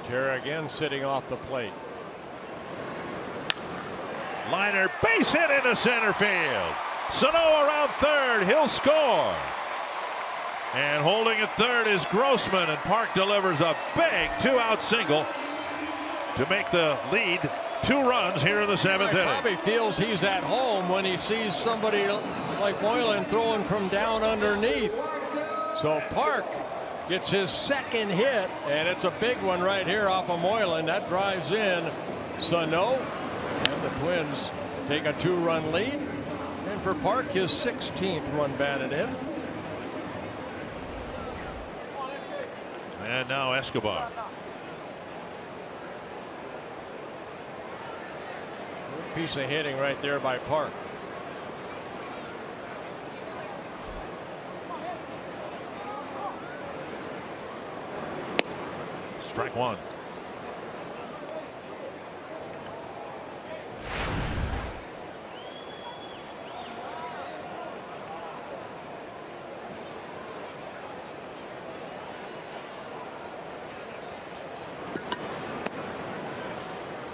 Butera again sitting off the plate. Liner, base hit into center field. Sano around third. He'll score. And holding at third is Grossman, and Park delivers a big 2-out single to make the lead 2 runs here in the 7th inning. Probably feels he's at home when he sees somebody like Moylan throwing from down underneath. So Park gets his 2nd hit, and it's a big one right here off of Moylan. That drives in Sano, and the Twins take a 2-run lead. And for Park, his 16th run batted in. And now Escobar. Good piece of hitting right there by Park. Strike 1.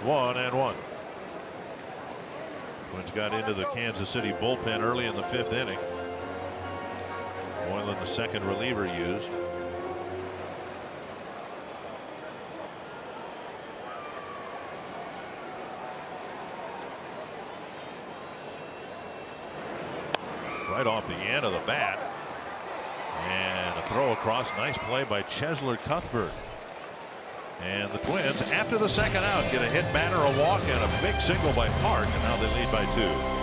One and one. Twins got into the Kansas City bullpen early in the 5th inning. Moylan, the 2nd reliever, used. Right off the end of the bat. And a throw across. Nice play by Cheslor Cuthbert. And the Twins, after the 2nd out, get a hit, batter, a walk, and a big single by Park, and now they lead by 2.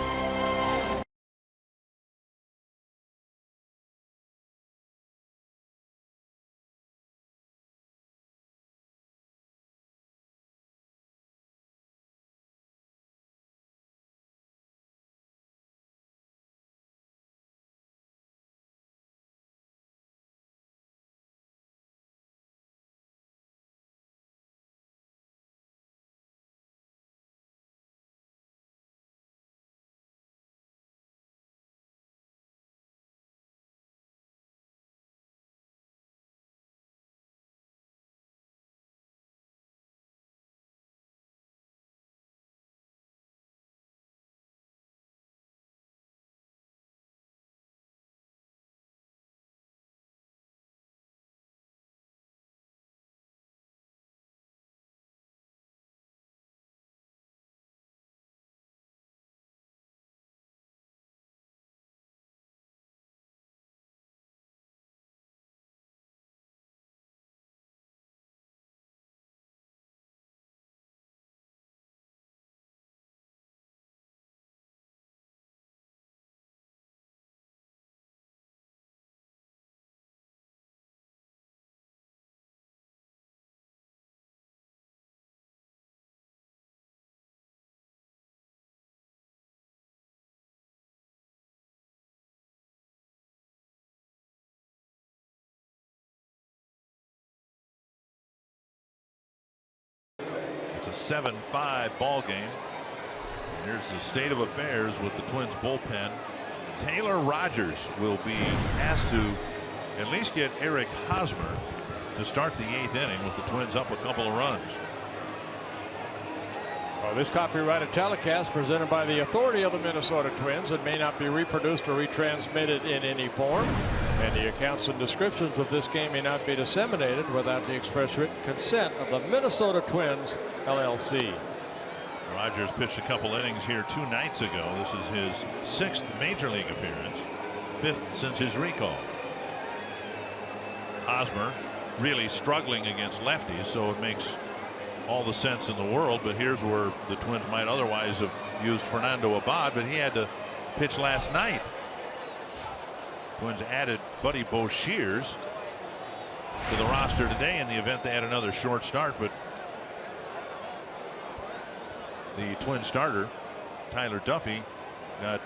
It's a 7-5 ball game. Here's the state of affairs with the Twins bullpen. Taylor Rogers will be asked to at least get Eric Hosmer to start the 8th inning with the Twins up a couple of runs. Well, this copyrighted telecast presented by the authority of the Minnesota Twins. It may not be reproduced or retransmitted in any form, and the accounts and descriptions of this game may not be disseminated without the express written consent of the Minnesota Twins, LLC. Rogers pitched a couple innings here 2 nights ago. This is his 6th major league appearance, 5th since his recall. Hosmer really struggling against lefties, so it makes all the sense in the world. But here's where the Twins might otherwise have used Fernando Abad, but he had to pitch last night. Twins added Buddy Boshears to the roster today in the event they had another short start, but the Twin starter Tyler Duffy got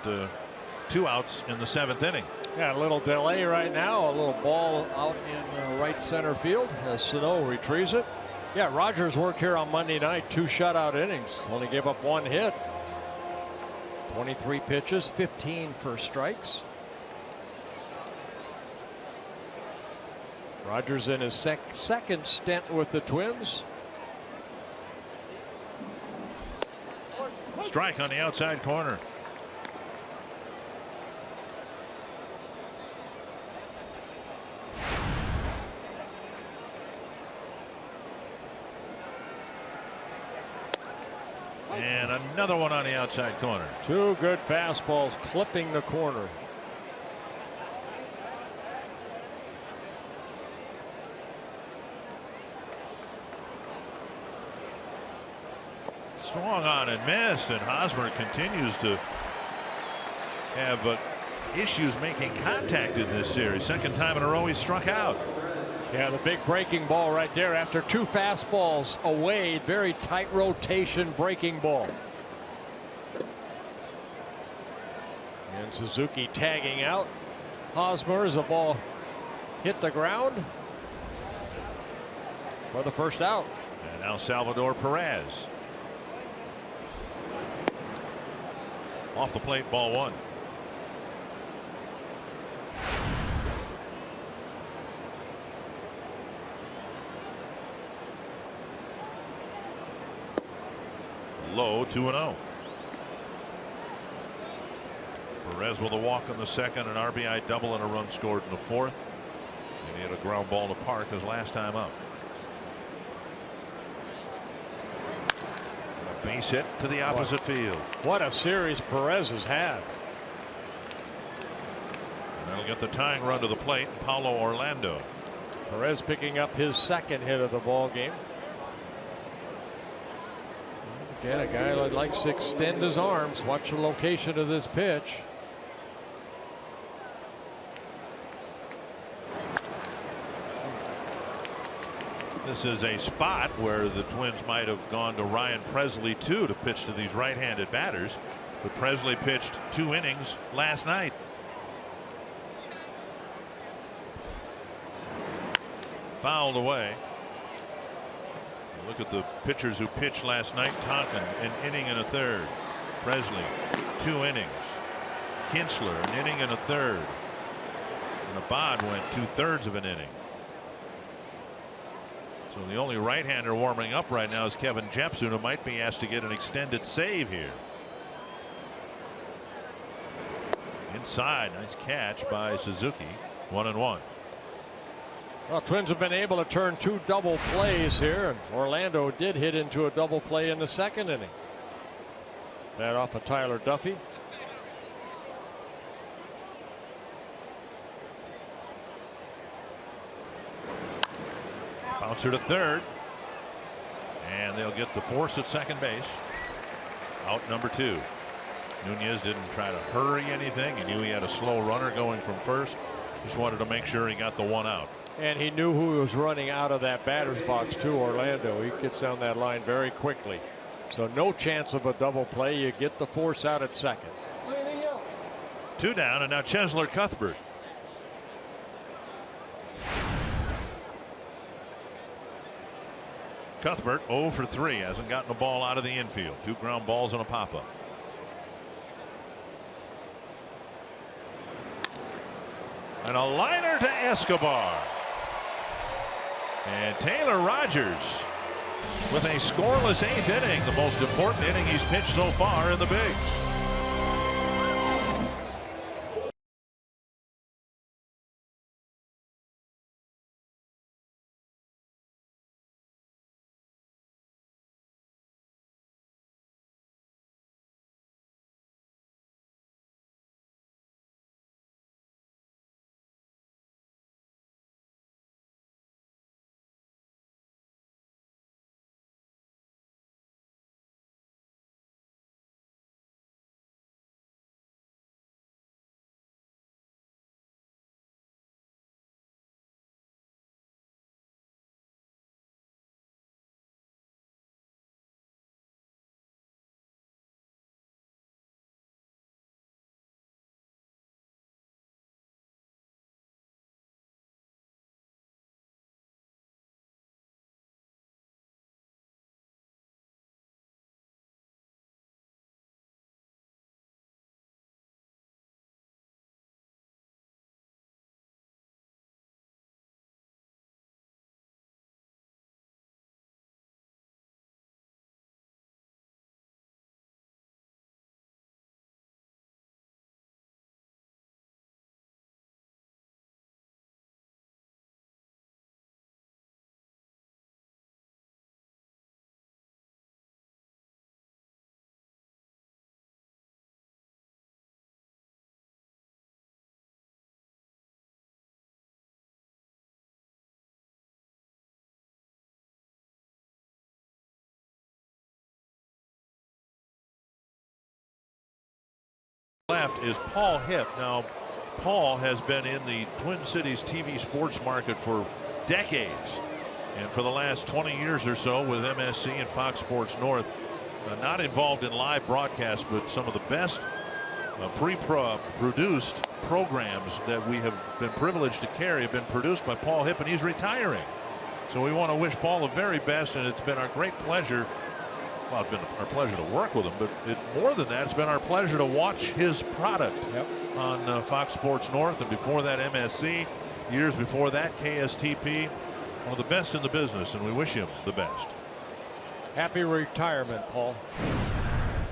2 outs in the 7th inning. Yeah, a little delay right now. A little ball out in right center field as Sano retrieves it. Yeah, Rogers worked here on Monday night, 2 shutout innings, only gave up 1 hit. 23 pitches, 15 for strikes. Rogers in his second stint with the Twins. Strike on the outside corner. And another one on the outside corner. 2 good fastballs clipping the corner. Swung on and missed, and Hosmer continues to have issues making contact in this series. 2nd time in a row he struck out. Yeah, the big breaking ball right there after 2 fastballs away. Very tight rotation breaking ball. And Suzuki tagging out Hosmer as the ball hit the ground for the first out. And now Salvador Perez. Off the plate, ball 1. Low, 2-0. Perez with a walk in the 2nd, an RBI double and a run scored in the 4th. And he had a ground ball to Park his last time up. A base hit to the opposite field. What a series Perez has had. And that'll get the tying run to the plate, Paulo Orlando. Perez picking up his 2nd hit of the ball game. Again, a guy that likes to extend his arms. Watch the location of this pitch. This is a spot where the Twins might have gone to Ryan Presley too to pitch to these right-handed batters, but Presley pitched 2 innings last night. Fouled away. Look at the pitchers who pitched last night. Tonkin, an inning and a 3rd. Presley, 2 innings. Kinsler, an inning and a 3rd. And Abad went 2/3 of an inning. So the only right-hander warming up right now is Kevin Jepson, who might be asked to get an extended save here. Inside, nice catch by Suzuki. 1-1. Well, Twins have been able to turn 2 double plays here, and Orlando did hit into a double play in the 2nd inning. That off of Tyler Duffy. Bouncer to 3rd, and they'll get the force at 2nd base. Out number 2. Nunez didn't try to hurry anything. He knew he had a slow runner going from 1st. Just wanted to make sure he got the 1 out. And he knew who was running out of that batter's box too, Orlando. He gets down that line very quickly. So no chance of a double play. You get the force out at 2nd. 2 down, and now Chesler Cuthbert. Cuthbert 0 for 3, hasn't gotten a ball out of the infield. 2 ground balls and a pop-up. And a liner to Escobar. And Taylor Rogers with a scoreless 8th inning, the most important inning he's pitched so far in the bigs. Left is Paul Hipp. Now, Paul has been in the Twin Cities TV sports market for decades, and for the last 20 years or so with MSC and Fox Sports North, not involved in live broadcasts, but some of the best pre-produced programs that we have been privileged to carry have been produced by Paul Hipp, and he's retiring. So we want to wish Paul the very best, and it's been our great pleasure. Well, it's been our pleasure to work with him, but more than that, it's been our pleasure to watch his product on Fox Sports North, and before that MSC, years before that KSTP. One of the best in the business, and we wish him the best. Happy retirement, Paul.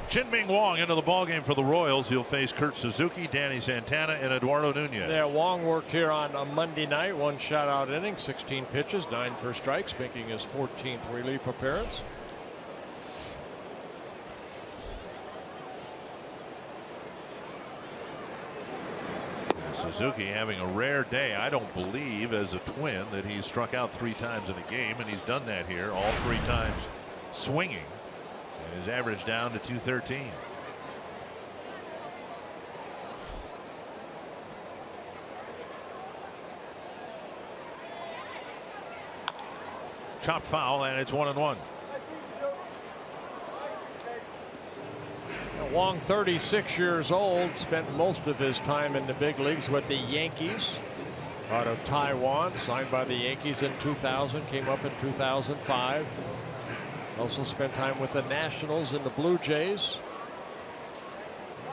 Chien-Ming Wang into the ballgame for the Royals. He'll face Kurt Suzuki, Danny Santana, and Eduardo Nunez. Yeah, Wang worked here on a Monday night, 1 shutout inning, 16 pitches, 9 for strikes, making his 14th relief appearance. Suzuki having a rare day. I don't believe as a Twin that he's struck out 3 times in a game, and he's done that here, all 3 times swinging, and his average down to 213. Chopped foul, and it's 1-1. Wang, 36 years old, spent most of his time in the big leagues with the Yankees out of Taiwan, signed by the Yankees in 2000, came up in 2005. Also spent time with the Nationals and the Blue Jays.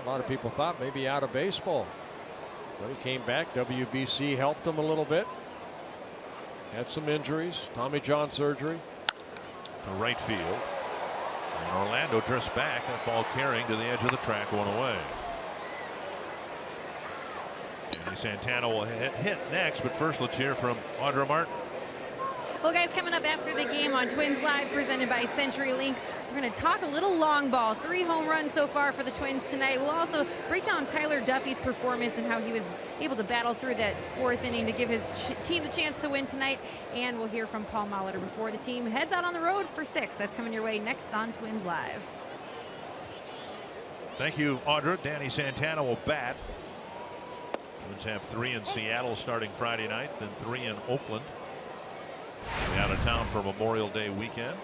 A lot of people thought maybe out of baseball, but he came back. WBC helped him a little bit. Had some injuries, Tommy John surgery. To right field. And Orlando drifts back. That ball carrying to the edge of the track, 1 away. Danny Santana will hit next, but first let's hear from Audra Martin. Well, guys, coming up after the game on Twins Live, presented by CenturyLink, we're going to talk a little long ball. 3 home runs so far for the Twins tonight. We'll also break down Tyler Duffy's performance and how he was able to battle through that 4th inning to give his team the chance to win tonight. And we'll hear from Paul Molitor before the team heads out on the road for 6. That's coming your way next on Twins Live. Thank you, Audra. Danny Santana will bat. Twins have 3 in Seattle starting Friday night, then 3 in Oakland. Out of town for Memorial Day weekend.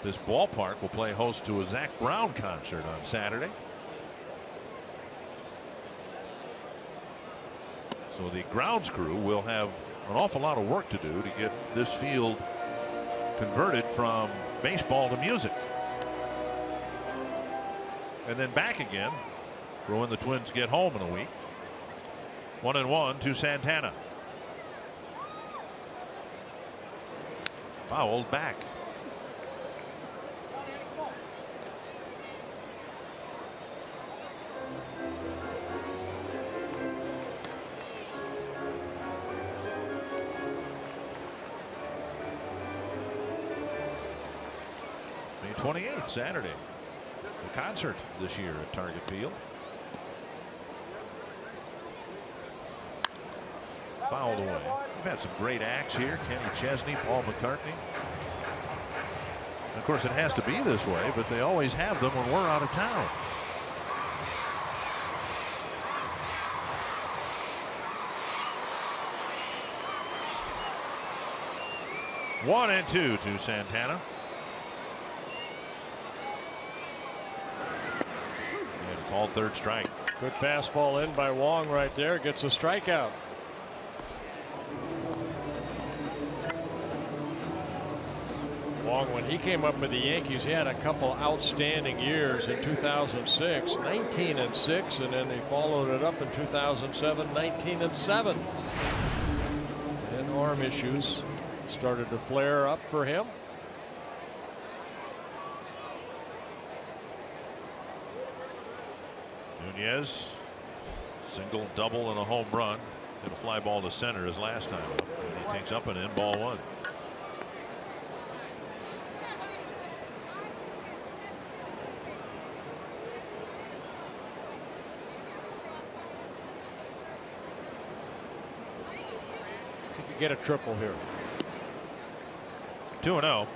This ballpark will play host to a Zach Brown concert on Saturday. So the grounds crew will have an awful lot of work to do to get this field converted from baseball to music. And then back again for when the Twins get home in a week. 1-1 to Santana. fouled back. May 28th, Saturday. The concert this year at Target Field. Fouled away. We've had some great acts here. Kenny Chesney, Paul McCartney. And of course, it has to be this way, but they always have them when we're out of town. One and two to Santana. And called third strike. Good fastball in by Wong right there. Gets a strikeout. Wong, when he came up with the Yankees, he had a couple outstanding years in 2006, 19-6, and then he followed it up in 2007, 19-7. And arm issues started to flare up for him. Nunez, single, double, and a home run. Hit a fly ball to center his last time up. And he takes up and in, ball one. He could get a triple here. 2-0.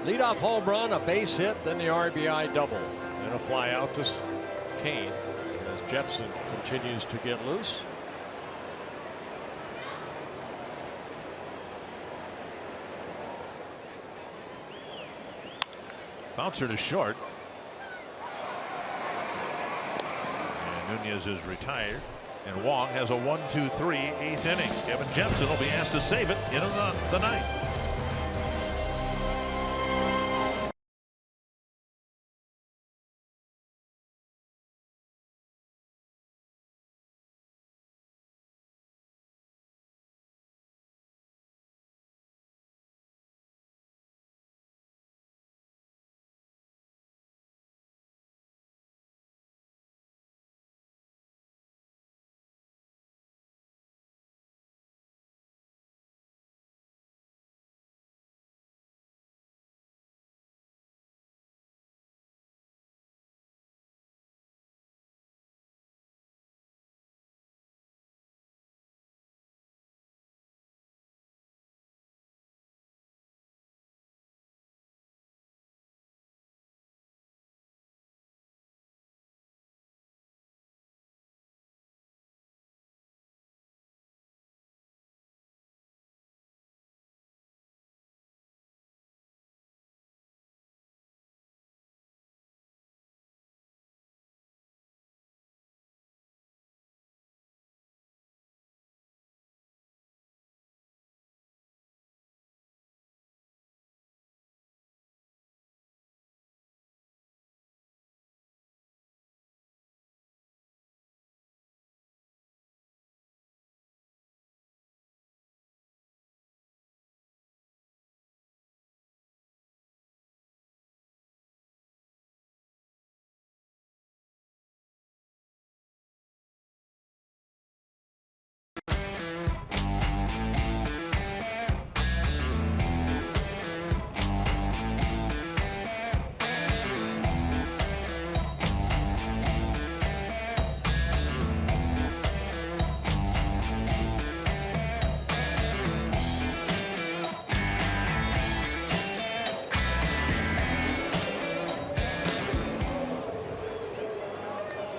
Leadoff home run, a base hit, then the RBI double, and a fly out to Kane as Jepson continues to get loose. Bouncer to short. And Nunez is retired. And Wong has a 1-2-3 8th inning. Kevin Jepson will be asked to save it in the ninth.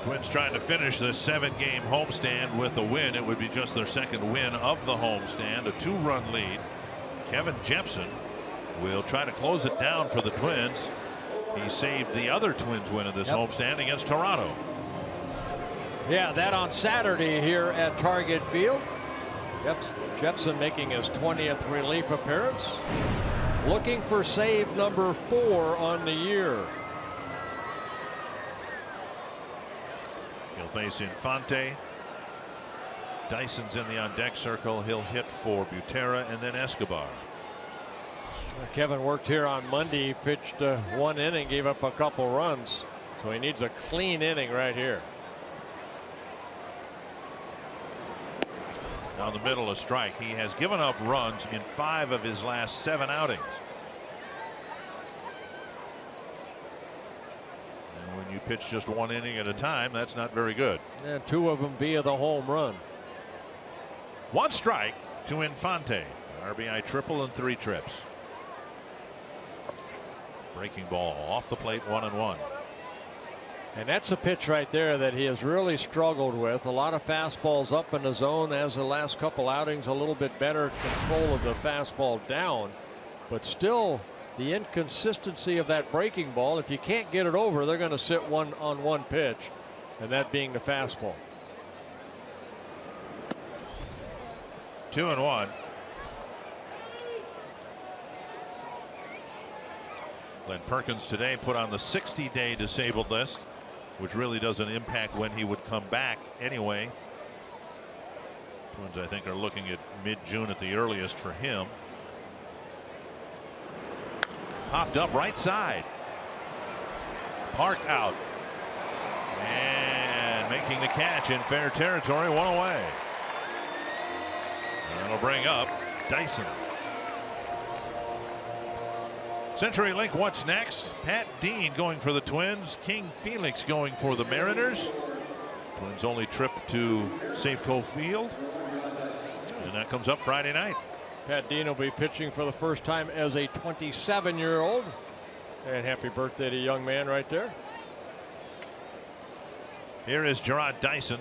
Twins trying to finish this 7-game homestand with a win. It would be just their second win of the homestand. A 2-run lead. Kevin Jepson will try to close it down for the Twins. He saved the other Twins win of this homestand against Toronto. Yeah, that on Saturday here at Target Field. Jepson making his 20th relief appearance. Looking for save number 4 on the year. He'll face Infante. Dyson's in the on deck circle. He'll hit for Butera and then Escobar. Kevin worked here on Monday. He pitched 1 inning, gave up a couple runs, so he needs a clean inning right here. Down the middle, a strike. He has given up runs in 5 of his last 7 outings. And when you pitch just 1 inning at a time, that's not very good. And 2 of them via the home run. 1 strike to Infante. RBI triple and 3 trips. Breaking ball off the plate, 1-1. And that's a pitch right there that he has really struggled with. A lot of fastballs up in the zone, as the last couple outings, a little bit better control of the fastball down, but still the inconsistency of that breaking ball. If you can't get it over, they're going to sit on one pitch, and that being the fastball. 2-1. Glenn Perkins today put on the 60-day disabled list, which really doesn't impact when he would come back anyway. Twins, I think, are looking at mid-June at the earliest for him. Popped up right side. Park out. And making the catch in fair territory, 1 away. And that'll bring up Dyson. CenturyLink, what's next? Pat Dean going for the Twins. King Felix going for the Mariners. Twins' only trip to Safeco Field. And that comes up Friday night. Pat Dean will be pitching for the first time as a 27-year-old. And happy birthday to young man right there. Here is Jarrod Dyson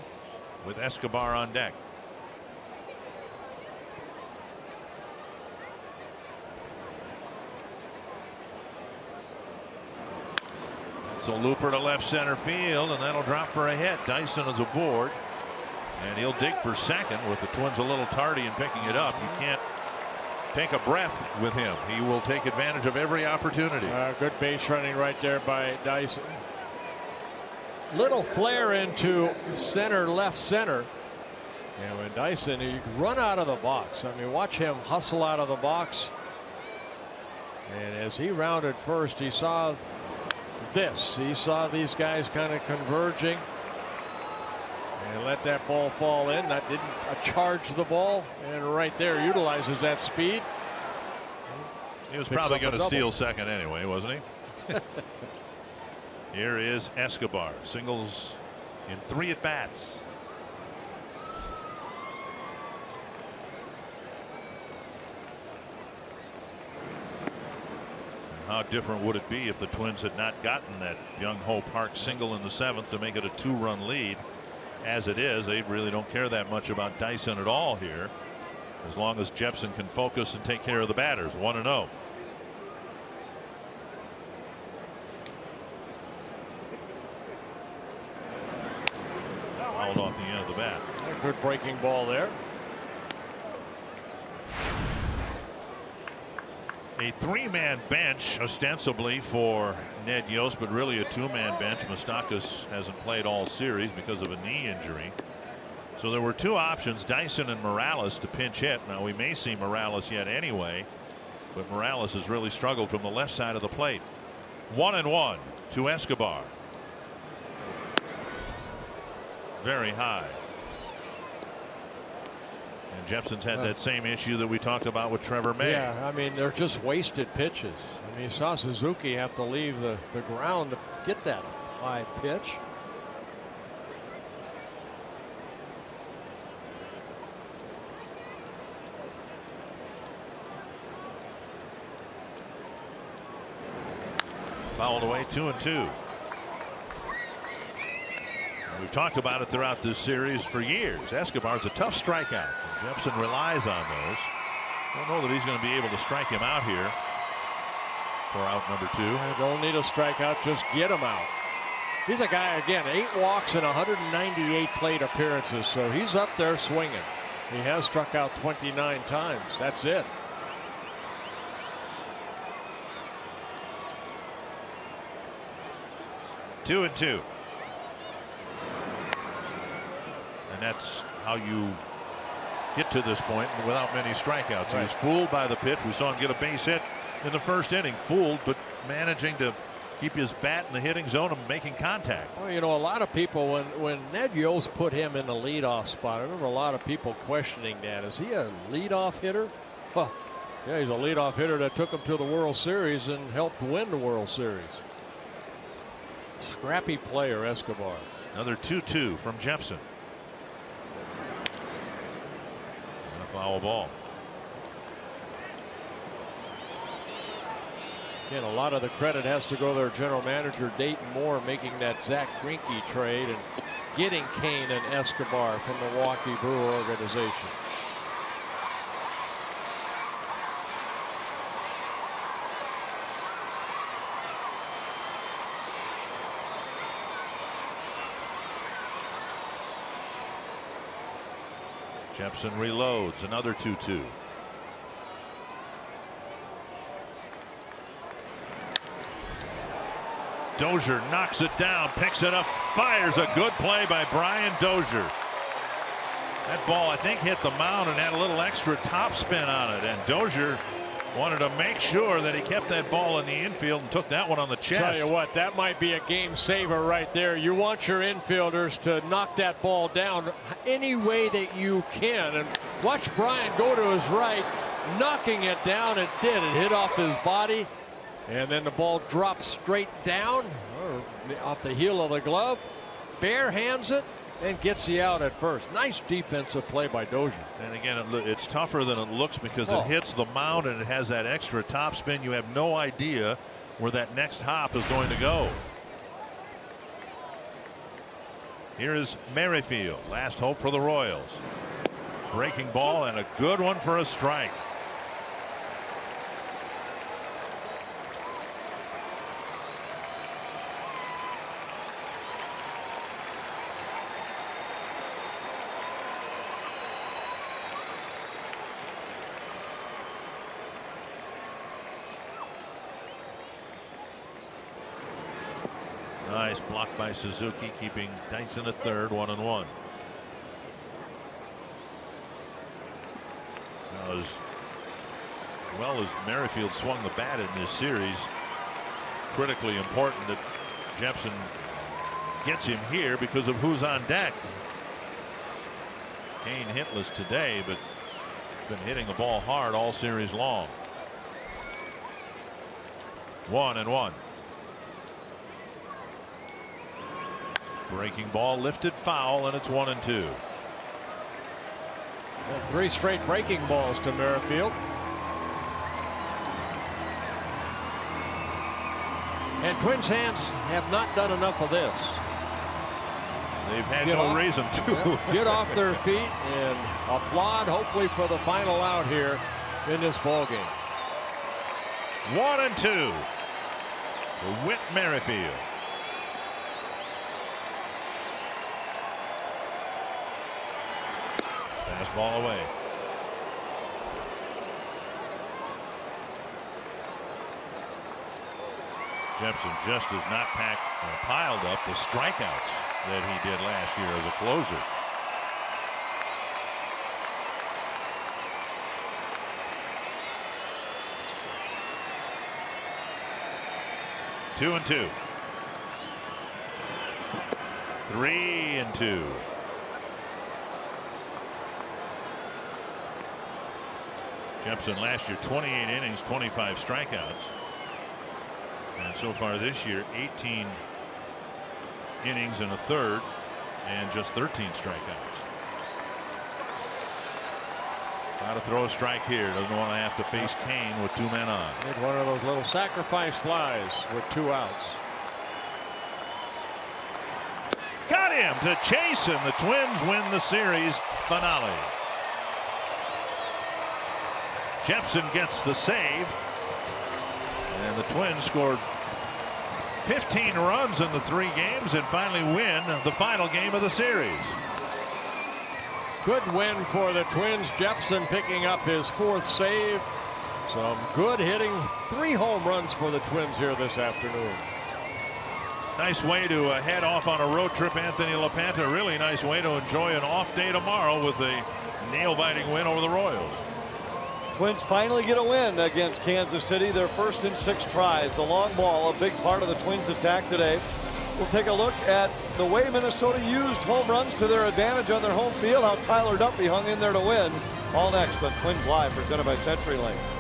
with Escobar on deck. So looper to left center field, and that'll drop for a hit. Dyson is aboard, and he'll dig for second with the Twins a little tardy in picking it up. You can't take a breath with him. He will take advantage of every opportunity. Good base running right there by Dyson. Little flare into center, left center. And when Dyson, he run out of the box. I mean, watch him hustle out of the box. And as he rounded first, he saw this. He saw these guys kind of converging and let that ball fall in. That didn't charge the ball, and right there utilizes that speed. He was probably going to steal second anyway, wasn't he? Here is Escobar. Singles in 3 at bats. How different would it be if the Twins had not gotten that Young Ho Park single in the 7th to make it a 2-run lead? As it is, they really don't care that much about Dyson at all here, as long as Jepson can focus and take care of the batters. 1-0. Fouled off the end of the bat. A good breaking ball there. A 3-man bench ostensibly for Ned Yost, but really a 2-man bench. Moustakas hasn't played all series because of a knee injury. So there were 2 options, Dyson and Morales, to pinch hit. Now we may see Morales yet anyway, but Morales has really struggled from the left side of the plate. 1-1 to Escobar. Very high. And Jepson's had that same issue that we talked about with Trevor May. Yeah, I mean, they're just wasted pitches. I mean, you saw Suzuki have to leave the ground to get that high pitch. Fouled away, 2-2. We've talked about it throughout this series for years. Escobar's a tough strikeout. Jepson relies on those. I don't know that he's going to be able to strike him out here for out number 2. Don't need a strikeout, just get him out. He's a guy, again, 8 walks and 198 plate appearances, so he's up there swinging. He has struck out 29 times. That's it. Two and 2. And that's how you get to this point without many strikeouts. He was fooled by the pitch. We saw him get a base hit in the first inning. Fooled, but managing to keep his bat in the hitting zone and making contact. Well, you know, a lot of people, when Ned Yost put him in the leadoff spot, I remember a lot of people questioning that. Is he a leadoff hitter? Well, yeah, he's a leadoff hitter that took him to the World Series and helped win the World Series. Scrappy player, Escobar. Another 2-2 from Jepson. And a foul ball. Again, a lot of the credit has to go to their general manager, Dayton Moore, making that Zach Greinke trade and getting Kane and Escobar from the Milwaukee Brewer organization. Jepson reloads. Another 2-2. Dozier knocks it down, picks it up, fires. A good play by Brian Dozier. That ball, I think, hit the mound and had a little extra topspin on it, and Dozier wanted to make sure that he kept that ball in the infield and took that one on the chest. Tell you what, that might be a game saver right there. You want your infielders to knock that ball down any way that you can, and watch Brian go to his right, knocking it down. It did. It hit off his body. And then the ball drops straight down off the heel of the glove. Bare hands it and gets the out at first. Nice defensive play by Dozier. And again, it's tougher than it looks because it hits the mound and it has that extra topspin. You have no idea where that next hop is going to go. Here is Merrifield. Last hope for the Royals. Breaking ball and a good one for a strike. Nice block by Suzuki, keeping Dyson at third, 1-1. Now, as well as Merrifield swung the bat in this series, critically important that Jepson gets him here because of who's on deck. Kane hitless today, but been hitting the ball hard all series long. 1-1. Breaking ball lifted foul, and it's 1-2. And 3 straight breaking balls to Merrifield. And Twins fans have not done enough of this. They've had no reason to. Get off their feet and applaud, hopefully, for the final out here in this ball game. 1-2 to Whit Merrifield. Fastball away. Jepson just has not piled up the strikeouts that he did last year as a closer. Two and 2. 3-2. Jepson last year 28 innings, 25 strikeouts. And so far this year 18 innings and a third and just 13 strikeouts. Got to throw a strike here. Doesn't want to have to face Kane with 2 men on. Did one of those little sacrifice flies with 2 outs. Got him to chase, and the Twins win the series finale. Jepson gets the save, and the Twins scored 15 runs in the 3 games and finally win the final game of the series. Good win for the Twins. Jepson picking up his 4th save. Some good hitting. 3 home runs for the Twins here this afternoon. Nice way to head off on a road trip, Anthony LaPanta. Really nice way to enjoy an off day tomorrow with a nail-biting win over the Royals. Twins finally get a win against Kansas City. Their first in 6 tries. The long ball, a big part of the Twins' attack today. We'll take a look at the way Minnesota used home runs to their advantage on their home field, how Tyler Duffy hung in there to win. All next on Twins Live, presented by CenturyLink.